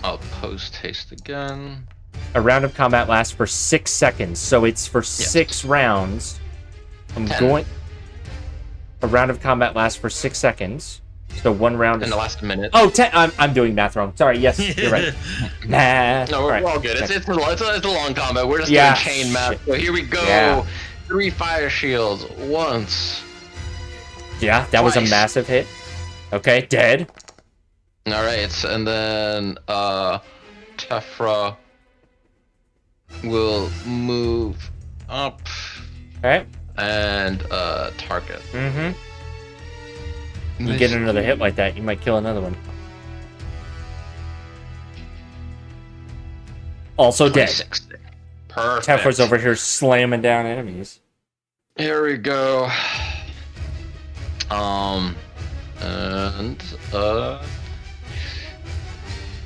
I'll post haste again. A round of combat lasts for 6 seconds, so it's for 6 rounds. I'm 10. going... A round of combat lasts for 6 seconds, so 1 round In is... the last minute. Oh, 10! I'm doing math wrong. Sorry, yes, you're right. Nah. No, we're Alright. all good. It's a long combat. We're just Yeah, doing chain math. shit. So here we go. Yeah. 3 fire shields. Once. Yeah, that was a Twice. massive hit. Okay, dead. Alright, and then Tefra will move up Okay. and target. Mm-hmm. You get another hit like that, you might kill another one. Also dead. 26. Perfect. Tefra's over here slamming down enemies. Here we go. And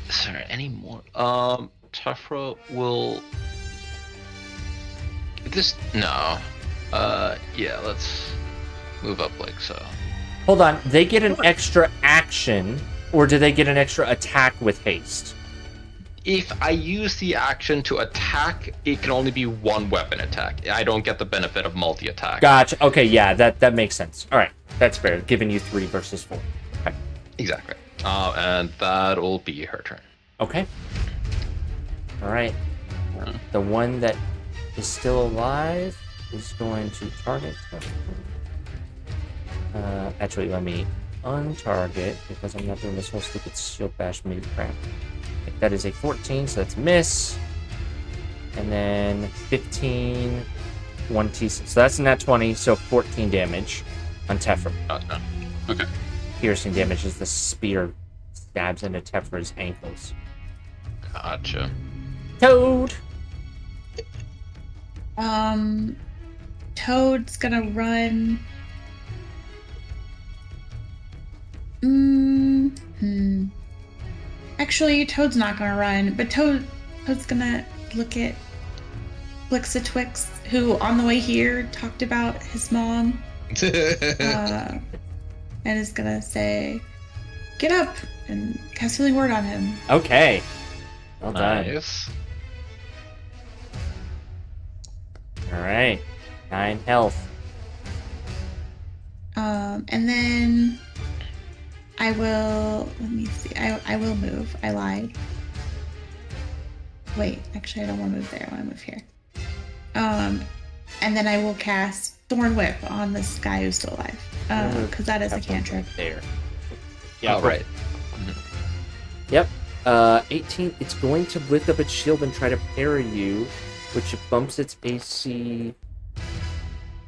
is there any more? Tefra will this no. Yeah, let's move up like so. Hold on, they get an extra action, or do they get an extra attack with haste? If I use the action to attack, it can only be one weapon attack. I don't get the benefit of multi-attack. Gotcha. Okay, yeah, that makes sense. All right, that's fair. Giving you 3 versus 4. Okay. Exactly. And that'll be her turn. Okay. All right. The one that is still alive is going to target. Actually, let me untarget because I'm not doing this whole stupid shield bash mid crap. That is a 14, so that's miss. And then 15, 20. So that's not 20, so 14 damage on Tefra. Gotcha. Okay. Piercing damage as the spear stabs into Tefra's ankles. Gotcha. Toad! Toad's gonna run. Actually, Toad's not gonna run, but Toad's gonna look at Blixitwix, who on the way here talked about his mom, and is gonna say, "Get up!" and cast healing word on him. Okay. Well done. Nice. Alright. 9 health. And then I will, let me see, I will move. I lied. Wait, actually I don't want to move there. I want to move here. And then I will cast Thorn Whip on this guy who's still alive. Because that is a cantrip. There. Yeah, cool. right. Yep. 18. It's going to lift up its shield and try to parry you, which bumps its AC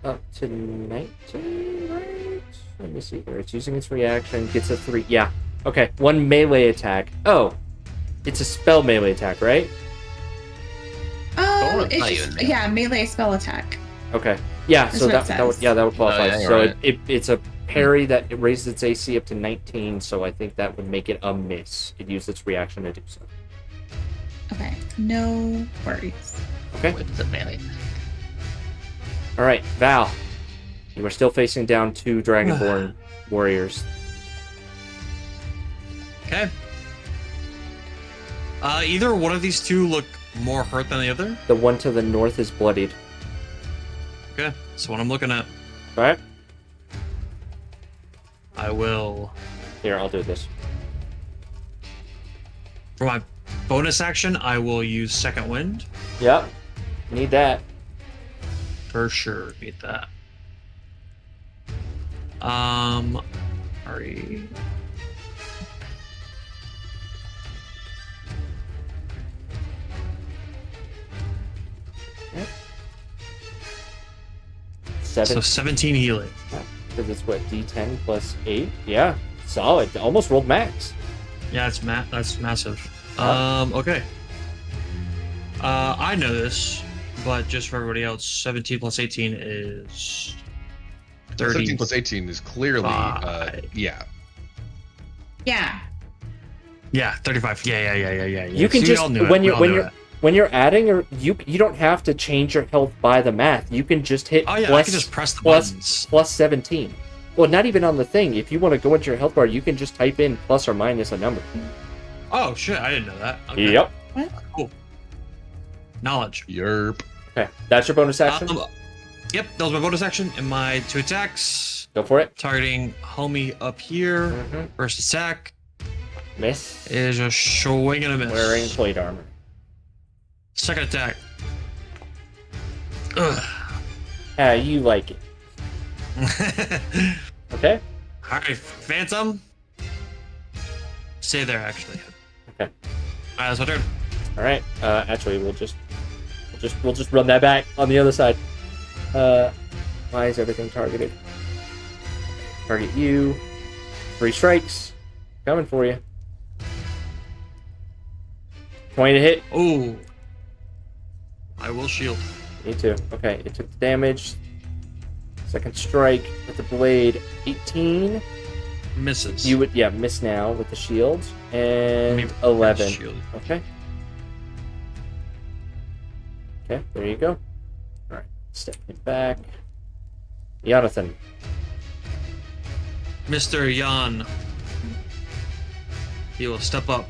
up to 19, right? Let me see here. It's using its reaction, gets a 3. Yeah. Okay. 1 melee attack. Oh. It's a spell melee attack, right? Oh, Thorn's it's not just, even melee. yeah, melee spell attack. Okay. Yeah, That's so what it that would, says. yeah, that would qualify. yeah, you're So right. it's a parry that it raises its AC up to 19, so I think that would make it a miss. It used its reaction to do so. Okay, no worries. Okay. With the melee. All right, Val. You are still facing down 2 Dragonborn warriors. Okay. Either one of these two look more hurt than the other. The one to the north is bloodied. Okay, that's what I'm looking at. All right. I will, Here, I'll do this. for my bonus action, I will use Second Wind. Yep. Need that. For sure, need that. Sorry. So 17 healing. Because it's what, D10 plus 8? Yeah. Solid. Almost rolled max. Yeah, that's massive. Okay. I know this, but just for everybody else, 17 plus 18 is 13 plus 18 is clearly, yeah. Yeah. Yeah, 35. Yeah. You can So we just all knew it. when We you all when knew you're it. when you're adding, or you don't have to change your health by the math. You can just hit Oh yeah, I plus, can just press the plus- buttons. plus 17. Well, not even on the thing. If you want to go into your health bar, you can just type in plus or minus a number. Oh shit, I didn't know that. Okay. Yep. Cool. Knowledge. Yerp. Okay, that's your bonus action. Yep, that was my bonus action and my 2 attacks. Go for it. Targeting homie up here. Mhm. First attack Miss. is a swing and a miss. Wearing plate armor. Second attack. Ugh. You like it. Okay. Alright, Phantom. Stay there, actually. Okay. Alright, that's my turn. All right. Actually, we'll just run that back on the other side. Why is everything targeted? Target you. 3 strikes. Coming for you. 20 to hit. Oh. I will shield. Me too. Okay, it took the damage. Second strike with the blade. 18. Misses. You would, miss now with the shield. And Maybe 11. shield. Okay. Okay, there you go. Alright, step it back. Jonathan. Mr. Jan. He will step up.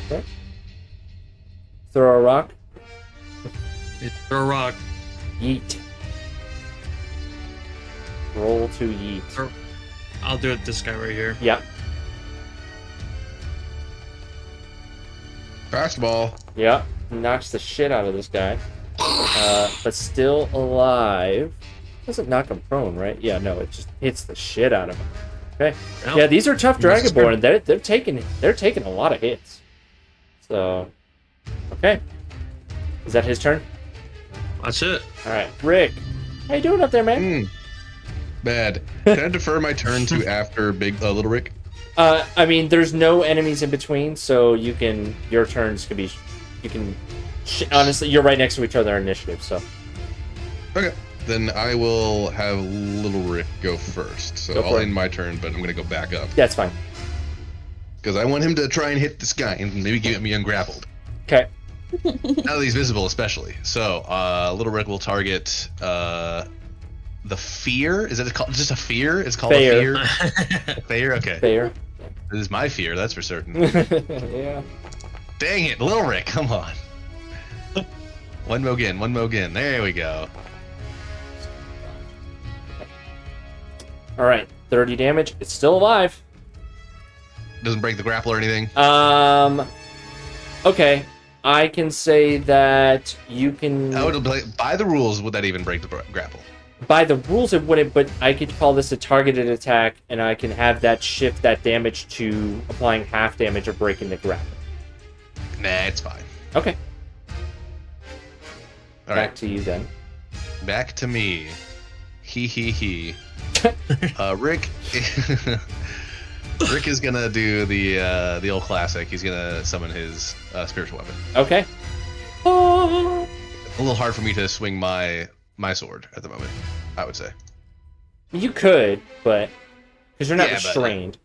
Okay. Throw a rock. Throw a rock. Yeet. Roll to yeet. I'll do it this guy right here. Yep. Fastball. Yep. Knocks the shit out of this guy. But still alive. Doesn't knock him prone, right? Yeah, no, it just hits the shit out of him. Okay. Well, Yeah, these are tough this is Dragonborn. They're taking a lot of hits. So, okay. Is that his turn? That's it. All right, Rick. How you doing up there, man? Bad. Can I defer my turn to after Little Rick? I mean, there's no enemies in between, so your turns could be, honestly, you're right next to each other in initiative, so. Okay. Then I will have Little Rick go first. So Go for I'll it. end my turn, but I'm going to go back up. That's fine. Because I want him to try and hit this guy and maybe get me ungrappled. Okay. Now that he's visible, especially. So, Little Rick will target the fear. Is it called just a fear? It's called Fear. a fear. Fear. Okay. Fair. This is my fear. That's for certain. Yeah. Dang it, Little Rick! Come on. One more again. There we go. All right, 30 damage. It's still alive. Doesn't break the grapple or anything. Okay. I can say that you can. By the rules, would that even break the grapple? By the rules, it wouldn't, but I could call this a targeted attack, and I can have that shift that damage to applying half damage or breaking the grapple. Nah, it's fine. Okay. All Back right, to you then. back to me. He. Rick. Rick is gonna do the old classic. He's gonna summon his spiritual weapon. Okay. Oh. A little hard for me to swing my sword at the moment, I would say. You could, but because you're not Yeah, but- restrained.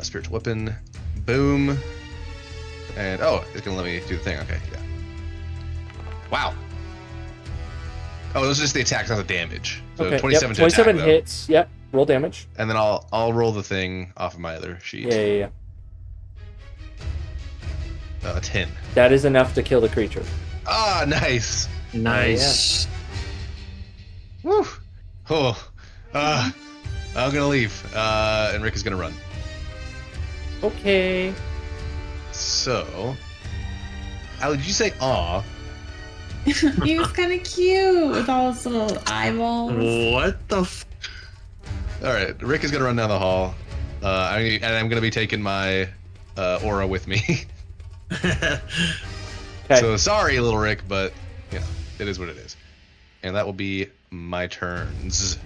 Spiritual weapon, boom, and it's gonna let me do the thing. Okay, yeah. Wow. Oh, those are just the attacks, not the damage. So Okay. 27 Yep. to attack, 27 though. hits. Yep. Roll damage. And then I'll roll the thing off of my other sheet. Yeah. 10. That is enough to kill the creature. Ah, nice. Nice. Woo. Oh. I'm gonna leave. And Rick is gonna run. Okay. So, Allie, did you say aw? He was kind of cute with all his little eyeballs. What the f? All right, Rick is gonna run down the hall. I'm gonna be taking my aura with me. Okay. So sorry, little Rick, but you know it is what it is. And that will be my turns.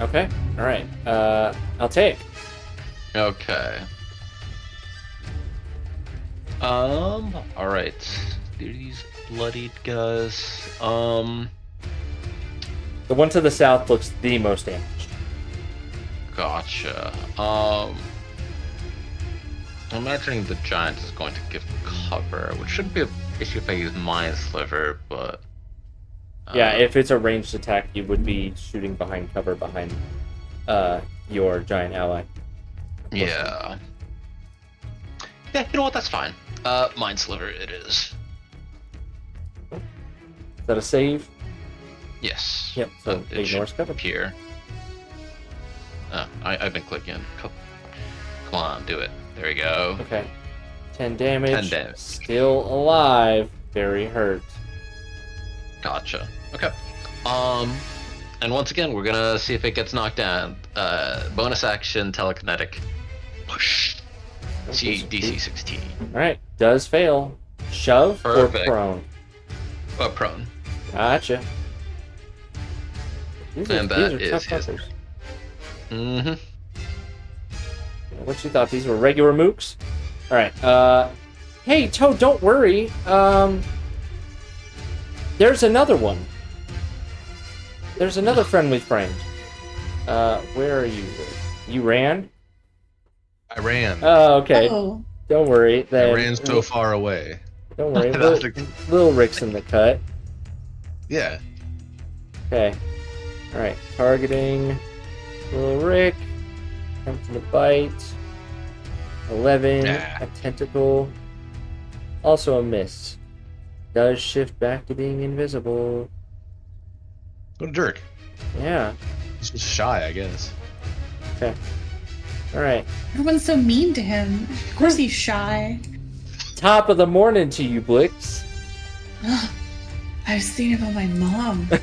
Okay. All right. I'll take. Okay. All right. These bloodied guys. The one to the south looks the most damaged. Gotcha. I'm imagining the giant is going to give cover, which shouldn't be an issue if I use Mind Sliver, but... Yeah, if it's a ranged attack, you would be shooting behind cover behind your giant ally. Yeah. Yeah, you know what? That's fine. Mind Sliver it is. Is that a save? Yes. Yep, so It ignores should cover. appear. I've been clicking. Come on, do it. There we go. Okay. 10 damage. 10 damage. Still alive. Very hurt. Gotcha. Okay. And once again, we're gonna see if it gets knocked down. Bonus action, telekinetic. Push. DC 16. Alright, does fail. Shove Perfect. or prone? Prone. Gotcha. These And are that tough is his. fuckers. Mm-hmm. What you thought? These were regular mooks? Alright, hey, Toad, don't worry. There's another one. There's another friendly friend. Where are you? You ran? I ran. Oh, okay. Oh. Don't worry. I Then, ran so far away. Don't worry. That's Little Rick's in the cut. Yeah. Okay. Alright, targeting Little Rick. Attempting to bite. 11. Nah. A tentacle. Also a miss. Does shift back to being invisible. What a jerk. Yeah. He's just shy, I guess. Okay. Alright. Everyone's so mean to him. Of course he's shy. Top of the morning to you, Blix. Ugh, I was thinking about my mom. I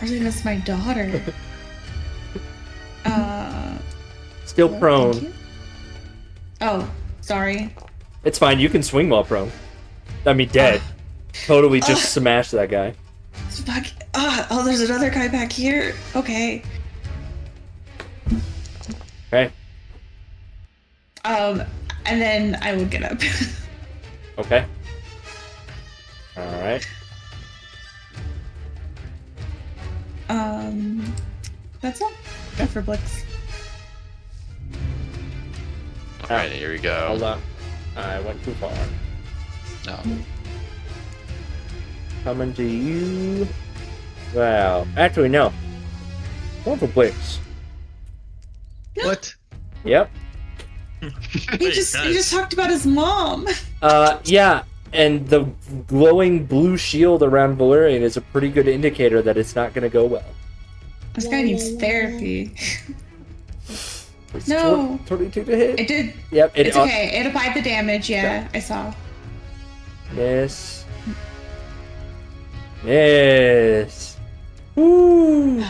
really miss my daughter. Still Thank prone. you. Oh, sorry. It's fine, you can swing while prone. I mean, dead. Totally just smashed that guy. It's back. Oh, there's another guy back here. Okay. Okay. And then I will get up. Okay. Alright. That's all. Go for Blix. Alright, here we go. Hold on. I went too far. No. Coming to you. Wow. Actually, no. Going for Blix. What? Yep. He just talked about his mom. Yeah. And the glowing blue shield around Valerian is a pretty good indicator that it's not going to go well. This guy needs therapy. It's No. 22 to hit. It did. Yep. It's okay. It applied the damage. Yeah, I saw. Miss. Yes. Woo.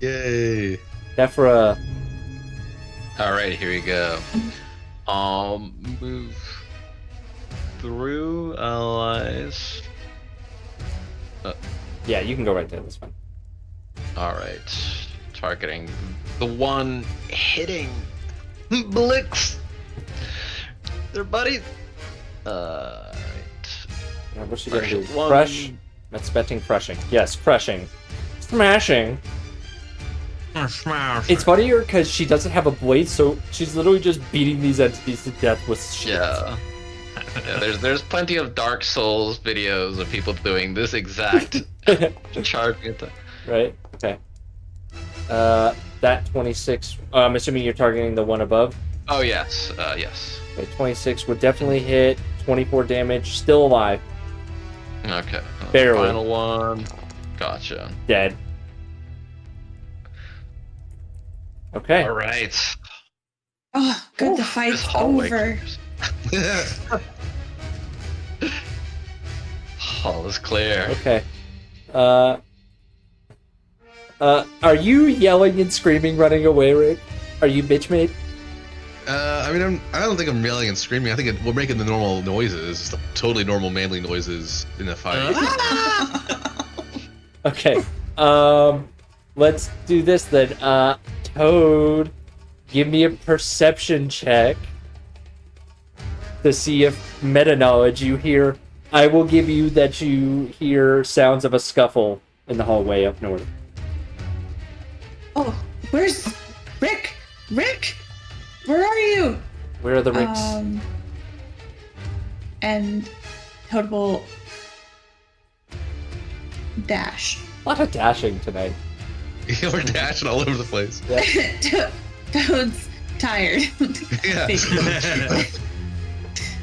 Yay. Tephra. Alright, here we go. Move through allies. Yeah, you can go right there. That's fine. Alright. Targeting the one hitting Blix. They're buddies. Alright. Yeah, what's she gonna do? Crush one. Crush? I'm expecting crushing. Yes, crushing. Smashing. It's funnier because she doesn't have a blade, so she's literally just beating these entities to death with shields. Yeah. Yeah, there's plenty of Dark Souls videos of people doing this exact charging attack. Right? Okay. That 26. I'm assuming you're targeting the one above. Oh yes, yes. Okay, 26 would definitely hit. 24 damage. Still alive. Okay. Barely. Final one. Gotcha. Dead. Okay. All right. Oh, good. The This fight's hallway over. clears. Hall is clear. Okay. Are you yelling and screaming, running away, Rick? Are you bitch made? I mean, I don't think I'm yelling and screaming. I think we're making the normal noises, the totally normal manly noises in a fight. Okay. Let's do this then. Toad, give me a perception check to see if meta knowledge you hear I will give you that you hear sounds of a scuffle in the hallway up north. Oh, where's Rick? Rick, where are you? Where are the Ricks? And Toad will dash. A lot of dashing tonight. We're dashing all over the place. Toad's tired. Yeah.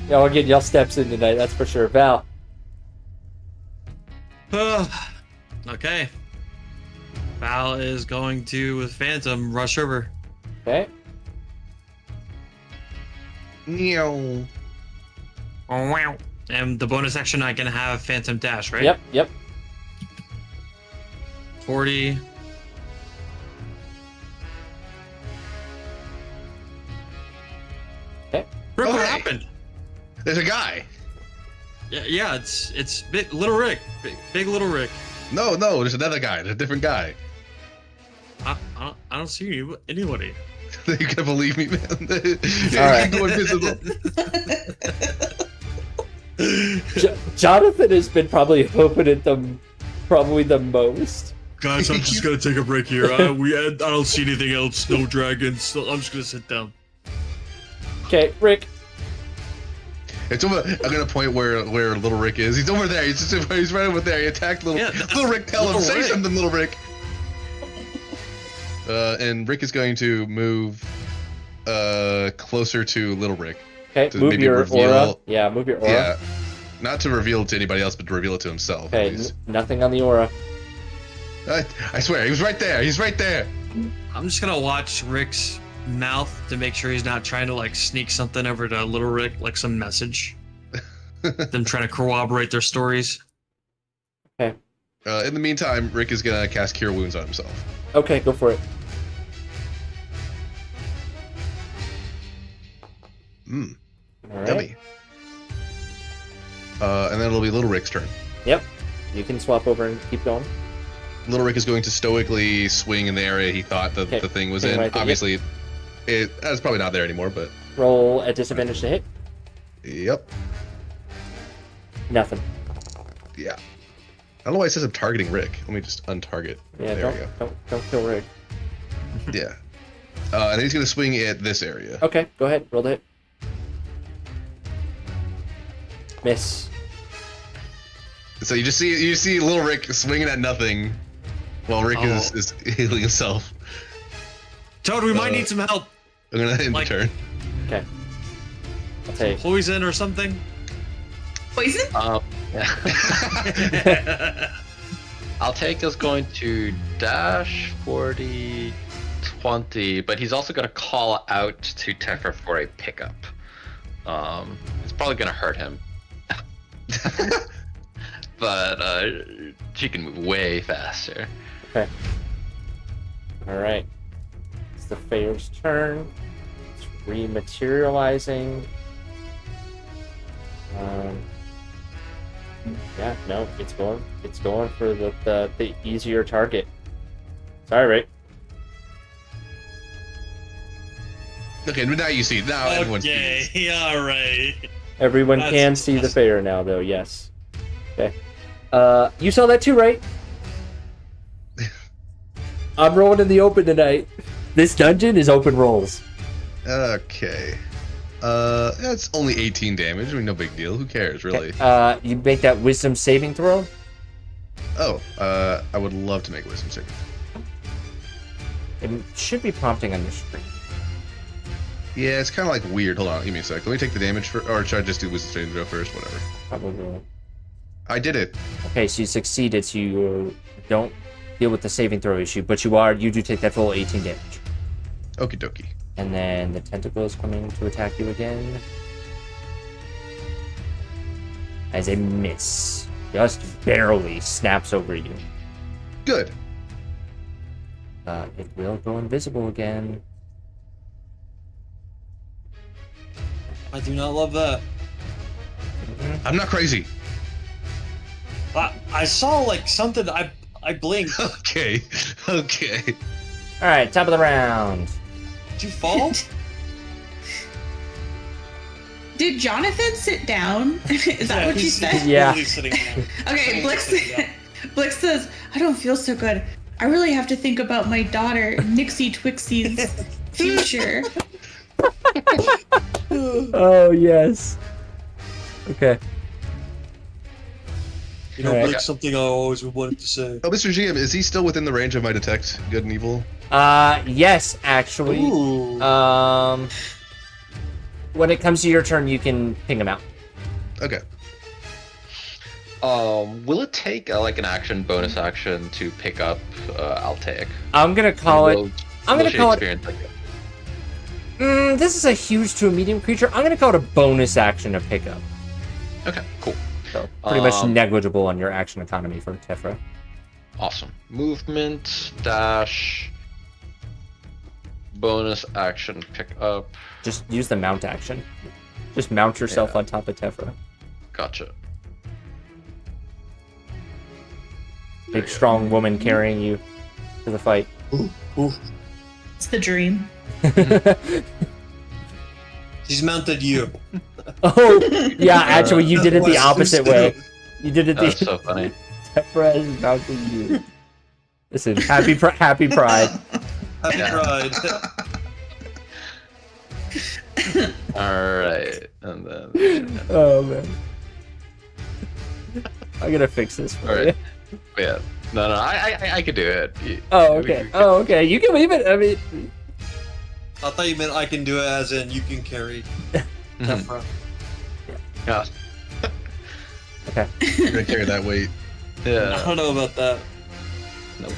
Y'all getting y'all steps in tonight, that's for sure. Val. Okay. Val is going to, with Phantom, rush over. Okay. Meow. And the bonus action, I can have Phantom Dash, right? Yep. 40. Okay. Rick, Oh, what hey. happened? There's a guy. Yeah, it's big, Little Rick. Big Little Rick. No, there's another guy. There's a different guy. I don't see anybody. You gotta believe me, man. All right. Go invisible. Jonathan has been probably hoping at them probably the most. Guys, I'm just gonna take a break here. I don't see anything else. No dragons. So I'm just gonna sit down. Okay, Rick. It's over. I'm gonna point where Little Rick is. He's over there. He's right over there. He attacked Little Rick. Tell him. Little Say Rick. something, Little Rick. And Rick is going to move closer to Little Rick. Okay, To move maybe your reveal- aura. Yeah, move your aura. Yeah. Not to reveal it to anybody else, but to reveal it to himself. Okay, At least. nothing on the aura. I swear, he was right there. He's right there. I'm just gonna watch Rick's mouth to make sure he's not trying to like sneak something over to Little Rick, like some message. Them trying to corroborate their stories. Okay. In the meantime, Rick is gonna cast Cure Wounds on himself. Okay, go for it. Mmm, All right. yummy. And then it'll be Little Rick's turn. Yep. You can swap over and keep going. Little Rick is going to stoically swing in the area he thought the thing was Thing in. right there, Obviously, it's probably not there anymore, but Roll at disadvantage to hit. yep. Nothing. Yeah. I don't know why it says I'm targeting Rick. Let me just untarget. Yeah, there we go. don't kill Rick. Yeah. And then he's going to swing at this area. Okay, go ahead. Roll the hit. Miss. So you see Little Rick swinging at nothing while Rick is healing himself. Toad, we might need some help. I'm going to end the turn. Okay. I'll take. Poison or something. Poison? Altaik is going to dash 40, 20, but he's also going to call out to Tefra for a pickup. It's probably going to hurt him. But she can move way faster. Okay. All right. It's the Fair's turn. It's rematerializing. Yeah, no, it's going for the easier target. Sorry, Rick. Okay, now you see. Now everyone Okay, sees. yeah, all right. Everyone That's can see the awesome. Fair now, though. Yes. Okay. You saw that too, right? I'm rolling in the open tonight. This dungeon is open rolls. Okay. That's only 18 damage. I mean, no big deal. Who cares, really? You make that wisdom saving throw. Oh, I would love to make a wisdom saving. It should be prompting on your screen. Yeah, it's kind of like weird. Hold on, give me a sec. Let me take the damage or should I just do wisdom saving throw first? Whatever. Probably. I did it. Okay, so you succeeded, so you don't deal with the saving throw issue, but you do take that full 18 damage. Okie dokie. And then the tentacle is coming to attack you again. As a miss. Just barely snaps over you. Good. It will go invisible again. I do not love that. I'm not crazy. I saw like something. I blinked. Okay. Okay. Alright, top of the round. Did you fall? Did Jonathan sit down? Is that what you he's said? Yeah. literally sitting down. Okay, Blix, Sitting down. Blix says, I don't feel so good. I really have to think about my daughter, Nixie Twixie's future. Oh yes. Okay. You know, Alright. like something I always wanted to say. Oh, Mr. GM, is he still within the range of my detect good and evil? Yes, actually. Ooh. When it comes to your turn, you can ping him out. Okay. Will it take like an action, bonus action to pick up Altaic? I'm gonna call it. I'm gonna call it. it. This is a huge to a medium creature. I'm gonna call it a bonus action to pick up. Okay, cool. So pretty much negligible on your action economy for Tefra. Awesome. Movement dash bonus action pick up. Just use the mount action. Just mount yourself Yeah. on top of Tefra. Gotcha. Big strong woman carrying you to the fight. It's the dream. He's mounted you. Oh yeah, actually you did it the opposite way. You did it the That's so funny. Tefra is mounting you. Listen, happy pride. Happy Yeah. Pride. Alright. And then Oh man. I'm gonna fix this for Alright. you. yeah. No, I could do it. Oh okay. Oh okay. You can leave it. I mean, I thought you meant I can do it as in you can carry Tefra. Yeah. okay. You're gonna carry that weight. I Yeah. don't know about that. Nope.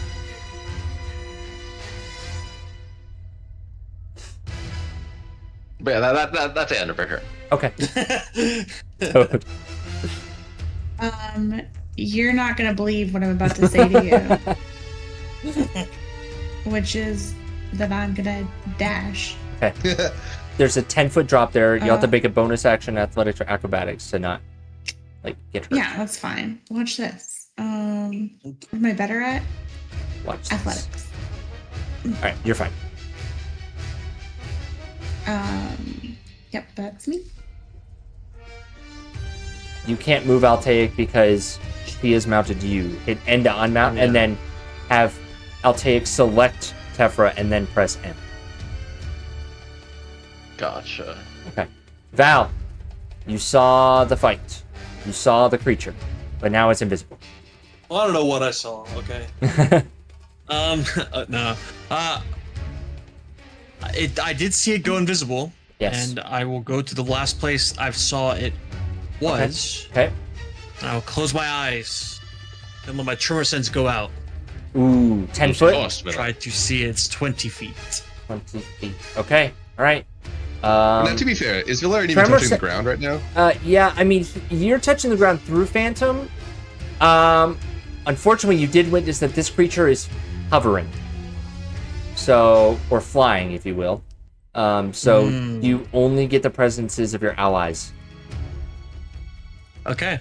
But yeah, that's the end of her turn. Okay. So, You're not gonna believe what I'm about to say to you, which is that I'm gonna dash. there's a 10-foot drop there. You'll have to Uh. make a bonus action athletics or acrobatics to not like get hurt. Yeah, that's fine. Watch this. What am I better at? Watch this. Athletics. All right, you're fine. Yep, that's me. You can't move Altaic because he has mounted you. Hit N to unmount, and then have Altaic select Tefra and then press M. Gotcha. Okay. Val, you saw the fight. You saw the creature, but now it's invisible. Well, I don't know what I saw. Okay. No. I did see it go invisible. Yes. And I will go to the last place I saw it was. Okay. And I will close my eyes and let my tremor sense go out. Ooh, 10 foot? Cost, man. Try to see it's 20 feet. 20 feet. Okay. All right. Now, to be fair, is Valerian even Tremor touching se- the ground right now? Yeah, I mean, you're touching the ground through Phantom. Unfortunately, you did witness that this creature is hovering. So, or flying, if you will. So you only get the presences of your allies. Okay.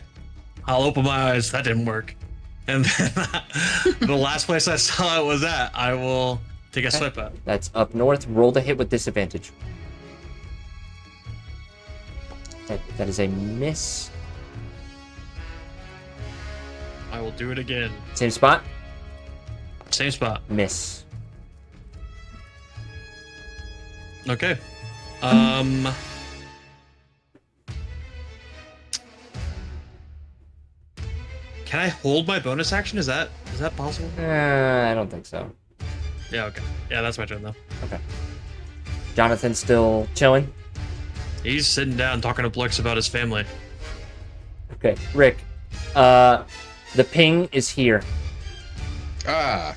I'll open my eyes. That didn't work. And then the last place I saw it was at, I will take a swipe at. That's up north. Roll the hit with disadvantage. That is a miss. I will do it again. Same spot? Same spot. Miss. Okay. Can I hold my bonus action? Is that possible? I don't think so. Yeah, okay. Yeah, that's my turn though. Jonathan's still chilling. He's sitting down talking to Blix about his family. Okay, Rick. The ping is here. Ah.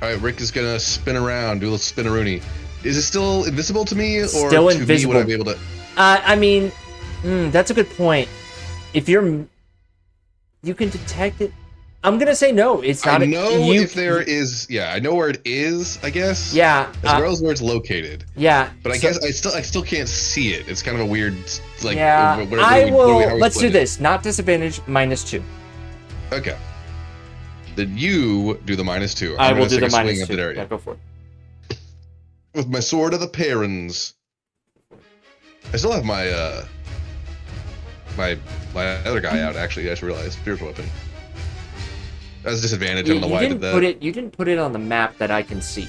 Alright, Rick is gonna spin around, do a little spinaroonie. Is it still invisible to me, or Still to invisible. me would I be able to... I mean, that's a good point. If you're, you can detect it. I'm gonna say no. It's not. I know you, if there is... Yeah, I know where it is, I guess. Yeah. As well as where it's located. Yeah. But I guess I still can't see it. It's kind of a weird, like... Yeah. what I will. how we Let's do split it? this. Not disadvantage. -2. Okay. Then you do the -2. I I'm will gonna do the take a swing -2. at that area. Yeah, go for it. With my sword of the parents. I still have my my other guy out. Actually, I just realized spiritual weapon. That was a disadvantage. I don't know why I did that. You didn't put it on the map that I can see.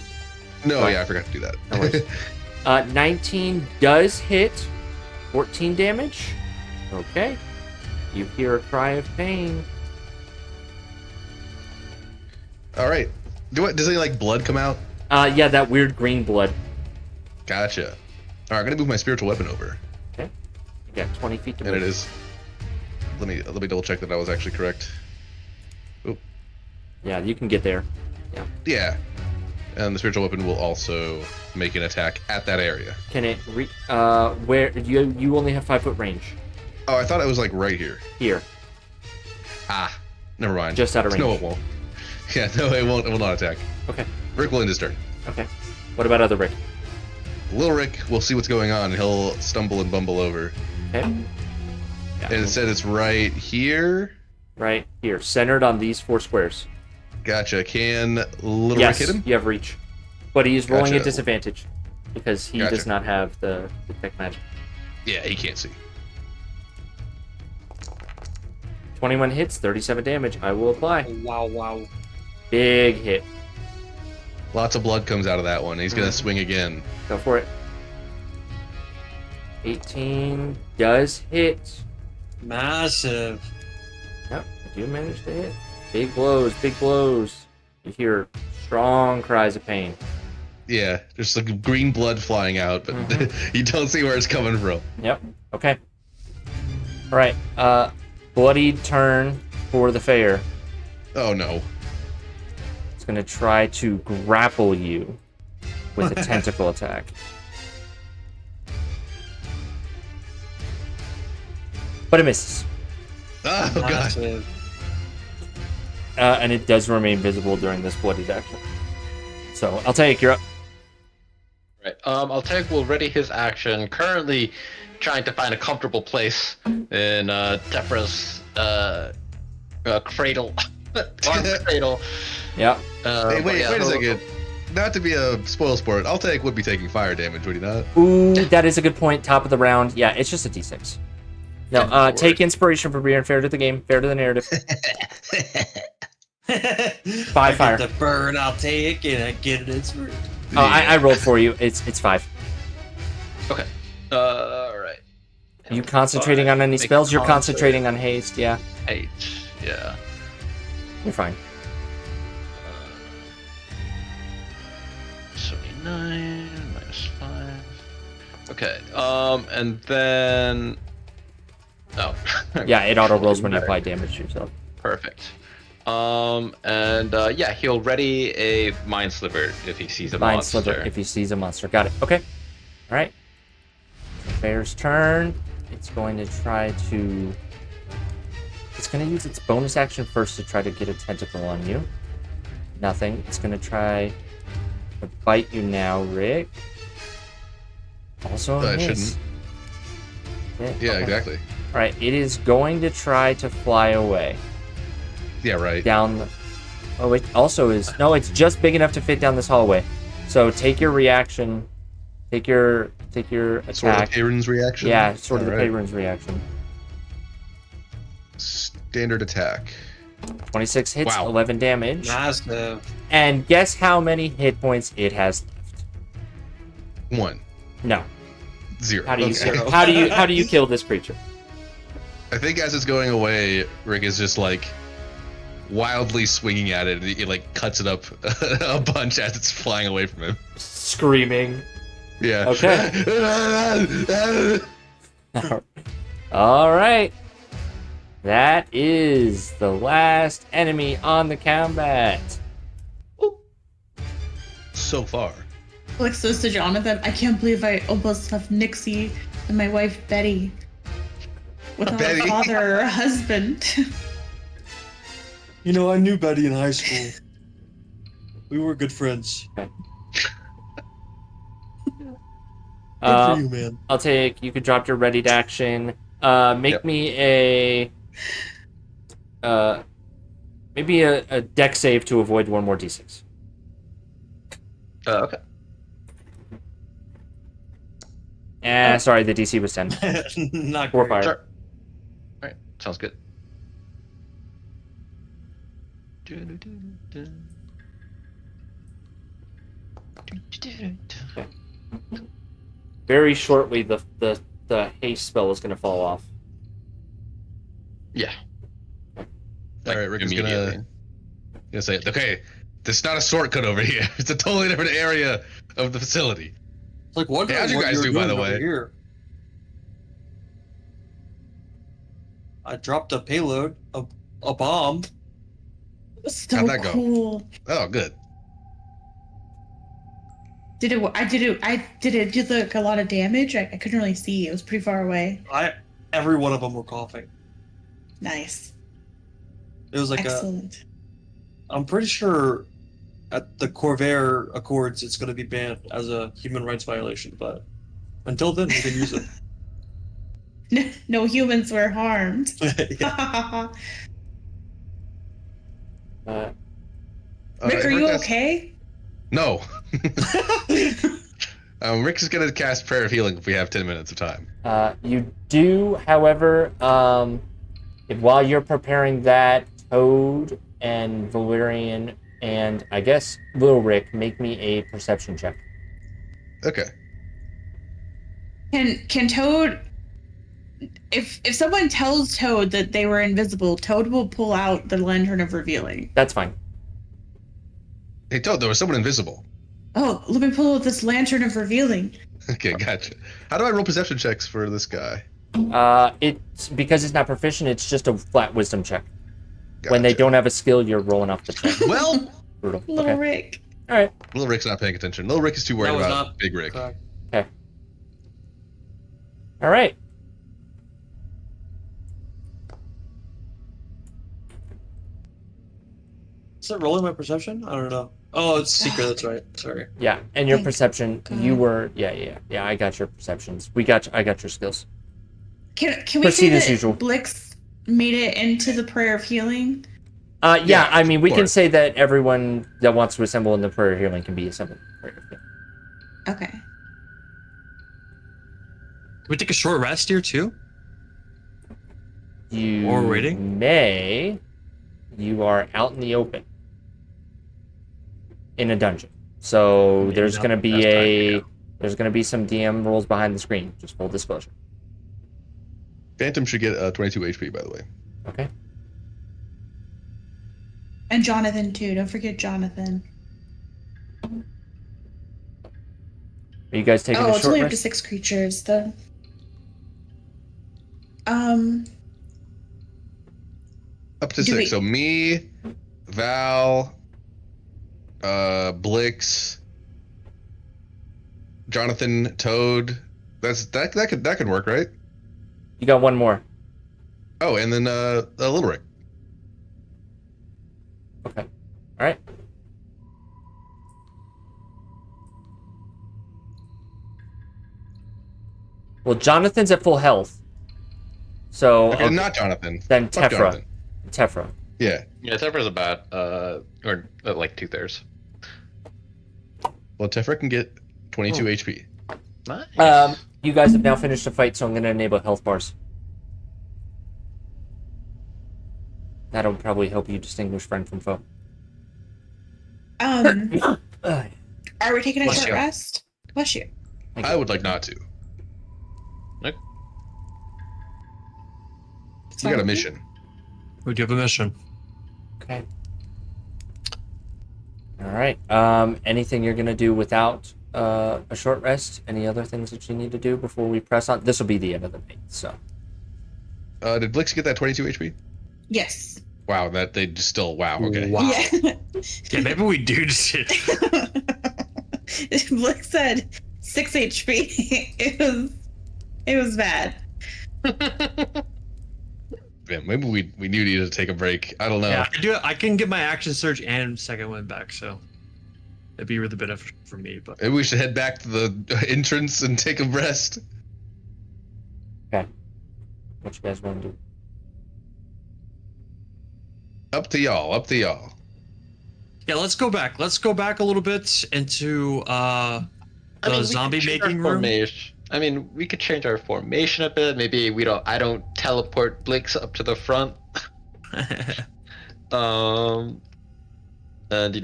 No, Right. yeah, I forgot to do that. No worries. 19 does hit. 14 damage. Okay. You hear a cry of pain. All right. Does any like blood come out? Yeah, that weird green blood. Gotcha. All right, I'm gonna move my spiritual weapon over, Okay. You got 20 feet to and move. it is. Let me double check that I was actually correct. Yeah, you can get there. Yeah. And the spiritual weapon will also make an attack at that area. Can it where you only have 5-foot range. Oh, I thought it was like right here. Here. Ah, never mind. Just out of range. No, it won't. Yeah, no, it won't. It will not attack. Okay. Rick will end his turn. Okay. What about other Rick? Little Rick will see what's going on. He'll stumble and bumble over. Okay. Yeah. And it said it's right here. Right here, centered on these 4 squares. Gotcha. Can Little Yes, Rick hit him? you have reach. But he's rolling Gotcha. at disadvantage because he Gotcha. does not have the detect magic. Yeah, he can't see. 21 hits, 37 damage. I will apply. Wow. Big hit. Lots of blood comes out of that one. He's gonna Mhm. swing again. Go for it. 18 does hit. Massive. Yep, I do manage to hit. Big blows, big blows. You hear strong cries of pain. Yeah, there's like green blood flying out, but Mhm. you don't see where it's coming from. Yep. Okay. All right. Bloodied turn for the fair. Oh no. It's gonna try to grapple you with a tentacle attack. But it misses. Oh god. Massive. And it does remain visible during this bloodied action. So I'll take you're up. Right. Altair will ready his action. Currently, trying to find a comfortable place in Tephra's cradle, arm cradle. Yeah. Hey, wait a he'll- second. Not to be a spoil sport, Altair would be taking fire damage, would he not? Ooh, that is a good point. Top of the round. Yeah, it's just a d6. No, take inspiration from being fair to the game, fair to the narrative. I fire. get the burn, I'll take it. I get it. It's rude. Oh, I rolled for you. It's 5. Okay. All right. Are you concentrating on any Make spells? You're concert. concentrating on haste. Yeah, 8. Yeah. you're fine. 79 minus 5. Okay. And then. Oh. Yeah, it auto rolls when you apply damage to yourself. Perfect. Yeah, he'll ready a mind sliver if he sees a Mind monster. sliver if he sees a monster. Got it. Okay. All right. Bear's turn. It's going to try to. It's going to use its bonus action first to try to get a tentacle on you. Nothing. It's going to try to bite you now, Rick. Also a I miss. Yeah, Okay. exactly. All right. It is going to try to fly away Yeah, right. down. Oh, it also is. No, it's just big enough to fit down this hallway. So take your reaction. Take your attack. Sort of Aaron's reaction. Yeah, sort of the Alright. Payron's reaction. Standard attack. 26 hits, Wow. 11 damage. Massive. And guess how many hit points it has left? 1. No. 0. How do you Okay. how do you kill this creature? I think as it's going away, Rick is just like wildly swinging at it. And he like cuts it up a bunch as it's flying away from him. Screaming. Yeah. Okay. All right. That is the last enemy on the combat. So far. Alex says to Jonathan, I can't believe I almost left Nixie and my wife Betty without Betty. a father or a husband. You know, I knew Betty in high school. We were good friends. Good for you, man. I'll take. You could drop your ready to action. Make Yep. me a. Maybe a deck save to avoid one more d6. Okay. Sorry, the DC was 10. Not For great. fire. Sure. Alright, sounds good. Very shortly, the haste spell is going to fall off. Yeah. All right, Rick is immediately. gonna say, okay, this is not a shortcut over here. It's a totally different area of the facility. It's like what Hey, how'd you guys you're do, by doing the over way? Here. I dropped a payload, a bomb. So How'd that go? cool. Oh, good. Did it do like a lot of damage? I couldn't really see. It was pretty far away. Every one of them were coughing. Nice. It was like Excellent. I'm pretty sure at the Corvair Accords it's going to be banned as a human rights violation, but until then you can use it. No humans were harmed. Yeah. Rick, are you has- okay? No. Rick is gonna cast Prayer of Healing if we have 10 minutes of time. You do, however, while you're preparing that, Toad and Valerian and I guess Lil Rick, make me a perception check. Okay. Can Toad, if someone tells Toad that they were invisible, Toad will pull out the Lantern of Revealing. That's fine. Hey, Toad, there was someone invisible. Oh, let me pull out this Lantern of Revealing. Okay, gotcha. How do I roll perception checks for this guy? It's because it's not proficient. It's just a flat wisdom check. Gotcha. When they don't have a skill, you're rolling off the check. Well, Brutal. Little Okay. Rick. All right. Little Rick's not paying attention. Little Rick is too worried That was about not Big Rick. correct. All right. Is it rolling my perception? I don't know. Oh, it's secret. That's right. Sorry. Yeah, and your Thank perception. God. You were. Yeah. I got your perceptions. I got your skills. Can we Proceed say as that usual. Blix made it into the Prayer of Healing? Yeah. Yeah, I mean, we can sure. say that everyone that wants to assemble in the prayer of healing can be assembled. In the prayer of healing. Okay. Can we take a short rest here too? You Or waiting? may. You are out in the open. In a dungeon. So Maybe there's not gonna the be best idea. there's gonna be some DM rules behind the screen. Just full disclosure. Phantom should get 22 HP, by the way. Okay. And Jonathan too. Don't forget Jonathan. Are you guys taking Oh, a it's short only up to rest? 6 creatures though. Up to Do 6. we- So me, Val, Blix, Jonathan, Toad. That could work, right? You got one more. Oh, and then Little Rick. Okay. All right. Well, Jonathan's at full health. So Okay, not Jonathan. then Fuck Tefra. Jonathan. Tefra. Yeah. Yeah, Tefra's about or like 2/3. Well, Tefra can get 22 HP. Nice. You guys have now finished the fight, so I'm going to enable health bars. That'll probably help you distinguish friend from foe. Are we taking a Bless short you. rest? Bless you. I would like not to. We got a mission. We do have a mission. Okay. All right. Anything you're going to do without a short rest? Any other things that you need to do before we press on? This will be the end of the night, so. Did Blix get that 22 HP? Yes. Wow, that they just still wow. Okay. Wow. Yeah. Yeah, maybe we do just hit. Blix said 6 HP. It was bad. Yeah, maybe we needed to take a break. I don't know. Yeah, I can do it. I can get my action surge and second wind back, so it'd be really beneficial for me. But Maybe we should head back to the entrance and take a rest. Okay. What you guys want to do? Up to y'all. Up to y'all. yeah, let's go back. Let's go back a little bit into the zombie making room. I mean, we could change our formation a bit. Maybe I don't teleport Blix up to the front. And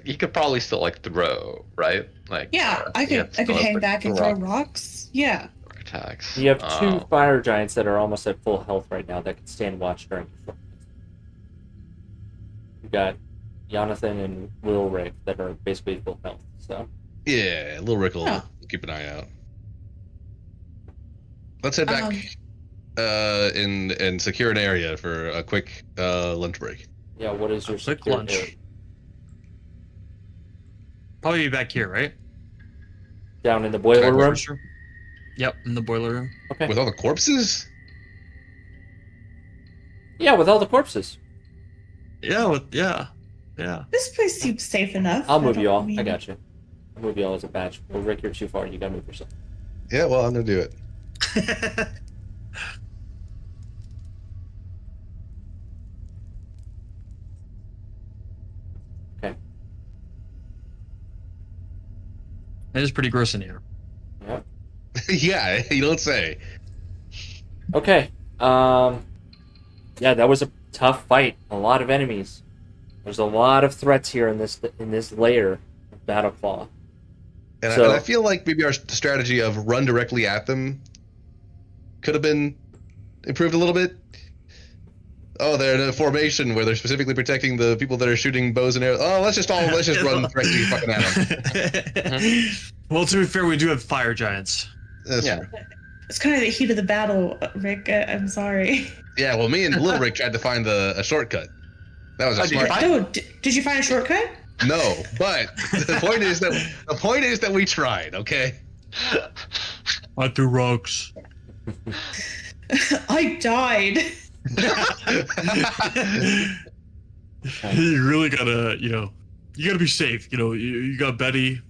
he could probably still like throw, right? Like I he could had hang like, back and throw rocks. Yeah. attacks. You have two fire giants that are almost at full health right now that can stand watch during the front. You got Jonathan and Wilrick that are basically full health. So Yeah, Little Rick will keep an eye out. Let's head back and secure an area for a quick lunch break. yeah, what is your Quick secure lunch. area? Probably be back here, right? Down in the boiler room? Yep, in the boiler room. Okay. With all the corpses? Yeah, with all the corpses. Yeah, yeah. This place seems safe enough. I'll move you all. I got you. I'll move you all as a batch. Well, Rick, you're too far. You gotta move yourself. Yeah, well, I'm gonna do it. Okay. It is pretty gross in here. Yep. Yeah, you don't say. Okay. Yeah, that was a tough fight. A lot of enemies. There's a lot of threats here in this layer of Battleclaw. And, So- and I feel like maybe our strategy of run directly at them could have been improved a little bit. Oh, they're in a formation where they're specifically protecting the people that are shooting bows and arrows. Oh, let's just run directly fucking at them. Well, to be fair, we do have fire giants. That's Yeah. true. It's kind of the heat of the battle, Rick. I'm sorry. Yeah, well, me and Little Rick tried to find a shortcut. That was a did you smart. find- Oh, did you find a shortcut? No, but the point is that we tried. Okay. I threw rocks. I died. You really gotta, you gotta be safe. You got Betty,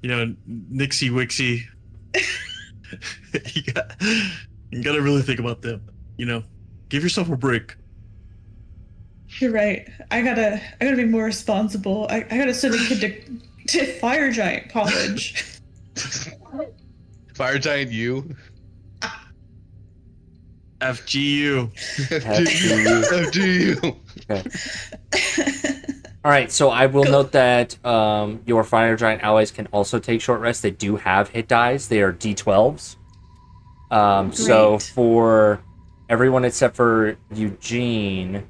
Nixie Wixie. you gotta really think about them. Give yourself a break. You're right. I gotta be more responsible. I gotta send a kid to fire giant college. Fire giant you. FGU. FGU. All right, so I will note that your fire giant allies can also take short rests. They do have hit dies. They are D12s. So Great. for everyone except for Eugene,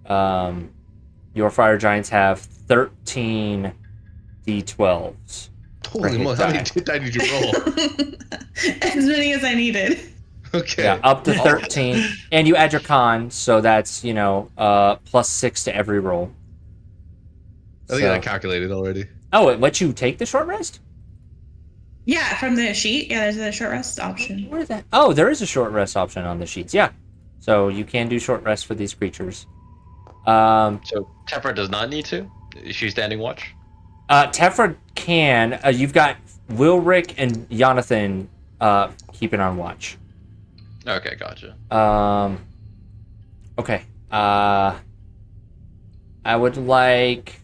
your fire giants have 13 D12s. Holy moly, how many hit die did you roll? As many as I needed. Okay. Yeah, up to 13. And you add your con, so that's, plus 6 to every roll. I think I calculated already. Oh, it lets you take the short rest? Yeah, from the sheet. Yeah, there's a short rest option. Where is that? Oh, there is a short rest option on the sheets. Yeah. So you can do short rest for these creatures. So Tefra does not need to? Is she standing watch? Tefra can. You've got Wilrick and Jonathan keeping on watch. Okay, gotcha. Okay. I would like...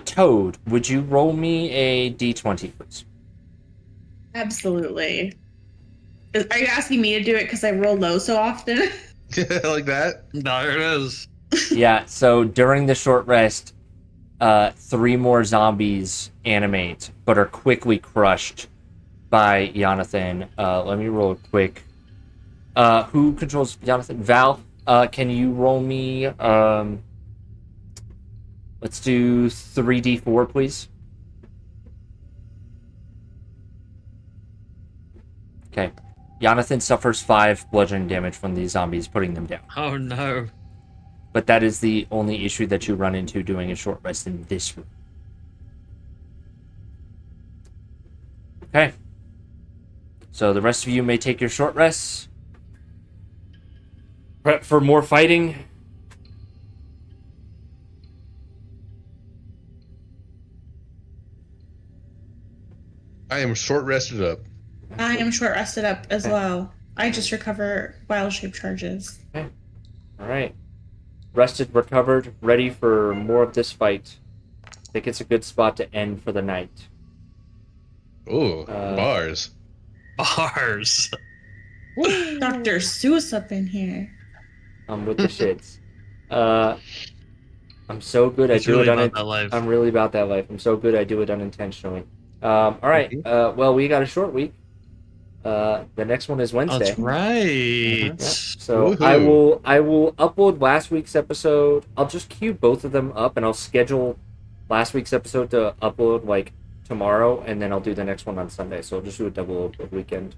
Toad, would you roll me a d20, please? Absolutely. Are you asking me to do it because I roll low so often? Like that? There it is. Yeah, so during the short rest, 3 more zombies animate, but are quickly crushed by Jonathan. Let me roll a quick... who controls Jonathan? Val, can you roll me... let's do 3d4, please. Okay. Jonathan suffers 5 bludgeoning damage from these zombies, putting them down. Oh no. But that is the only issue that you run into doing a short rest in this room. Okay. So the rest of you may take your short rests. Prep for more fighting. I am short rested up. I am short rested up as Okay. well. I just recover wild shape charges. All right. Rested, recovered, ready for more of this fight. I think it's a good spot to end for the night. Ooh, bars. Bars. Dr. Seuss up in here. I'm with the shits. I'm so good. I He's do really it about that life. I'm really about that life. I'm so good. I do it unintentionally. All right. Well, we got a short week. The next one is Wednesday. That's right. Yeah. So Woohoo. I will upload last week's episode. I'll just queue both of them up, and I'll schedule last week's episode to upload like tomorrow, and then I'll do the next one on Sunday. So I'll just do a double upload weekend.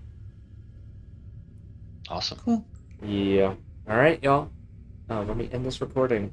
Awesome. Cool. Yeah. All right, y'all. Let me end this recording.